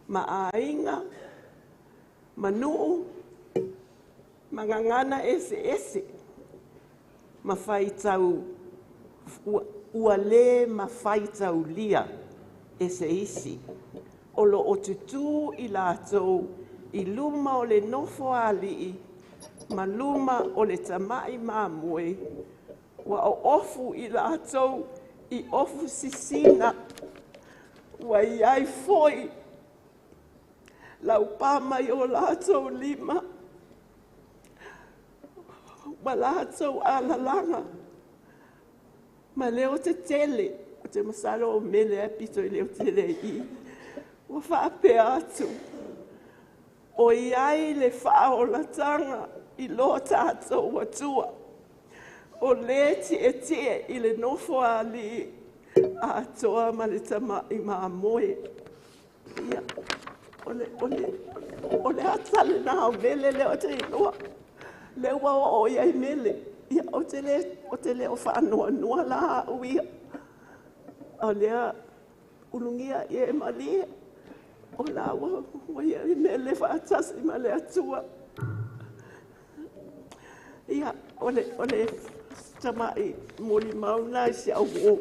ma ainga, ma nuu, mangangana ese, ma whaitau, ua le ma whaitau lia, ese isi. O lo o tutu I lātou, I luma o le nofo alii, ma luma o le tamai mamue, wa o ofu I lātou, I ofu sisina, wa iai foi, lau pāmai o lātou lima, wa lātou alalanga, ma leo te tele, o te masalo o mele apito I leo tele I, wa whaape atu, o iai le whaolatanga I lo tātou atua, o le tie I le nofo ali, a toa ma le tama I maamoe. Ia, o le atale na o mele leo te inoa, le ua o iai mele, ia o te le o whaanoa noa la uia, o lea ulungia I e malia, o la ua iai mele whaatasi ma le atua. Ia, o le tamai moli mauna I se au o,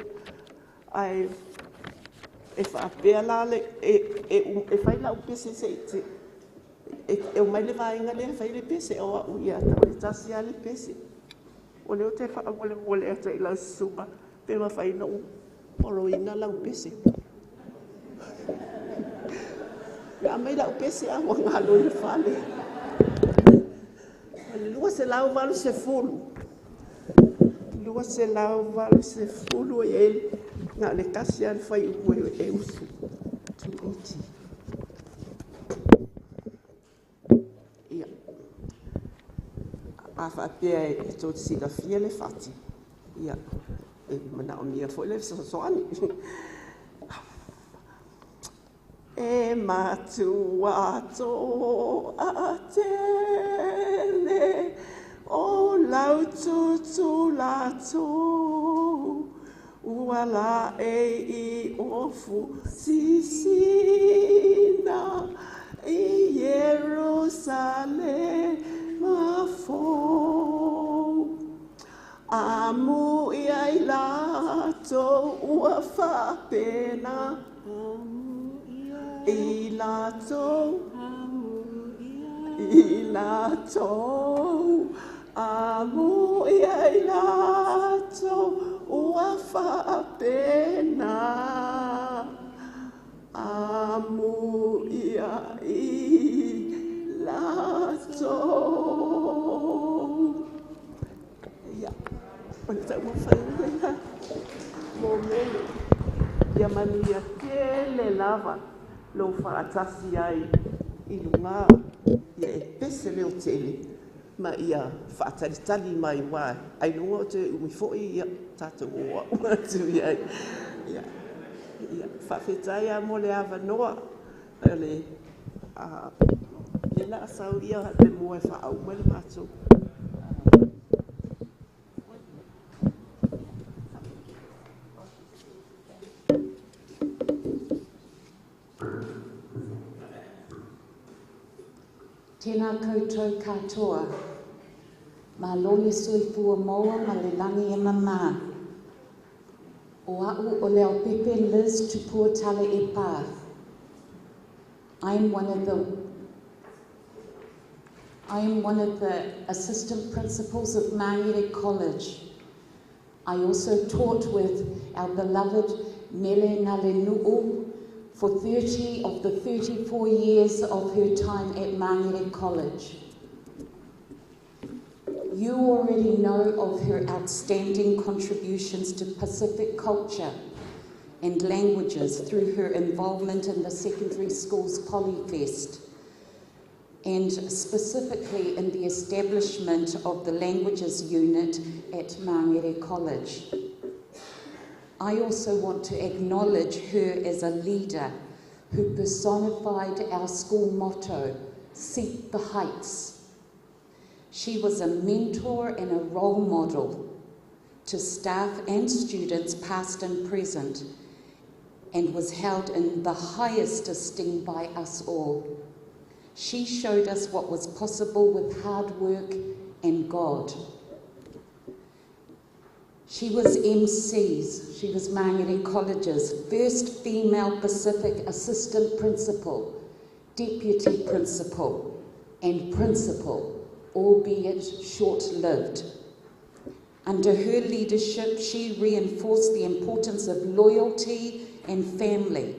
ai e whaapea la le, e whaila u pese se ite, e o mai le vainga le whaile pese o a uia, o le tasi a le pese. O leo te whaamole mole ata I lau suma, pe ma whaina u oroina lau pese. Ia mai lau pese a wanga lo le whale. Lua se lau valu se fulu. Lua se lau valu se fulu e ele. Nga le kasi al whai ue e usu. Tuiti. Ia. A whapea e tō sila fia le whati. Ia. E mana o mia fo le soani. E matua tō a tele o lau tutu la tō ua la I ofu sisina I Jerusalem a fō amu I la tō ua whapena I lātou, amu ia I lātou, ua whaapena, amu ia I lātou. Ia, ona tau mawhaia, mō mele, ia mani ia tele lava, lo whaatasi ai I lunga ia e pese leo tele ma ia whaataritali mai wā ai lunga o te umifoi ia tātou oa umatu iai ia whawhetai a mo le awa noa le la asau ia le mua e whaau mai le mātou. Tēnā koutou katoa, mā loia sui fua moa ma le langi e mamā. O au o leo pepe Liz Tupua Tale e pā. I am one of the assistant principals of Māngere College. I also taught with our beloved Mele Nalenu'u for 30 of the 34 years of her time at Māngere College. You already know of her outstanding contributions to Pacific culture and languages through her involvement in the Secondary Schools Polyfest. and specifically in the establishment of the Languages Unit at Mangere College. I also want to acknowledge her as a leader who personified our school motto, Seek the Heights. She was a mentor and a role model to staff and students past and present, and was held in the highest esteem by us all. She showed us what was possible with hard work and God. She was MC's, she was Mangere College's first female Pacific assistant principal, deputy principal, and principal, albeit short-lived. Under her leadership, she reinforced the importance of loyalty and family,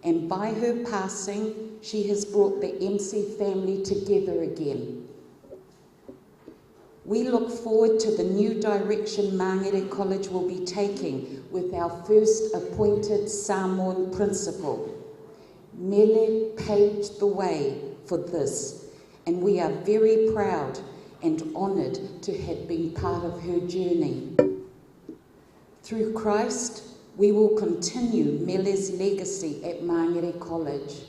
and by her passing, she has brought the MC family together again. We look forward to the new direction Mangere College will be taking with our first appointed Samoan principal. Mele paved the way for this, and we are very proud and honoured to have been part of her journey. Through Christ, we will continue Mele's legacy at Mangere College,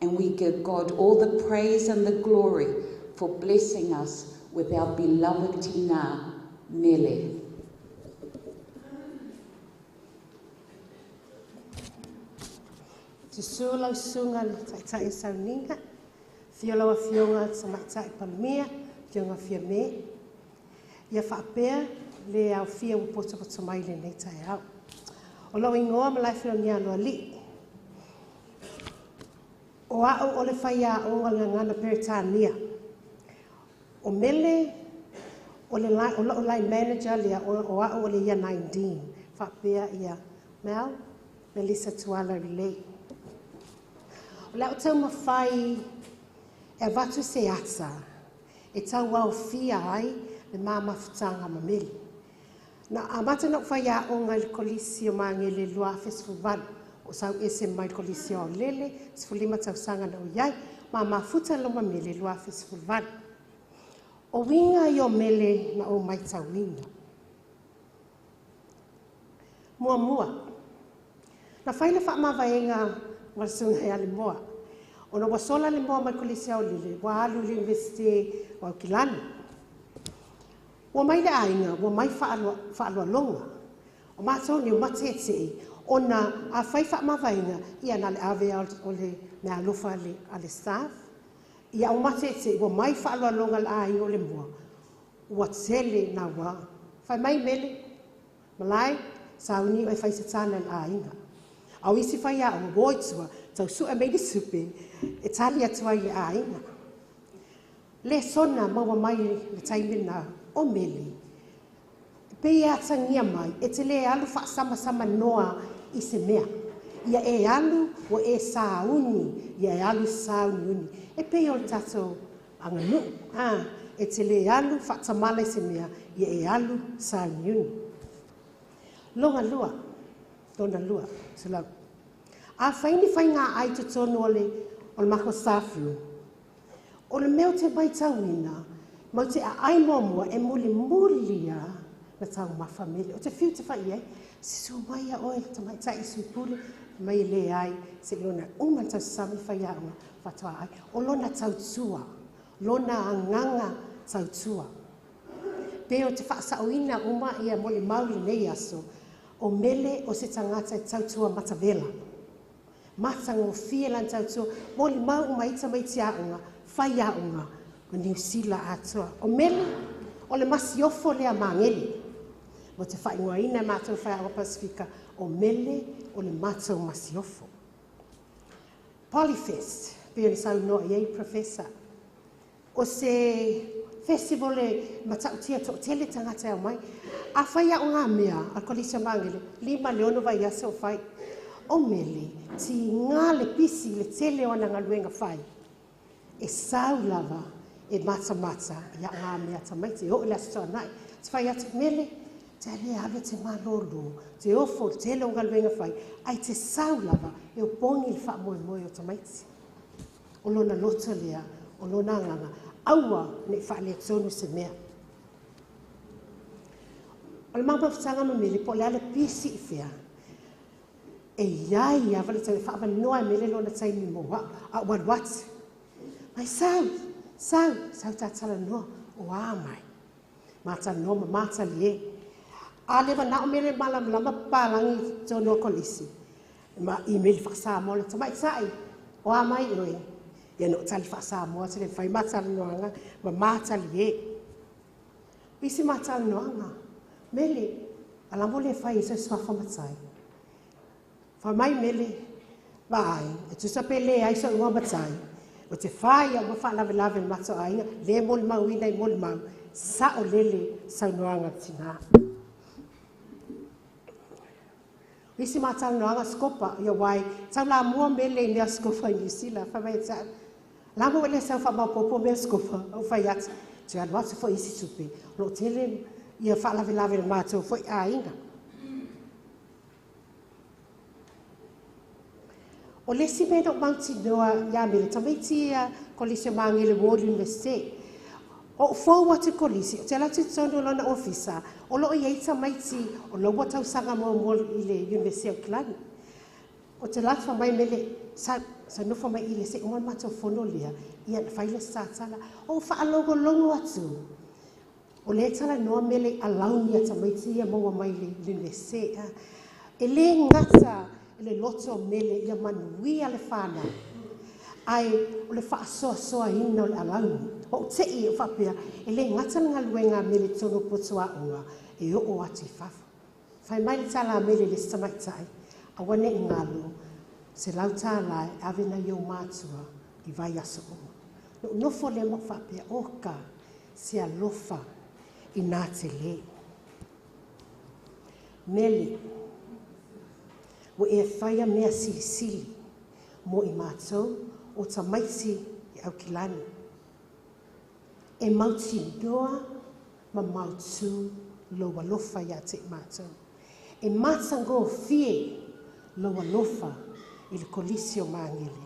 and we give God all the praise and the glory for blessing us with our beloved tina, Mele. Te sūlau sunga le taitai sauninga, whiolawa whionga sa maitai palmea, whionga whia me. Ia whaapea le au whia upota pata mai le nei tai au. O lau ingoa ma lai whio nia noa li. O au o le whaia o ngana Peritania. O Mele, o lai manager lea o au o le ia 19. Whaapea ia Mel, Melissa Tuala Relay. O leo tau mawhai e watu se ata, e tau wau fia ai le mamafutanga mamili. Na amata na whai a o ngai kolisi o mangele lua festival o sau ese mai kolisi o lele, sifulima tau sanga na o iai, mamafuta lo mamili lua festival. O winga i o mele na o mai tau ninga. Mua mua. Na whaile wha mawaenga Wasunga e ale moa. Ona wasola le moa mai kolisi au lile, wa alu le university wa Kilani. Wa mai le ainga, wa mai whaalua longa. O mātou ni o matete, ona a whai wha mawainga, ia na le ave o le mea alofa ale staff. Ia o matete, wa mai whaalua longa le ainga o le moa. Wa tele na wa. Whai mai mele, malai, sauni o e whai se tāna le ainga. Au isi whai a o woitua, tau su e meidi supe, e tali atua i a inga. Le sona maua mai le taimina o mele. Pei a tangia mai, e te le alu wha sama noa i se mea. Ia e alu o e sauni, ia e alu sauni uni. E pei o le tato anganu, e te le alu wha tamala i se mea, ia e alu sauni uni. Longa lua. Dona lua, sulau. A whaini whai ngā ai te tonu o le mako safu. O le meo te mai tauina, mau te a ai momua e mulia na tau mawhamele. O te whiu te whai si su mai a oe, ta mai tai sui pule, mai le ai, se lona uman tau sami whai a unga whatua ai. O lona tau tua, lona anganga tau tua. Peo te whaasauina uma ia mole mauli nei aso, o mele o se tangata e tautua matavela. Matango fie lan tautua, moli mau maita maiti aunga, whai aunga, o New Zealand atua. O mele, o le masiofo le a mangeli. Mo te whai ngua ina mātou whai awa Pasifika, o mele, o le mātou masiofo. Polyfest, peo ni sau noa iei professor. O se festival e matautia to tele tangata au mai, a whai a o ngā mea, a kolisia mangele, 5 leono vai ase o whai. O mele, ti ngā le pisi le tele o nga luenga whai. E sau lava, e mata, ia ngā mea tamaiti, o ila stoa nai. Te whai atu mele, te ale ave te malolo, te ofo, tele o nga luenga whai. Ai te sau lava, e o pongi le wha moe moe o tamaiti. O lona loto lea, o lona agaga aua ne faaletonu se mea o le maumafutaga mamele po o le ala pisi i fea e iai ava le tau faamanoa e mele lona taimi moa aualu ati mai sau tatalanoa o ā mai matalanoa ma matali e a le vanao mele malamalama palagi tonoa kolisi ma i mele faasamoa le tamaʻitaʻi o ā mai oe ia no tali faasamoa te le fai matalanoaga ma matali e isi matalanoaga mele alamo le fai se soafa matai fa mai mele vai e tu sapele ai so ua matai o te fai o fa lave lave mato ai le mol mauina i mol mau sa o lele saunoanga tina isi matalanoaga skopa ia wai taula mua mele i lea skopa i nisila fa mai ta la mo le sa fa mapopo me skopa o fai ati te alu atu fo isi tupe lo tele ia fa lave lave mato fo ainga o le si mena o mautinoa ia me le tamaitia kolisi o magele World University o fou atu kolisi o te ala tutonu lona ofisa o loo iai tamaiti o laua tausaga moamoa i le University of Kilani o te lafa mai mele sa nofa mai i le se uma matou fono lea ia na fai le tatala o faalogologo atu o le talanoa mele alauni a tamaiti ia maua mai le University e lē gata le loto mele ia manuia le whana. Ai o le whaasoasoaina o le alauni. O te i o whapea, e le ngatanga luenga mele tono potua unga, e o atu i whafa. Whai mai le tala mele le stamaitai, a wane i ngalo, se lau tālai avena i o mātua i vai aso unga. No nofo le mo whapea oka, se alofa i nā te le. Mele, o e whaia mea silisili mo i mātou o ta maiti i au Kilani. E mauti doa ma mautu loa lofa ia te i mātou. E mātango fie loa lofa i le kolisi o Mangele.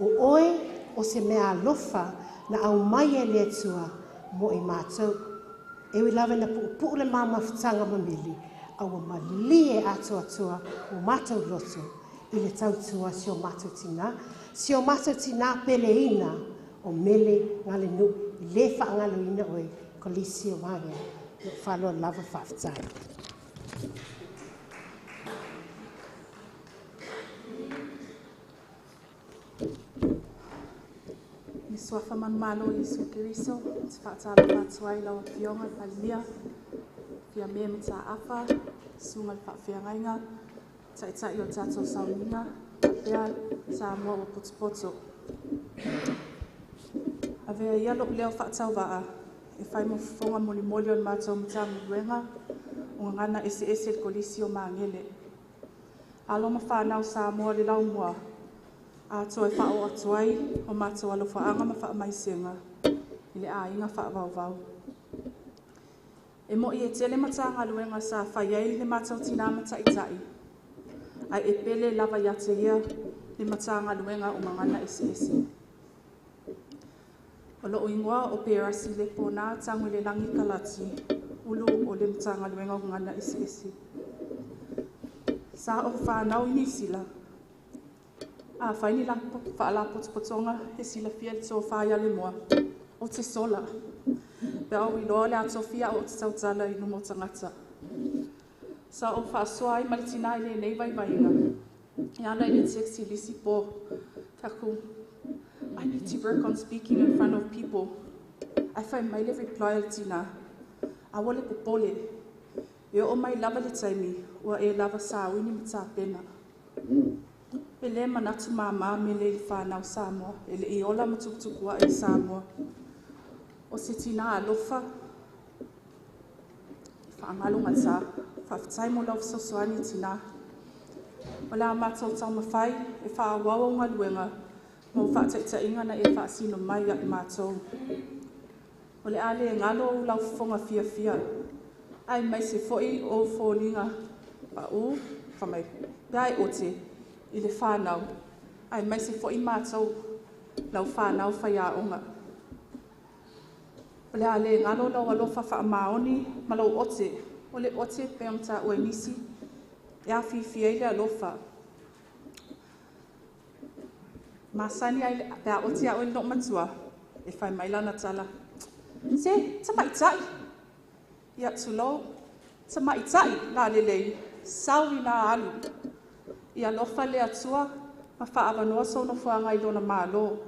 O oe o se mea lofa na au mai e le atua mo i mātou. E wi lawe na pu le mamafutanga mamili awa malie atua o mātou loto i le tautua si o mātou tina. Si o mātou tina peleina o mele ngale nu i le whaangaloina oe kolisi o Mangele. Whalo lava whaftai. Mi swafa man malo Yesu Kiriso, te whaatala whatuai lau fionga i Palimia, fia mea me tā awha, sunga i whawhiangainga, tai o tātou sauninga, pia sa mua o putupoto. A vea ia lop leo whaatau waa, e whai mo fonga moli moli on mātou mtangu luenga, o ngana ese kolisi o Mangele. Alo ma whanau sa mua le lau mua, a toi whao atuai o mātou alofaanga ma wha maisenga i le ainga wha vau. E mo i e tele matanga luenga sa whaiei le mātou tina mataitai. Ai e pele lava yate ia le matanga luenga o mangana ese. O lo ingoa o perasi le pona tangu le langi kalati ulu o le matanga luenga o mangana ese. Sa o whanau inisila. A whaini la whaala potopotonga he sila fia le tō whaia le moa. O te sola. Pea au i loa le ato fia o te tautala i numo tangata. Sa o whaasoa i malitina i le nei vai vainga. I ana i le texti lisi po. Taku, I need to work on speaking in front of people. I find my reply al tina. A wale popole. E o mai lava le taimi. Ua e lava sa wini mita pena. E le manatu mama me le whanau Samoa, e le i ola matukutukua i Samoa. O se tina alofa, i whaangalunga ta, whawhitai mo lau sosoani tina. O le amatou tau mawhai, e whaawawonga luenga, mo whaataita inga na e whaasino mai a i mātou. O le ale e ngalo lau fonga fia. Ai mai se foi o fōlinga, pa u, whamai, gai o te, i le whanau, ai mai se fo i mātou, lau whanau whaiaonga. O le a le ngalo lau alofa whaamaoni ma lau ote, o le ote pe am ta ue nisi, e a whiwhia i le alofa. Masani ai pe a ote a ue no matua, e whai mailana tala. Se, tamaitai. Ia tulo, tamaitai la lelei, sawi na alu. Ia lofa le atua, ma whaavanoa so no whaanga i lona malo.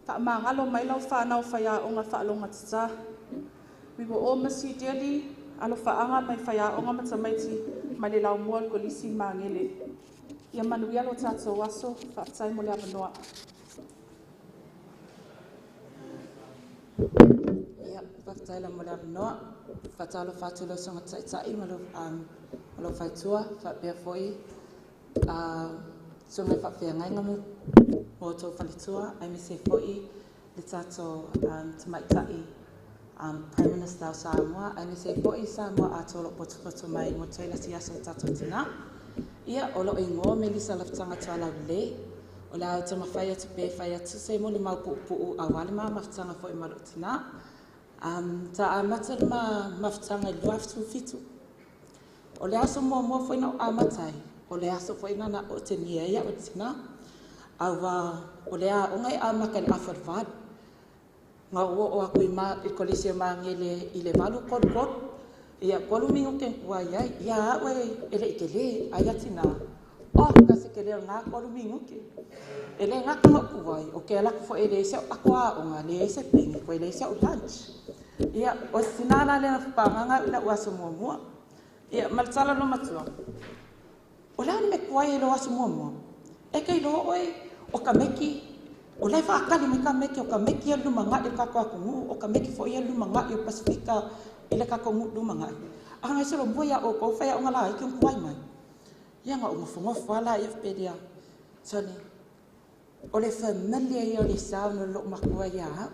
Whaamangalo mai lau whanau whaiaonga whaalonga tata. We were all masi dearly, alo whaanga mai whaiaonga matamaiti, mai le lau mua ko lisi maangele. Ia manuia lo tātou aso, whaatai mo le avanoa. Ia, whaatai la mo le avanoa. Whaatalo whaatulo songa taitai, malo whaitua, whaapea foi. Songa whaapea ngainga mo tō whalitua, ai me se foi le tātou tamaitai Prime Minister o Samoa, ai me se foi Samoa a tōlo potopoto mai mo toila si aso tātou tina. Ia, olo ingoa me lisa laftanga tōla wile, o le au tama whai atu pe whai atu se mo le mau pu'u a wale maa maftanga foi malo tina. Ta a mata le maa maftanga i luaftu fitu. O le aso mua foi nau a matai, o le aso foi nana o te nia ia o tina. Awa o le a ongai a maka le awharwad. Ngā o aku i kolesio maangele i le walu kodkod. Ia kolu mingo ken kua iai. Ia awe ele i ke le ai atina. Oh, kasi ke leo ngā kolu mingo ke. Ele ngā kanga kuwai. O ke alaku fo ele se ako a onga le se pingi ko ele se o lunch. Ia o sinana le na whapanganga ina uaso mua. Ia maltala no matua. O lani me kuai e lo aso mua. E kei lo oe. O ka meki, o lai whaakali me ka meki, o ka meki a lumanga i kako aku ngu, o ka meki fo ia lumanga i o Pasifika i le kako ngu lumanga. A ngai sero mboia o kou whaia o ngala i kiong kuai mai. Ia ngā o ngofongofu ala i FPDA. Tony, o le familia i o le sao no lo makua ia ha.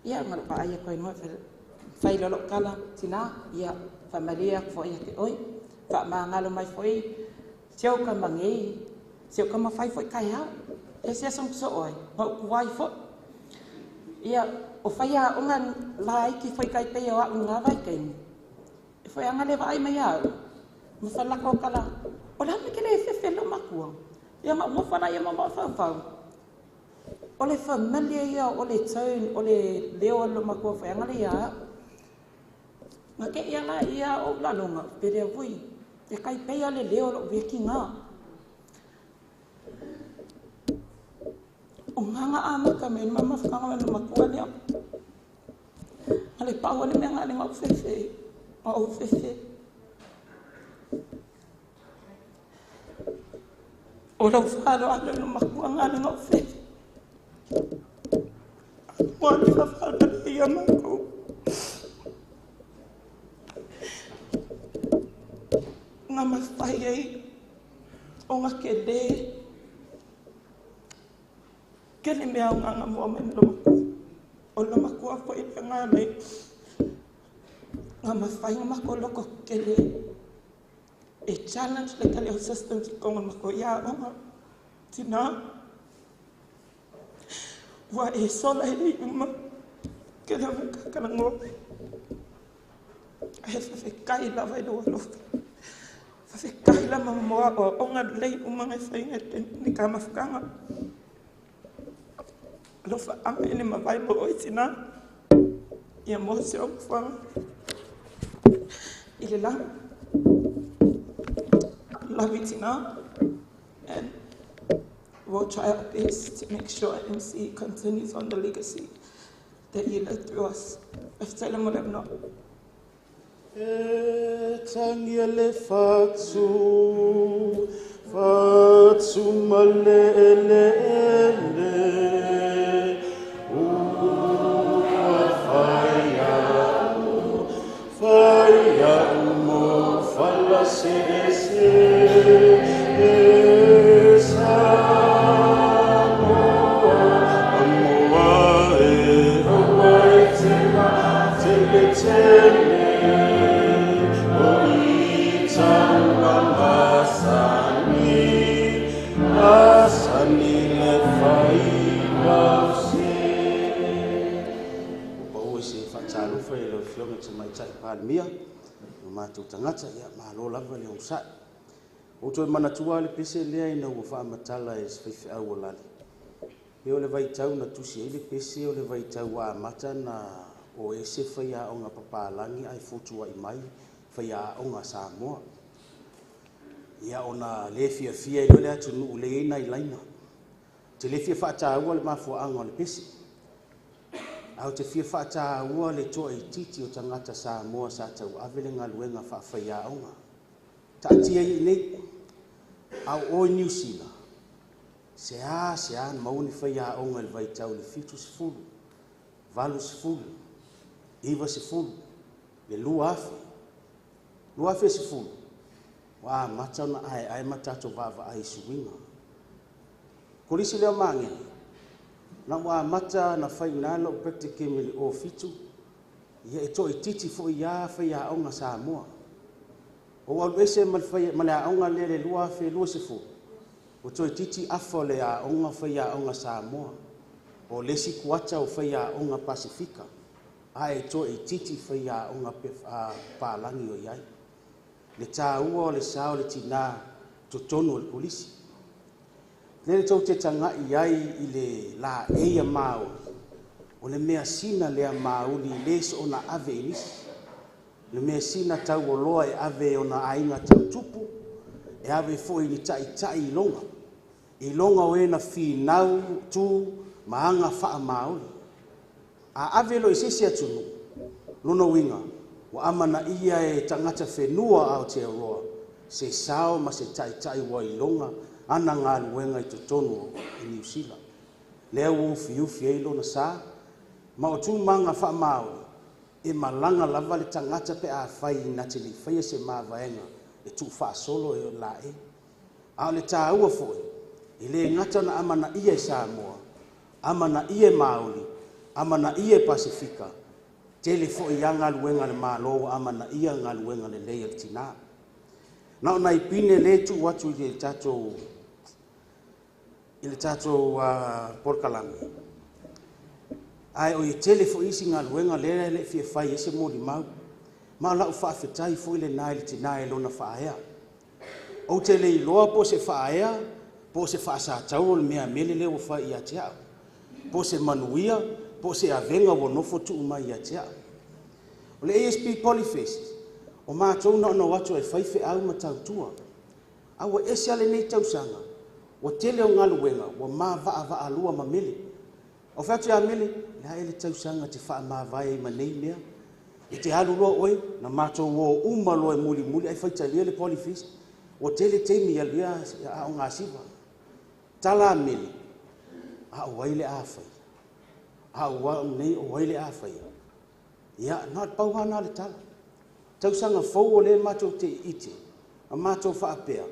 Ia ngā lupa aia koe noa whai lolo kala tina, ia familia fo ia te oi. Wha maa ngalo mai fo i, seo ka mangei, seo ka mawhai fo i kai hao. E se asong so oi, ma kuai fo. Ia, o whaia o ngā lai ki whai kai pei o a ngā vai kei. E whai anga lewa ai mai au. Ma whalaka o kala. O la me ke le whewhe lo makua. Ia ma mwhana ia ma whau. O le familia ia, o le taun, o le leo lo makua whai anga le ia. Nga ke ia la ia o lalonga, pere vui. E kai pei o le leo lo weki ngā. O nganga amaka me mama whakanga me makua lea. Ale paua le mea ngā le ngau whewhe. Ngau whewhe. O lau whāro ale no makua ngā le ngau whewhe. Mua le whawhara le ia mako. Ngā mawhai ei. O ngā ke le. Kele mea o nganga mua me lo makua. O lo makua ko i le ngā nei. Ngā mawhai ngā mako loko kele. E challenge le kale o system ki konga mako ia o ngā. Tina. Wa e sola i le uma. Kele o kakana ngō. E whawhekai la vai lo alofa. Whawhekai la mamoa o ngā lei uma ngai whainga te ni ka mawhakanga. Lofa ame ele mawai mo oi tina. Ia mo se o kwanga. Ile la. Love it tina. And we'll try our best to make sure MC continues on the legacy that you led through us. If tell them what I'm not. E tangia le fatu, fatu malele. Asani le fai fionga te mai tai palemia o mātou tangata ia malo lava le onsai o toi manatua le pese lea ina ua whaamatala e swhaifi au o lali e o le vaitau na tusi e le pese o le vaitau a mata na o ese whaia o ngā papalangi ai fotua i mai whaia o ngā Samoa ia ona le fia i le atu nuu le ina i laina te le fia whaataua le mafuaanga o le pese au te fia whaataua le toa i titi o tangata Samoa sa tau avele ngā luenga whaia o ngā taatia i nei au o New Zealand se a mauni whaia o ngā le vaitau le fitu se fulu valu se fulu iwa se fulu le lua afe se fulu wa mata na ai matato vava ai suinga kolisi leo mange na wa mata na fainalo practically mili o fitu ia e to ititi fo ia faia o nga Samoa o wa ese mal faia mala o nga le lua fe lua se fu o to ititi afo le a o nga faia o nga Samoa o lesi kuacha o faia o nga Pasifika ai to ititi faia o nga pa langi o iai le tāua o le sao le tina totonu o le polisi. Le tau te tanga i ai i le la eia mau o le mea sina lea mauli leso o na ave inisi. Le mea sina tau o loa e ave o na ainga tau tupu e ave fo i ni tai i longa. I longa o e na whinau tu maanga wha mauli. A ave lo i sesi atunu, nono winga. Wa amana ia e tangata whenua au te aroa, se sao ma se tai wa ilonga, ana ngā luenga i totonu i New Zealand. Lea ufi eilo na sa, ma o tū manga wha maori, e malanga lava le tangata pe a whai na te li whaia se māwaenga, e tū wha solo e o la e. Ao le tā ua foi, i le ngata na amana ia e Samoa, amana ia e Maori, amana ia e Pasifika, tele fo i anga luenga le malo amana ia nga luenga le leia tina. Na ona i pine le tu watu i le tato porkalami. Ai o i tele fo isi nga luenga le fie fai ese mori mau. Ma lau whaafetai fo i le nai le tina e lona whaaya. O tele i loa po se whaaya, po se whaasatau le mea mele leo whai i atea. Po se manuia, po se avenga wo nofo tu mai ia tea. O le ASP Polyfest, o mātou na ona watu e whaife au matautua. Au e ese ale nei tausanga, o tele o ngaluenga, o mā vaa lua ma mele. O whatu ia mele, la ele tausanga te wha mā vai ma nei mea. E te halu loa oi, na mātou o umalo e muli, ai whaitalia le Polyfest, o tele teimi alia o ngā siwa. Tala mele, a o waile a whai. Aua nei o waile a whaia. Ia, nā pauhana le tala. Tausanga fau o le mātou te ite, a mātou whaapea,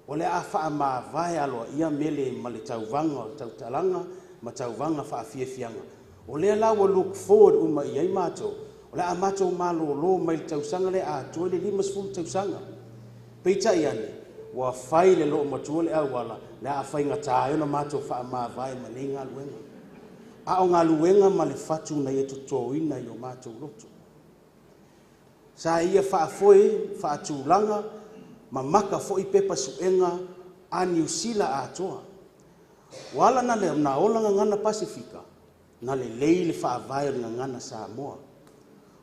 o le a wha mā vai aloa, ia mele ma le tauvanga, tautalanga, ma tauvanga whaafiafianga. O le lawa look forward uma i ai mātou, o le a mātou mālo lo mai le tausanga le a tua le 5 tausanga. Peita i ane, wa whai le lo matua le awala, le a whainga tāiona mātou wha mā vai ma nei ngā luenga. A o ngā luenga ma le whatu na e tutoina i o mātou loto. Sa ia whaafoe, whaatūlanga, ma maka foi pepa suenga a New Zealand a toa. Wala na le na olanga ngana Pasifika, na le leile whaavai o ngana Samoa.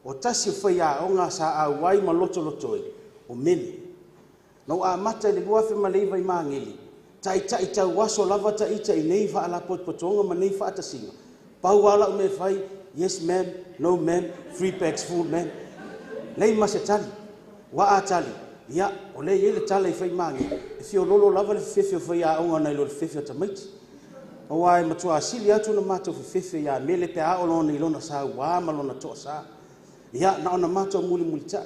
O tasi whaia o ngā sa a wai ma loto o mele. Nau a mata le luafe ma leiva i maangeli, tai tau waso lava ta ita i nei wha ala potpotonga ma nei wha atasinga. Pau ala me fai, yes ma'am, no ma'am, 3 bags full ma'am. Lei ma se tali, wa a tali, ia, o lei ele tali fai mangi, e fio lolo lava le fefe o fai a onga nei lo le fefe o tamaiti. O wai matua asili atu na mato fefe ia mele pe a olona i lona sa wa ma lona toa sa. Ia, na ona mato muli tai.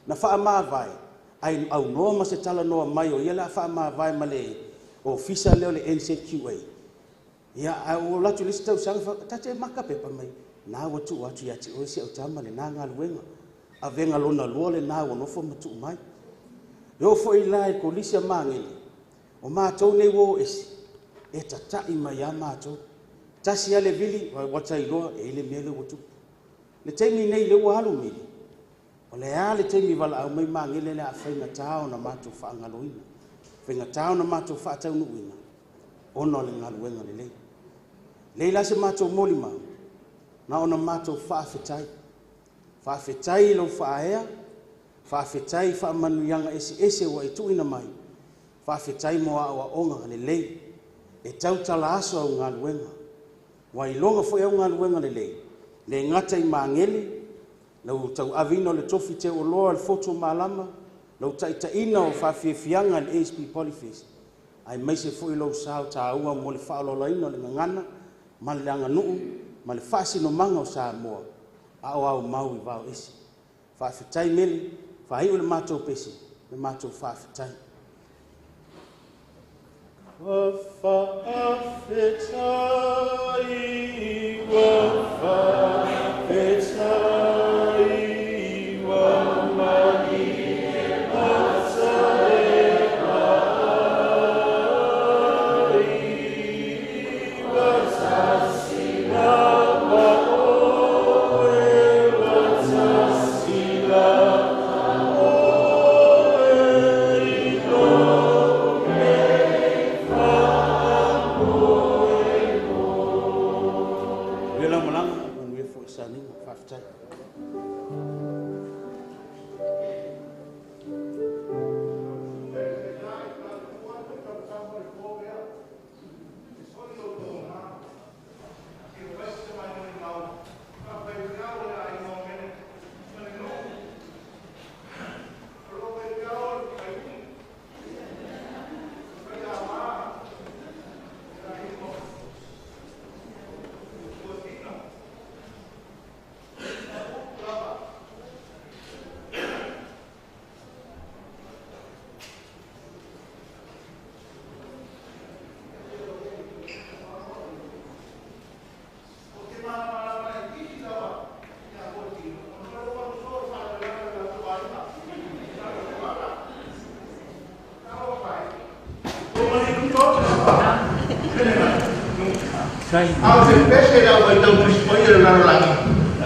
Na wha maa vai, ai au noa ma se tala noa mai o ia la wha maa vai ma le o fisa leo le NCQA. Ia, o latu lisi tau sanga, tate maka pepa mai, nā watu atu ia ti oisi au tama le nā ngā luenga. A venga lona lua le nā wanofo matu mai. Yo fo i lai ko lisia mangeli, o mātou nei wo esi, e tatai mai a mātou. Tasi ale vili, watai loa, e ile mele watu. le taimi nei le ua alu mili o le a le taimi valaau mai magele le afaigatā ona matou faagaloina faigatā ona matou faataunuuina ona o le galuega lelei lei la se matou molimau na ona matou faafetai lou faaea faafetai faamanuiaga ese ua e tuuina mai faafetai mo aʻoaʻoga lelei e tautala aso au galuega ua iloga foʻi au galuega lelei le gata i magele lau tauavina o le tofi te oloa le foto malama lau taʻitaʻina o faafiefiaga le asp polyfest ai maise foʻi lou sao tāua mo le faalolaina o le gagana ma le aganuu ma le faasinomaga o samoa a o au mau i vao ese faafetai mele faiʻu le matou pese le matou faafetai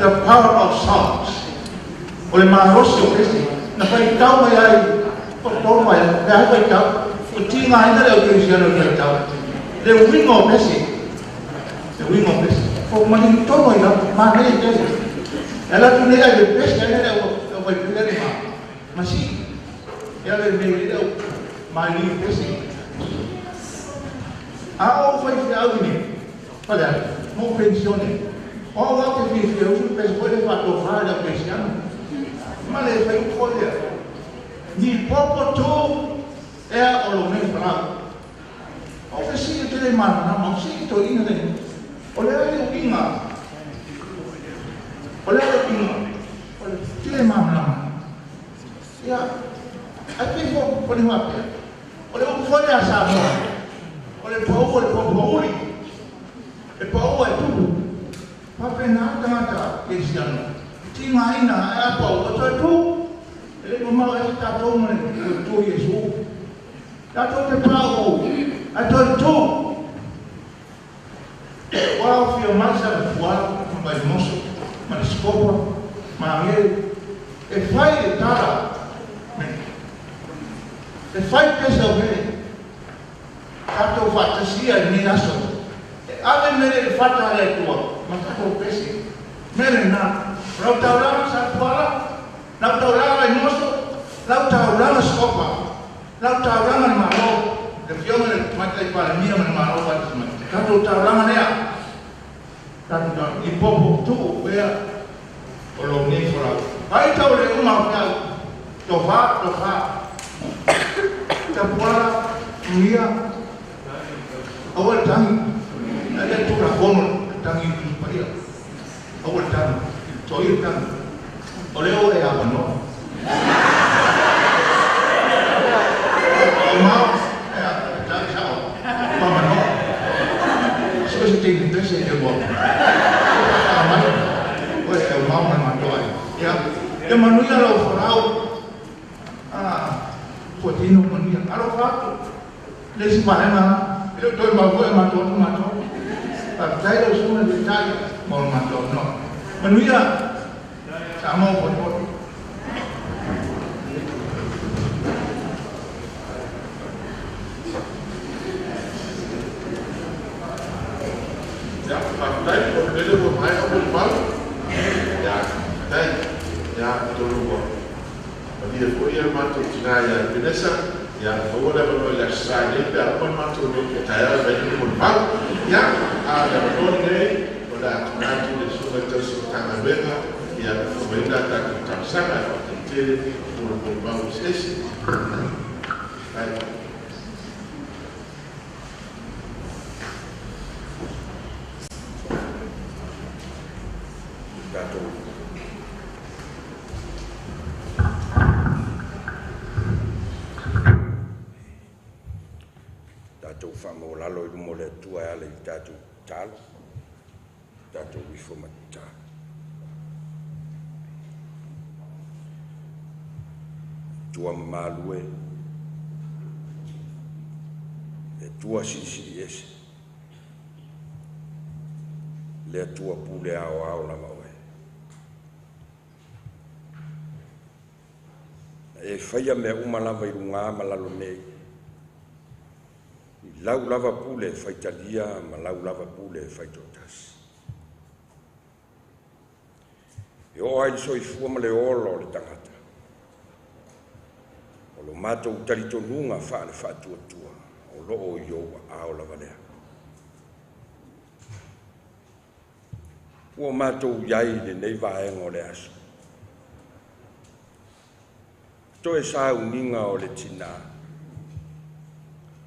The power of songs. Oleh maroso pesi, na pai tau mai ai, o tau mai, na pai tau, o tinga ainda le o Cristiano pai tau. Le wingo pesi, o mani tau mai la, ma nei pesi. Ela tu nei ai pesi, ela o pai pele ma, masi, ela nei le o mani pesi. A o fai fiau ni, olha, mo pensione. O va che fi un pescoe fatto fare da cristiano, ma le fai un foglio. Ni poco tu è o lo meno bravo. O che si te le manda, ma si to in le. O le hai una. O le hai una. O le ti le manda. Ya. A che po di ma. O le un foglio a sa. O le po e po è tu. Papena tangata Cristiano. Tinga ina e apa o toi tu. E mo e ta to mo tu Yesu. Ta to te pau. A toi tu. Wa fio masa wa ma moso. Ma scopo. Ma e fai tara. E fai peso bene. Ta to fantasia ni aso. Ave mere fatta le tua. Ma tato pesi, mere na, lau tauranga sa tuala, lau tauranga i moso, lau tauranga skopa, lau tauranga ni maro, le fiona le matai pala mia ni maro pati mati. Tato tauranga nea, tato i popo tu ea, o lo ni fora. Ai tau le uma pia, tofa, tapuala, mia, awal tangi, ada tu rakono tangi. Awal tan, soil tan, oleh apa no? Mau, tak tahu, apa no? Sesuatu yang itu saya jawab. Aman, oleh mau mana doa. Ya, yang manusia lo farau, potino manusia. Kalau farau, lesi mana? Itu tuh mau maton. Saya lo semua detai mau maton no. Manusia Sama pun. Ya, pandai pun bela pun hai pun mal. Ya, dai. Ya, tolong. Dia foi a mato tinaya binesa ya ora ba la sale per pon mato no che taya ba ni pun mal ya ada pon ne ora nanti de suba terus tanga bega ya venda ta ta sana te pun ba usesi ai dato tātou whamolalo i mo le tua ale i tātou tālo, tātou wifo matā. Tua malue, e tua sisi ese, le tua pule ao ao la maue. E whaia mea umalawa i runga malalo nei, lau lava pule faitalia ma lau lava pule faitotas. E o ai soifua ma le olo le tangata. O lo mātou taritonunga wha le whātuatua, o lo o ioua ao lava lea. Ua mātou iai le nei vaenga o le aso. Toe sa uninga o le tina,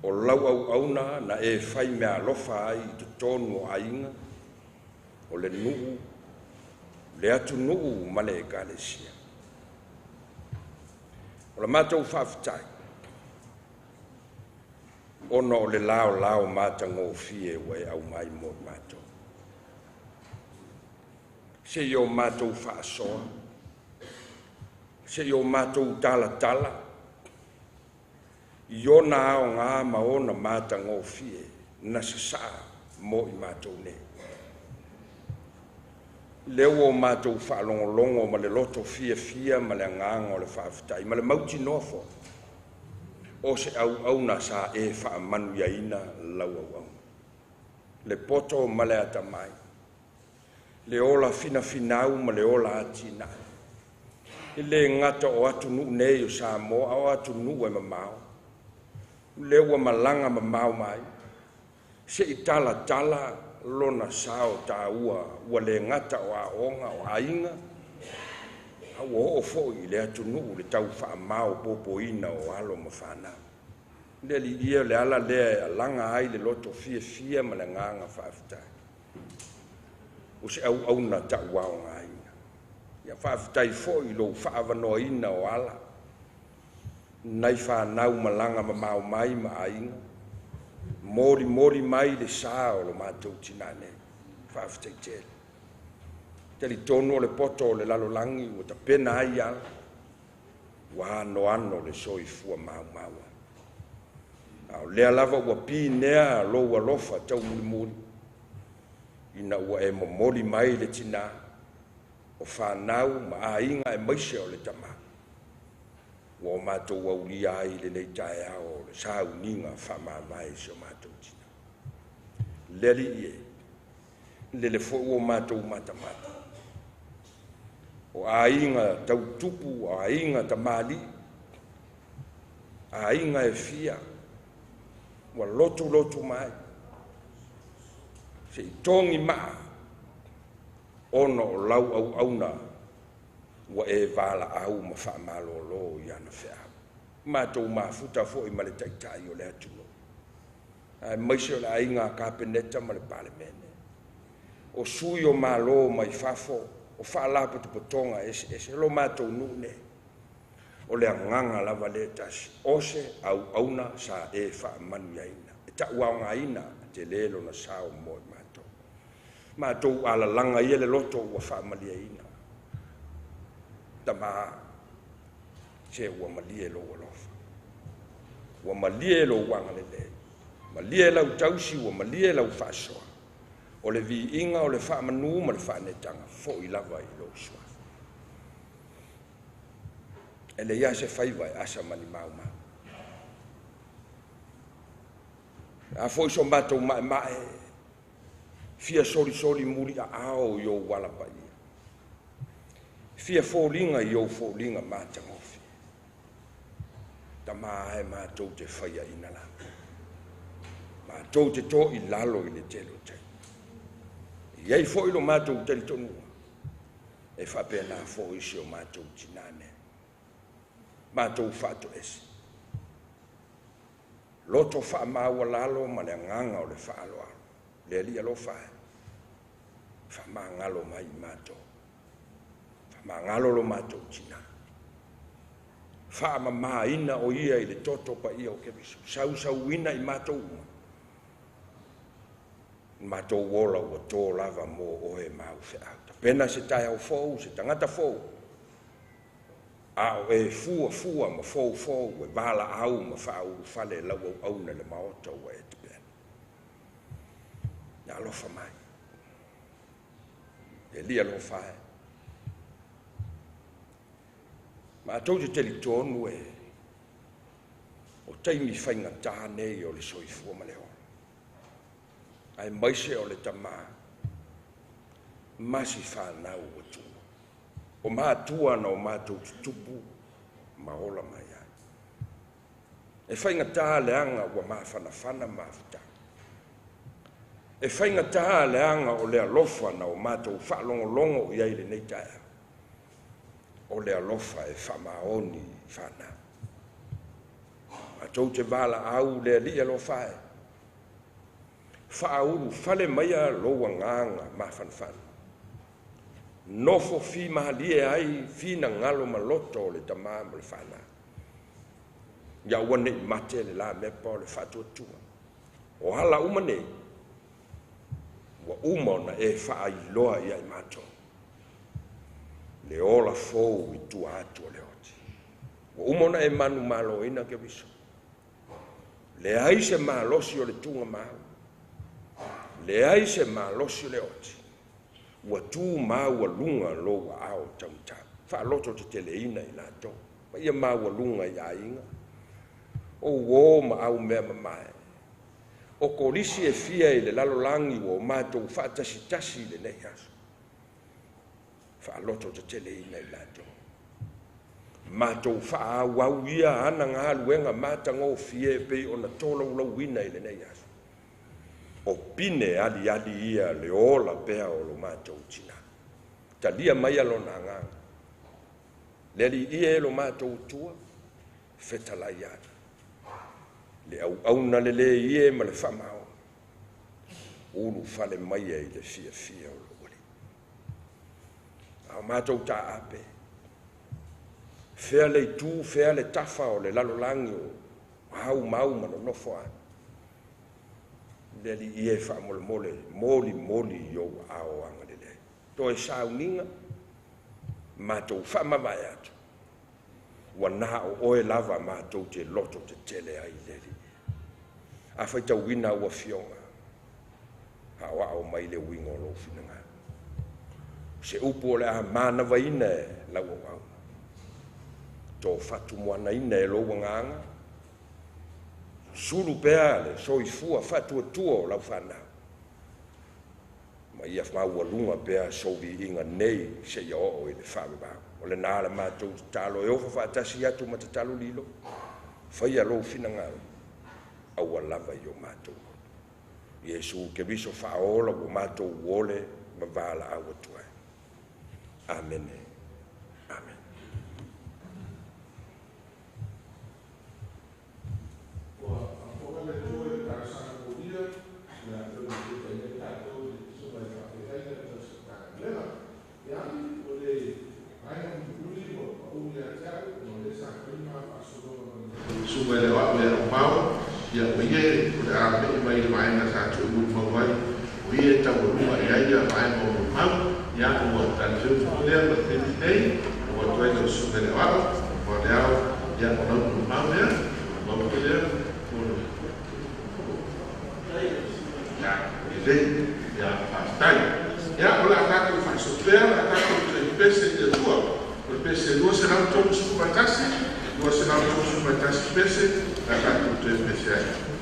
o lau au auna na e whai mea alofa ai te tonu o ainga, o le nuu, le atu nuu ma le ekalesia. O la mātou whawhitai, ono o le lao mātango fie wai au mai mo mātou. Se yo mātou whaasoa, se yo mātou tala, Io na o ngā maona mātango fie, na sasa mo i mātou ne. Leo o mātou whaalongolongo ma le loto fia ma le nganga o le whaafitai, ma le mauti nofo. O se au na sa e whaamanu iaina lau au. Le poto ma le atamai. Le ola finau ma le ola atina. Le ngata o atu nuu nei o sa mo, o atu nuu e mamao. Lewa malanga ma mau mai, se i tala lona sao ta ua le ngata o aonga o ainga, a ua o foi le atunu le tau wha mau popo ina o alo ma whana. Le li ia le ala le langa ai le loto fia ma le nganga whaafitai. O se au na ta ua o ngaina. Ia whaafitai foi lo whaavano ina o ala. Nai whanau malanga ma mau mai ma ainga. Mori mai le sao lo mātou tinane. Whaafitai tele. Teli tono le poto le lalo langi o ta pena ai ala. Wa ano le soifua mau. Au lea lava ua pi nea lo ua lofa tau muri. Ina ua e mori mai le tina. O whanau ma ainga e maise o le tama. Wa mātou au li ai le nei tae ao le sa uninga whama mai se o mātou tina. Leli ie, le fo o mātou mata. O ainga tau tupu, o ainga tamali, ainga e fia, wa lotu mai. Se i tongi maa, ono o lau au na, wa e vala au ma wha malolo i ana whea. Mātou mafuta fo i male taitai o le atuno. Maise o le ainga kapeneta ma le pale mene. O sui o malo mai fafo, o whaalapo te potonga ese lo mātou nune. O le anganga lava le tasi. Ose au auna sa e wha manu iaina. E ta uaonga ina te lelo na sao mo i mātou. Mātou ala langa ia le loto ua wha malia ina. Tama se ua malie lo alofa. Ua malie lo wanga le. Malie lau tausi ua malie lau whasoa. O le vi inga o le wha manu ma le wha netanga fo i lava i lo swa. e le ia se faiva e asa mani mau mau. A foi so matou mae fia soli muri a ao yo wala pa ia. Fia fōlinga yo fōlinga mata ngofi. Ta maa e matou te whaia ina la. Matou te tō I lalo I le telo tai. Iei fōi lo matou te tonu. E whapena fōi si o matou tinane. Matou whato esi. Loto wha maua lalo ma le nganga o le wha alo alo. Le alia lo whae. Wha maa ngalo mai matou. Wha maa ngalo lo matou tina. Wha ma maa ina o ia I le toto pa ia o kebisu. Sau ina I matou uma. Matou wola ua tō lava mō oe mau whe auta. Pena se tai au fōu, se tangata fōu. A o e fua ma fōu, e wala au ma whaau whale lau au na le maota ua e te pēna. Nga alofa mai. E lia lo whae. Ma tau te teli tōnu e o teimi whainga tānei o le soifua ma le hora. Ai maise o le tamā, masi whanau o tū. O mātua na o mātou tutupu, maola mai ai. E whainga tā leanga ua mawhanawhana mawhita. E whainga tā leanga o lea lofa na o mātou whalongolongo I aile nei taea. O lea lofa e whamaoni whana. Mātou te wala au lea lia lo whae. Whauru whale maia loa nganga mawhanwhana. Nofo fi mahalie ai fina ngalo maloto o le tamā mo le whana. Ia wane I mate le la mepa o le whatuatua. O hala uma nei. Wa uma na e wha iloa ia I mato. Le ola fōu I tua atu o le oti. Wa uma na e manu malo ina ke viso. Le ai se malosi o le tunga mau. Le ai se malosi o le oti. Ua tū maua lunga lo wa ao tamta. Wha loto te teleina I lato. Ma ia maua lunga I ainga. O uo ma au mea mamae. O kolisi e fia I le lalolangi o mātou wha tasi le nei aso. Wha loto te teleina I lato. Mātou wha au ia ana ngā luenga mātango fie pe o na tola ulauina I le nei aso. O pine ali ia le ola pea o lo mātou tina. Ta lia mai alo na nganga. Le li ia lo mātou tua, whetalai ana. Le au na le ia ma le whamao. Ulu whale mai I le fia o lo wali. Au mātou ta ape. Fea le tū, fea le tafa o le lalolangi o hau mau mano nofo ana. Leli ie wha moli yo ao anga lele. To e sauninga, mātou wha mawai atu. Wa nā o oe lava mātou te loto te tele ai leli. A whaita wina ua fionga. Hawa au mai le wingo lo finanga. Se upo o le a mana waina e lau au. To whatu moana ina e lo wanganga. Sulu pea le soifua whatuatua o lau whanau. Ma ia whaua lunga pea sovi inga nei se ia o I le whawabau. O le nāla mātou talo e ofa whaatasi atu ma te talo lilo. Whaia lo finangaro. Aua lava I o mātou. Iesu ke viso whaola o mātou uole ma wala awa tuai. Amen. Amen. Sumai le wak le pau ia ie o le ape mai le mai na sa tu mu mo vai o ie ta o lua ia mai mo pau ia o ta tu le ma te nei o to e su le wak o le au ia o no pau ia mo ke le o ia ile ia pastai ia o la ta tu fa so per la ta tu te pese de tua O pese lua se lau tonu su matasi, lua se lau tonu su matasi pese, na katu te pese ai.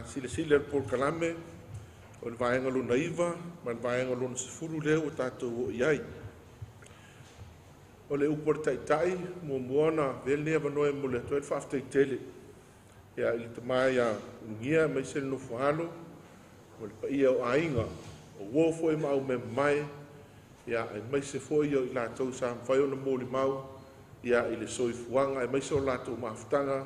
sile le Polokalame, o le vaenga luna iwa, ma le vaenga luna sefuru leo o tātou o iai. O le upo le taitai, mua muana, vele wanoe mo le atoe le whaaftei tele. Ia i te mai a ungia mai se no fuhalo, o le paia o ainga, o wofo e mau me mai, ia e mai se foi o i lātou sa mwhai o na mōli mau, ia i le soifuanga, e mai se o lātou maafutanga,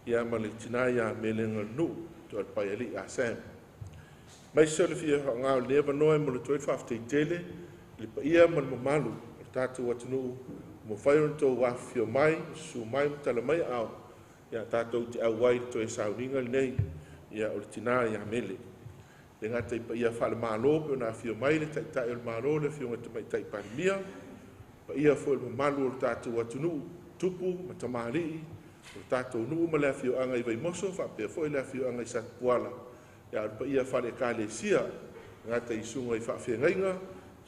ia ma le tina ia me le nganu, to al paia li a Sam. Mai se o le fia ngā o le wanoe mo le atoe le whaaftei tele, le paia man mamalu, tātou atunu mo whairon tō wafio mai, su mai mtala mai au, ia tātou te au wai to e sauninga nei, ia o le tina ia mele. Le ngata ipa ia whale mālo, pe o nā fio mai le taitai o le mālo, le fio ngata mai tai parimia, pa ia fo le malu o le tātou atunu, tupu, matamari, o tātou nuu ma le fio anga i vai moso, whapea fo i le fio anga i satuala, ia pa ia whale kāle sia, ngata i sunga i whawhia ngainga,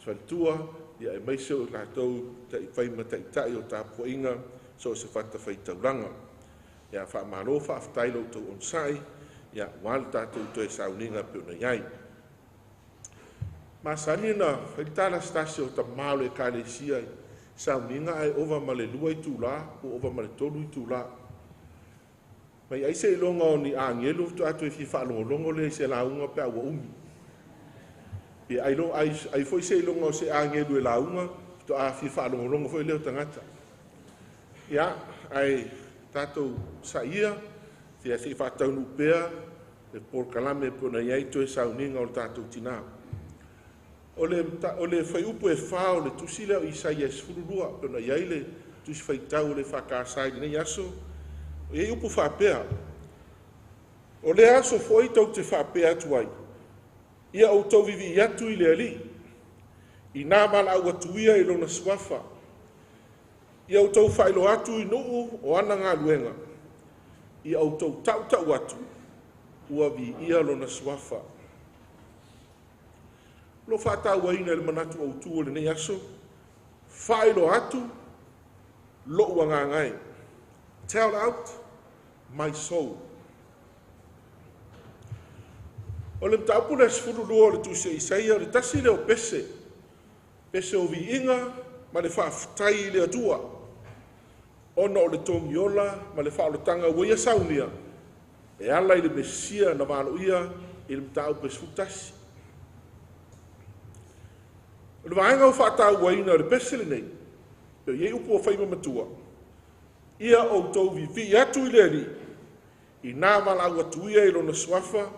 swalitua, ia e mai se o tātou tai whaima tai o tāpua inga so se whata whaitauranga. Ia whaamaro whaaftai lo tau onsai, ia wāle tātou toi sauninga pe ona iai. Masani na whaitala stasi o ta mālo e kāle sia sauninga ai ova ma le lua i tūlā o ova ma le tolu i tūlā. Mai aise i longa o ni angelu tu atu e fi whaalongolongo le se launga pe awa umi. E ai foi se longa se angelu e launga to a fi fa longa foi leo tangata. Ia ai tatou saia se se fa tau nu pea e por kalame pona ia to e sauninga o tatou tina. Ole foi upo e fa o le tusile o Isaia sfurulua pona ia ile tu se fai tau le fa ka sai nei aso. E upo fa pea. Ole aso foi tau te fa pea tuai. Ia o tau vivi atu i le ali. I nā mala au atuia i lona swafa. Ia o tau whailo atu i nuu o ana ngā luenga. Ia o tau tau atu. Ua vi ia lona swafa. Lo whātau aina le manatu au tu o le nei aso. Whailo atu. Lo ua ngā ngai. Tell out my soul. O le mtaupu le sfurulua le tuse Isaia, le tasi leo pese. Pese o vi inga, ma le whaafutai le atua. Ona o le tongiola, ma le whaaletanga uia saunia. E ala i le mesia na wano ia, i le mtaupu le sfutasi. O le vaenga o whaatau waina le pese le nei. Peo iei upo o whaima matua. Ia o tau vi atu i le ali. I nā mala au atuia i lona swafa,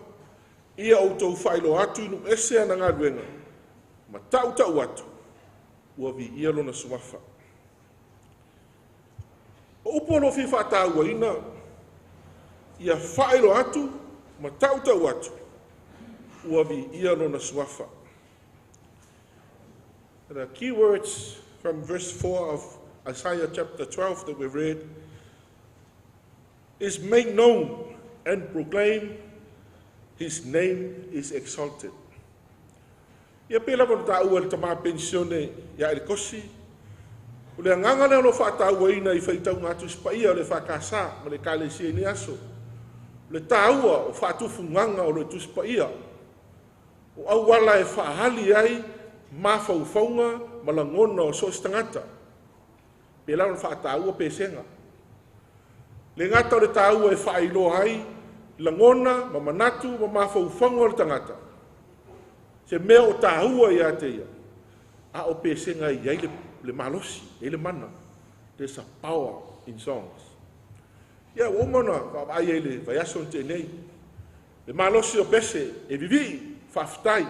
ia o tau whailo atu inu ese ana ngā ruenga. Ma tau atu, ua vi ia lona sumafa. O upo no fi whātau ina, ia whailo atu, ma tau atu, ua vi ia lona sumafa. The key words from verse 4 of Isaiah chapter 12 that we read is make known and proclaim his name is exalted. Ia pela mo tāua le tama pensione ia ele kosi. O le nganga leo no whātau ina i whaitau ngātu spaia o le whakasa ma le kālesia ni aso. Le tāua o whātufu nganga o le tu spaia. O au wala e whahali ai ma whauwhaunga ma la ngona o sos tangata. Pela no whātaua pesenga. Le ngata o le tāua e whailo ai la ngona, ma manatu, ma mawhauwhanga o le tangata. Se mea o tāhua ia te ia. A o pesenga i ai le malosi, e le mana. There's a power in songs. Ia umana, ai e le vaiaso te nei. Le malosi o pese e vivi, whaftai.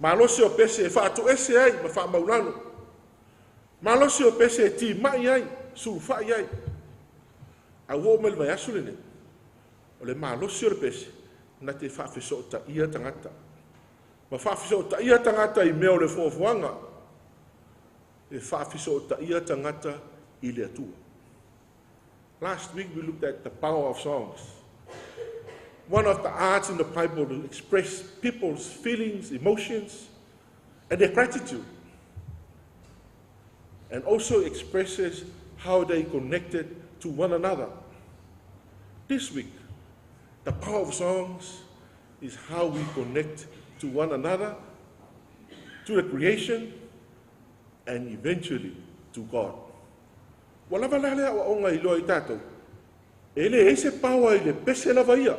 Malosi o pese e whātu ese ai, ma whamaulano. Malosi o pese e ti mai ai, sulfai ai. A uoma le vaiaso le nei. O le malosi o le pese, na te whawhiso ta ia tangata. Ma whawhiso ta ia tangata i mea o le fuafuanga. E whawhiso ta ia tangata i le atua. Last week we looked at the power of songs. One of the arts in the Bible to express people's feelings, emotions, and their gratitude. And also expresses how they connected to one another. This week, The power of songs is how we connect to one another, to the creation, and eventually to God. Wala wala lea wa onga I loa I tātou. Ele eise paua I le pese lava ia.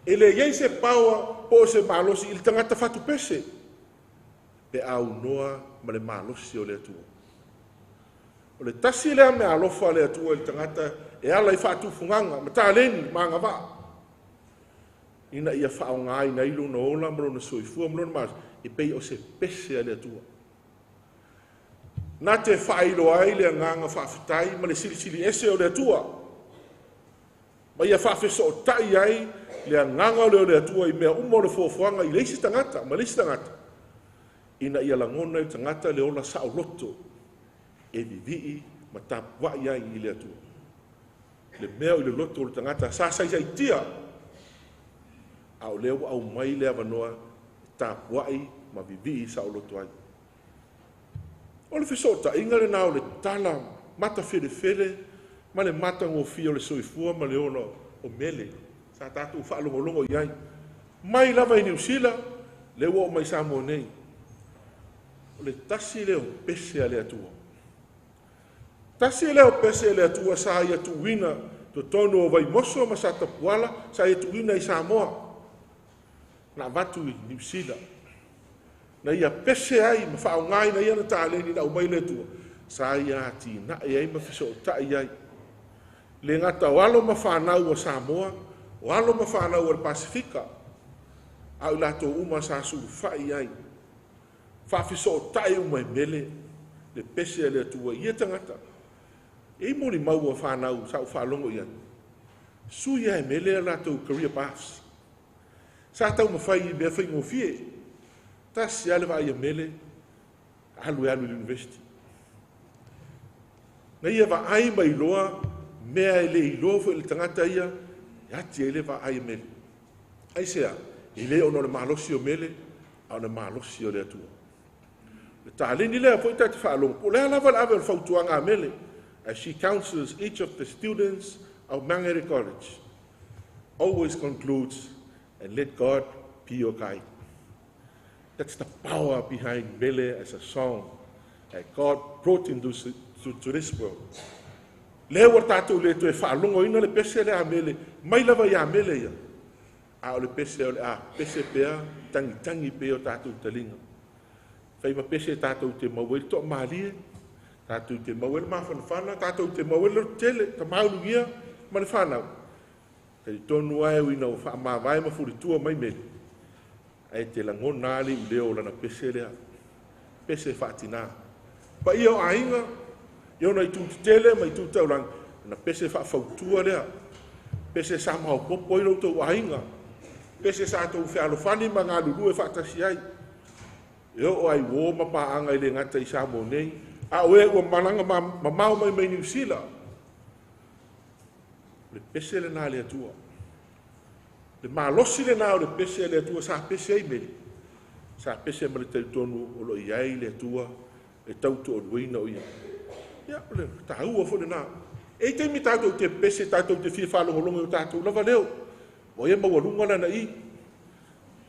Ele eise paua po se malosi I le tangata fatu pese. Pe au noa ma le malosi o le atua. O le tasi lea me alofa le atua I le tangata e ala I fatu funganga, ma tā leni maanga waa. Ina ia whao ngai na ilo na ola, maro na soifua, maro na mas, I pei o se pese a le atua. Nā te whailo ai le nganga whawhitai, ma le sili ese o le atua. Ma ia whawhiso o tai ai, le nganga o le atua I mea umo le fōwhanga I leisi tangata, ma leisi tangata. Ina ia langona I tangata le ola sao loto, e vivii ma tāpuai ai I le atua. Le mea I le loto o le tangata, sāsai sai tia, au leo au mai le avanoa, tāpuai ma vivii sao loto ai. O le fesota inga le nao le tala mata fele ma le mata ngofia o le soifua ma le ono o mele sa tatu whaalongolongo iai mai lava I New Zealand le wo mai Samoa nei o le tasi leo pese a le atua tasi leo pese a le atua sa ia tuwina to tono o vai moso ma sa tapuala sa ia tuwina I Samoa na vatu I New Zealand na ia pese ai ma whao ngai na ia na tāleni na umai le tua. Sa ia ati na ai ma fiso o tai ai. Le ngata walo ma whanau o Samoa, walo ma whanau o Pasifika. Au lato uma sa suru whai ai. Whafiso o tai umai mele, le pese le tua ia tangata. E mori mau o whanau sa o whalongo ia. Sui ai mele lato career paths. Sa tau ma whai I bea whai ngofie. Tas ia le vai mele alu university. Na ia va ai mai loa mea ele I loa fo le tangata ia ati ele va ai mele. Ai sea, ele ono le malosi o mele au le malosi o le atua. Le tāleni lea po I tati whaalong. Po lea lava lava le whautuanga mele as she counsels each of the students of Mangere College. Always concludes, and let God be your guide. That's the power behind Mele as a song that God brought into to this world. Le wa tātou le to e whaalongo ina le pese le a Mele, mai lava ia Mele ia. A o le pese o le a pese pea, tangi pea o tātou talinga. Whai ma pese tātou te mawel to maalie, tātou te mawel mawhanawhana, tātou te mawel tele, ta maunungia, ma le whanau. Kei tonu ai wina o wha mawai ma furitua mai Mele. Ai te langona ali I leo lana pese lea, pese whaatina. Pa ia o ainga, ia ona I tūtu tele, ma I tūtu taulang, na pese whaafautua lea, pese sa maho popo I loutou ainga, pese sa tau whialofani ma ngā lulu e whaatasi ai. Ia o ai wō ma paanga I le ngata I Samoa nei, a oe ua malanga ma mau mai New Zealand. Le pese le nā le atua. Le malosi le nao le pese le atua sa pese ai mele. Sa pese ma le tautonu o lo iai le atua e tautu o luina o ia. Ia, le tāua fo le nao. E teimi tātou te pese, tātou te fia whalongolongo o tātou lava leo. O ia mawalunga lana I.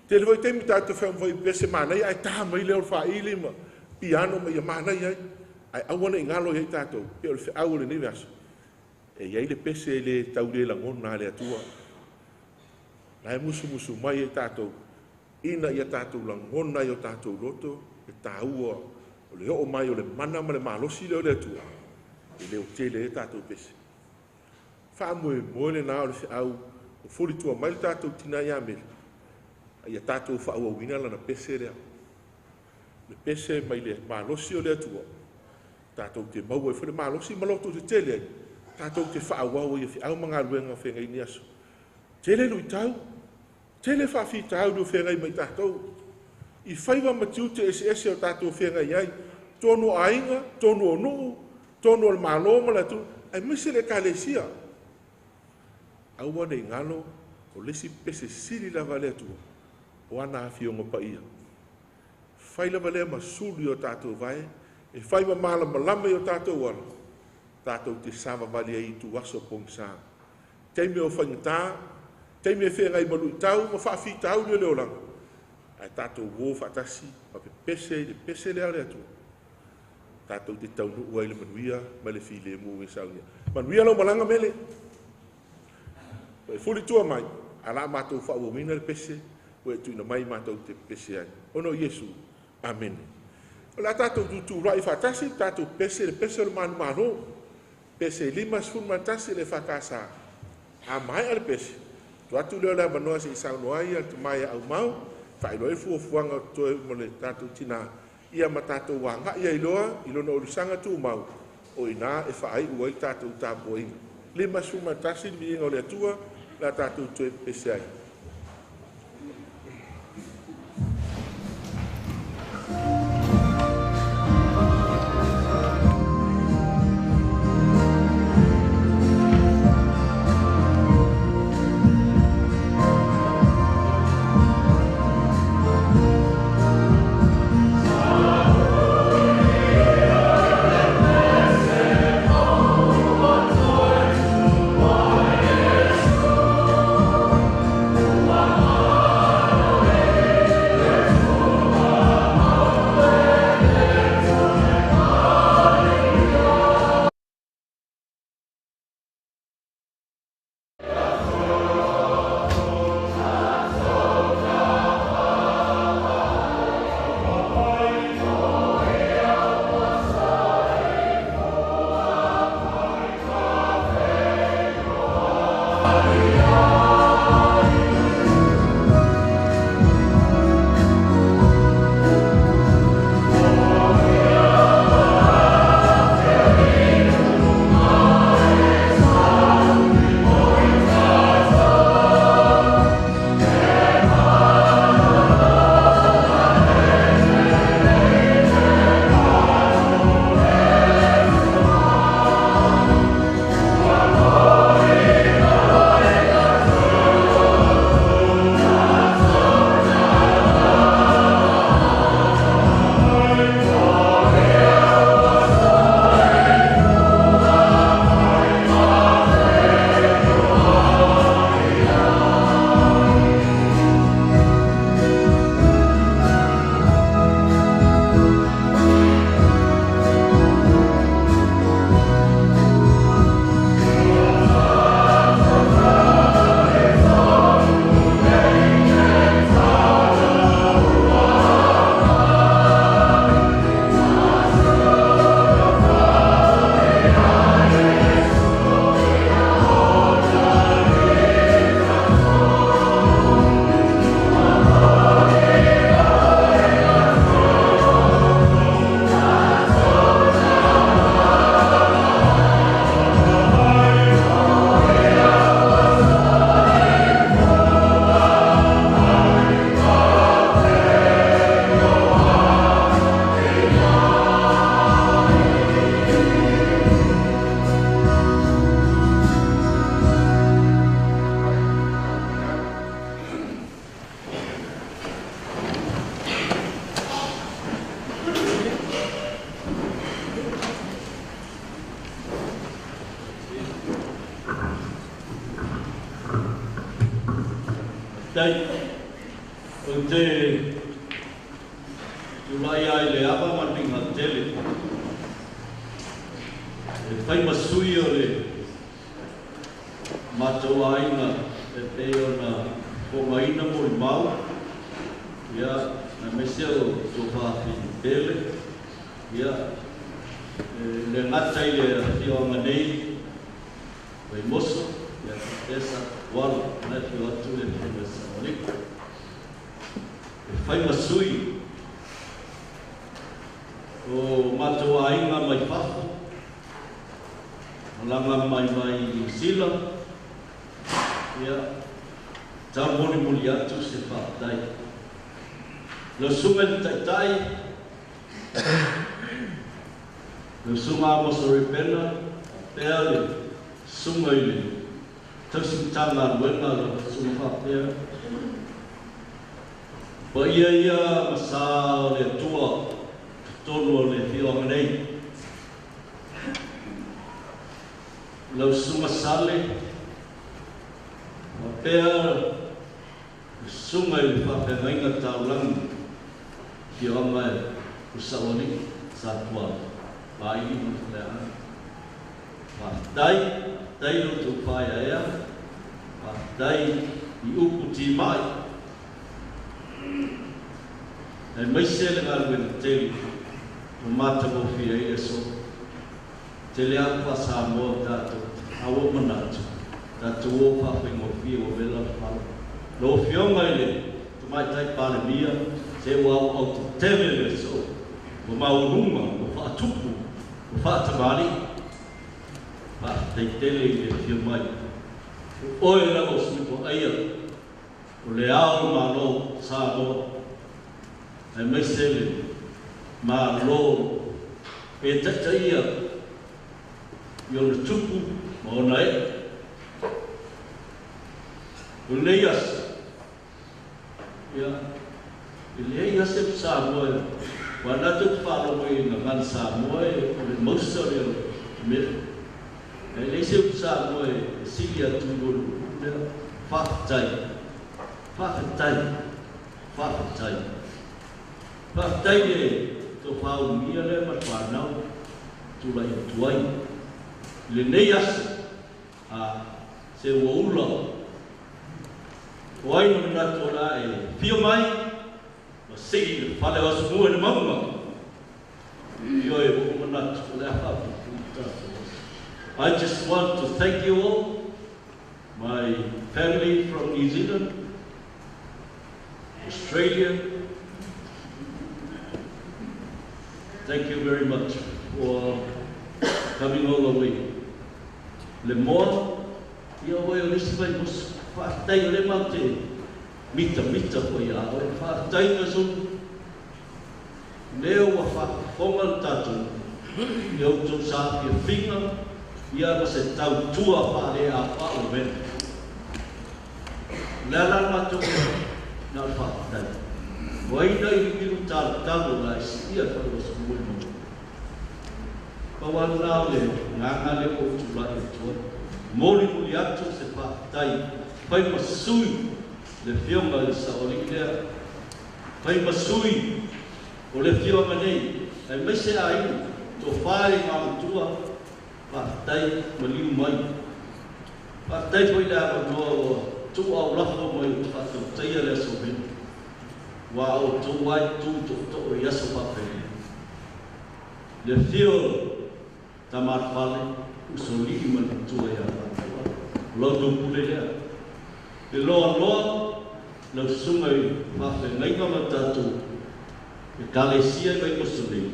Te lewa I teimi tātou whai pese mānai, ai tā mai leo whaili ma piano ma ia mānai ai. Ai awana I ngalo i tātou, pe o le whiau le niwe aso. E iai le pese le tau le langona le atua. Lai musu mai e tātou, ina ia tātou langona I o tātou loto, e tāua, o le o mai o le mana ma le malosi leo le atua, e leo tele e tātou pese. Wha moe le nao le whiau, o furitua mai le tātou tina ia mele, a ia tātou wha ua wina lana pese rea. Le pese mai le malosi o le atua, tātou te mau e whare malosi maloto te tele ai, tātou te wha awau ia whiau mga luenga whenga I ni aso. Tele lui tau, tele whawhi tau do whengai mai tātou. I whaiwa matiu te ese o tātou whengai ai, tonu ainga, tonu o nuu, tonu o maloma la tu, ai mise le kalesia. Aua nei ngalo, o lesi pese siri lava le atua, o ana awhionga pa ia. Whai lava le masuli o tātou vai, e whaiwa mala malame o tātou wala, tātou te sawa vali ai tu waso pong sā. Teime o whangatā, Te me fe ngai malu tau ma fa fi tau le ola. Ai tato wo fa tasi pa pese le ale atu. Tato te tau no ile manuia ma le fi le mu e saunia. Manuia lo malanga mele. E fuli tua mai ala ma to fa wo mina le pese o tu na mai ma to te pese ai. Ono Yesu. Amen. Ola tato tu rai fa tasi tato pese le pese man mano. Pese lima sfun matasi le fa kasa. A mai al pese. Tu atu leo la manoa se isau noai al tu mai au mau, fai loe fuanga toe mo le tatou tina ia ma tatou wanga ia iloa, ilona o lusanga tu mau, o ina e fai uai tatou tapo inga. Lima suma tasi mi inga o le atua, la tatou toe pese ai. Dai, o te tulai ai le aba matinga tele. E whai masui o le matou ainga e te o na komaina mo i mau. Ia, na mesia o tō whāwhi tele. Ia, le ngatai le hionga nei, wai moso, ia esa wala, na te o atu le te Samonika. E whai masui o matou ainga mai whafu, langa mai mai sila, ia, tā moni muli atu se whātai. Lo sunga te tai, lo sunga moso repena, pēa le sunga ile, tausi tanga luenga lo sunga whapea. Pa ia masa le tua, tonu o le whionga nei. Lo sunga sale, pea sunga i whawhengainga taulangi ki o mai usawani sa tua pai i lea dai no tu pai ea dai i upu ti mai e mai se le ngāruena teli o mata mo fia i eso tele apa sa mo tātou awa manatu tātou o whawhengo fia o vela whalo lo fionga i le tu mai tai pāle mia se wau au tu teme le so o maurunga o whaatupu o whaatamari teitele i le fio mai o oe la o snipo aia o le ao malo sa loa e mai sele ma lo e tata ia i o le tupu ma o na e o le ias ia i le ias e sa moe wa na tu whalo i na man sa moe o le mausa o me e le se sa moe e silia tu ngolu le whakatai Whakatai e tō whau mia le mat whanau tu lai tuai. Le nei asa a se ua ula. O aina mina tōna e whio mai ma sigi le whale asu mua ni maunga. Io e o mana tu le hapu. I just want to thank you all, my family from New Zealand, Australia. Thank you very much for coming all the way. Le moa, ia oe o nisi mai mos whaatai o le mate mita po ia oe whaatai na sun. Leo wa whaafonga tātou, ia utou sāpia whinga, ia ma se tau tua whaare a whao mena. Lala mato na whaatai. Waina i miru tātamu la si ia whao sa mui mo. Pawan nao le nganga le o tula e tua. Mori muli atu se whaatai. Pai masui le whionga i sa ori lea. Pai masui o le whionga nei. Ai mai se ai to whaare ngā tua whaatai ma liu mai. Whaatai poi le ama noa o tu au lafo mai o whaatau taia le aso mena. Wa o tu wai tu to yaso papel. Le fio tamar fale usoli man tu ya. Lo tu pulea. Le lo sungai fa ngai ka matatu. E kalesia mai usoli.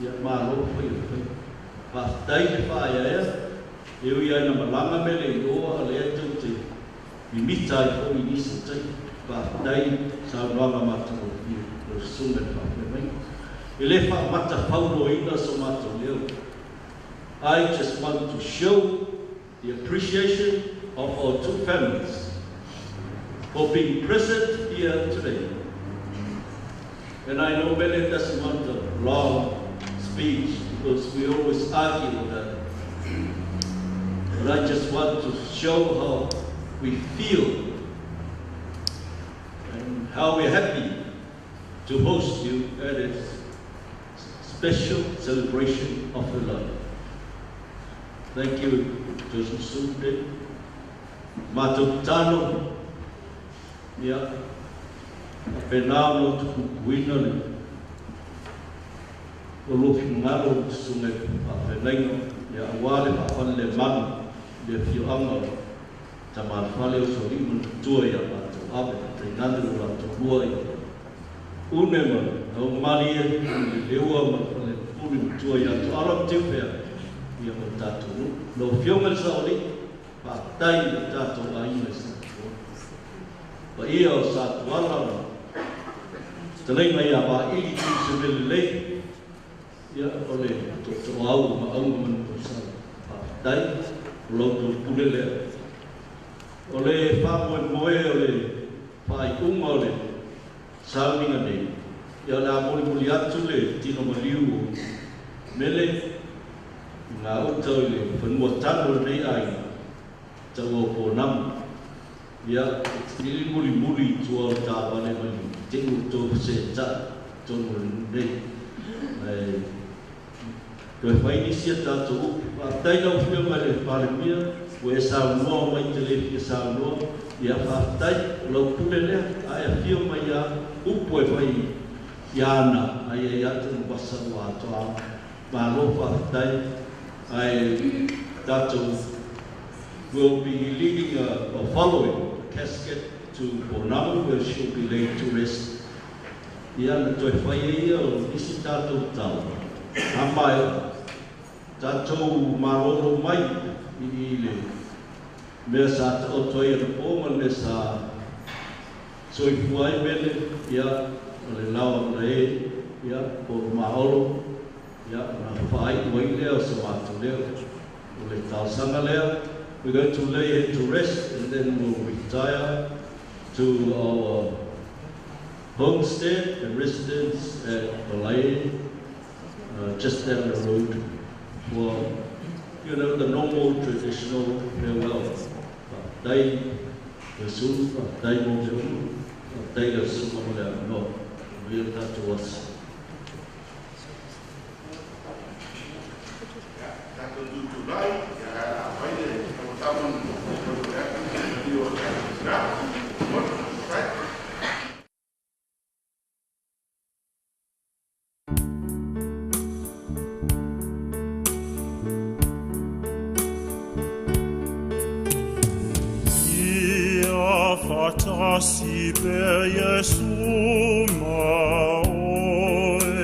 Ya ma lo foi. Pa dai le fa ya. Eu ia na malanga mele o ale tu te. Mi mitai o mi nisai. Dai sa noa mata o i o sunga whape mai. E le wha mata paulo ina so mata leo. I just want to show the appreciation of our two families for being present here today. And I know Mele doesn't want a long speech because we always argue with that. But I just want to show how we feel how we're happy to host you at a special celebration of your life. Thank you, Joseph Sunde, Matuk Tano, yeah, Penalo to Winner, Olofi Malo, Sunde, Penango, yeah, Wale, Pafale Man, the few Ango, Tamal Faleo, Soliman, Toya, Abe, Tainando, Tuai, Unema, no Maria, Lewa, Puri, Toya, to Arab Tifia, Yamatato, no Fiumal Saudi, but Tai, Tato, Aimas, but Eo Sat Walla, Telema Yaba, Ili, Civil Lake, Ole, to Au, Maungan, Tai, Loto Pulele, Ole, Famo, Moe, Pai umole salminga nei ia la moli atu le tino maliu mele na utole fanua tano nei ai tau po nam Ia, ili muri tua o tāwane mai, tingu tō se tā, tōnu nei. Koe whaini sia tātou, whātaina o whia mai le Palemia, o e Samoa mai te le whia Samoa, ia whātai, lau pune lea, aia whio mai a upo e whai iana, aia i atu no wasa o atoa, mālo whātai, ai tātou will be leading or following the casket to Bonamu, where she'll be laid to rest. Ia na toi whai ia o isi tātou tau. Amai, tātou maroro mai I le mea sa ta o toi ana pōma le sa soi puai mele ia o le lawa na ia po maolo ia na whai wai lea o sa mātu lea o le tāsanga lea. We're going to lay him to rest and then we'll retire to our homestead and residence at Balai, just down the road for, you know, the normal traditional farewell. Dai Yesu, dai Mojo, dai Yesu Mamala, no, we'll have to us. Fatasi per Jesu maoe,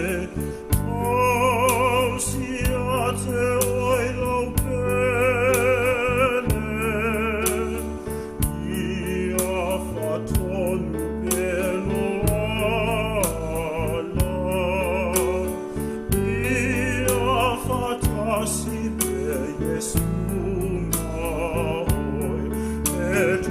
ausiate oilo pene, ia fatonu pelo ala, ia fatasi per Jesu maoe, et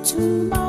to my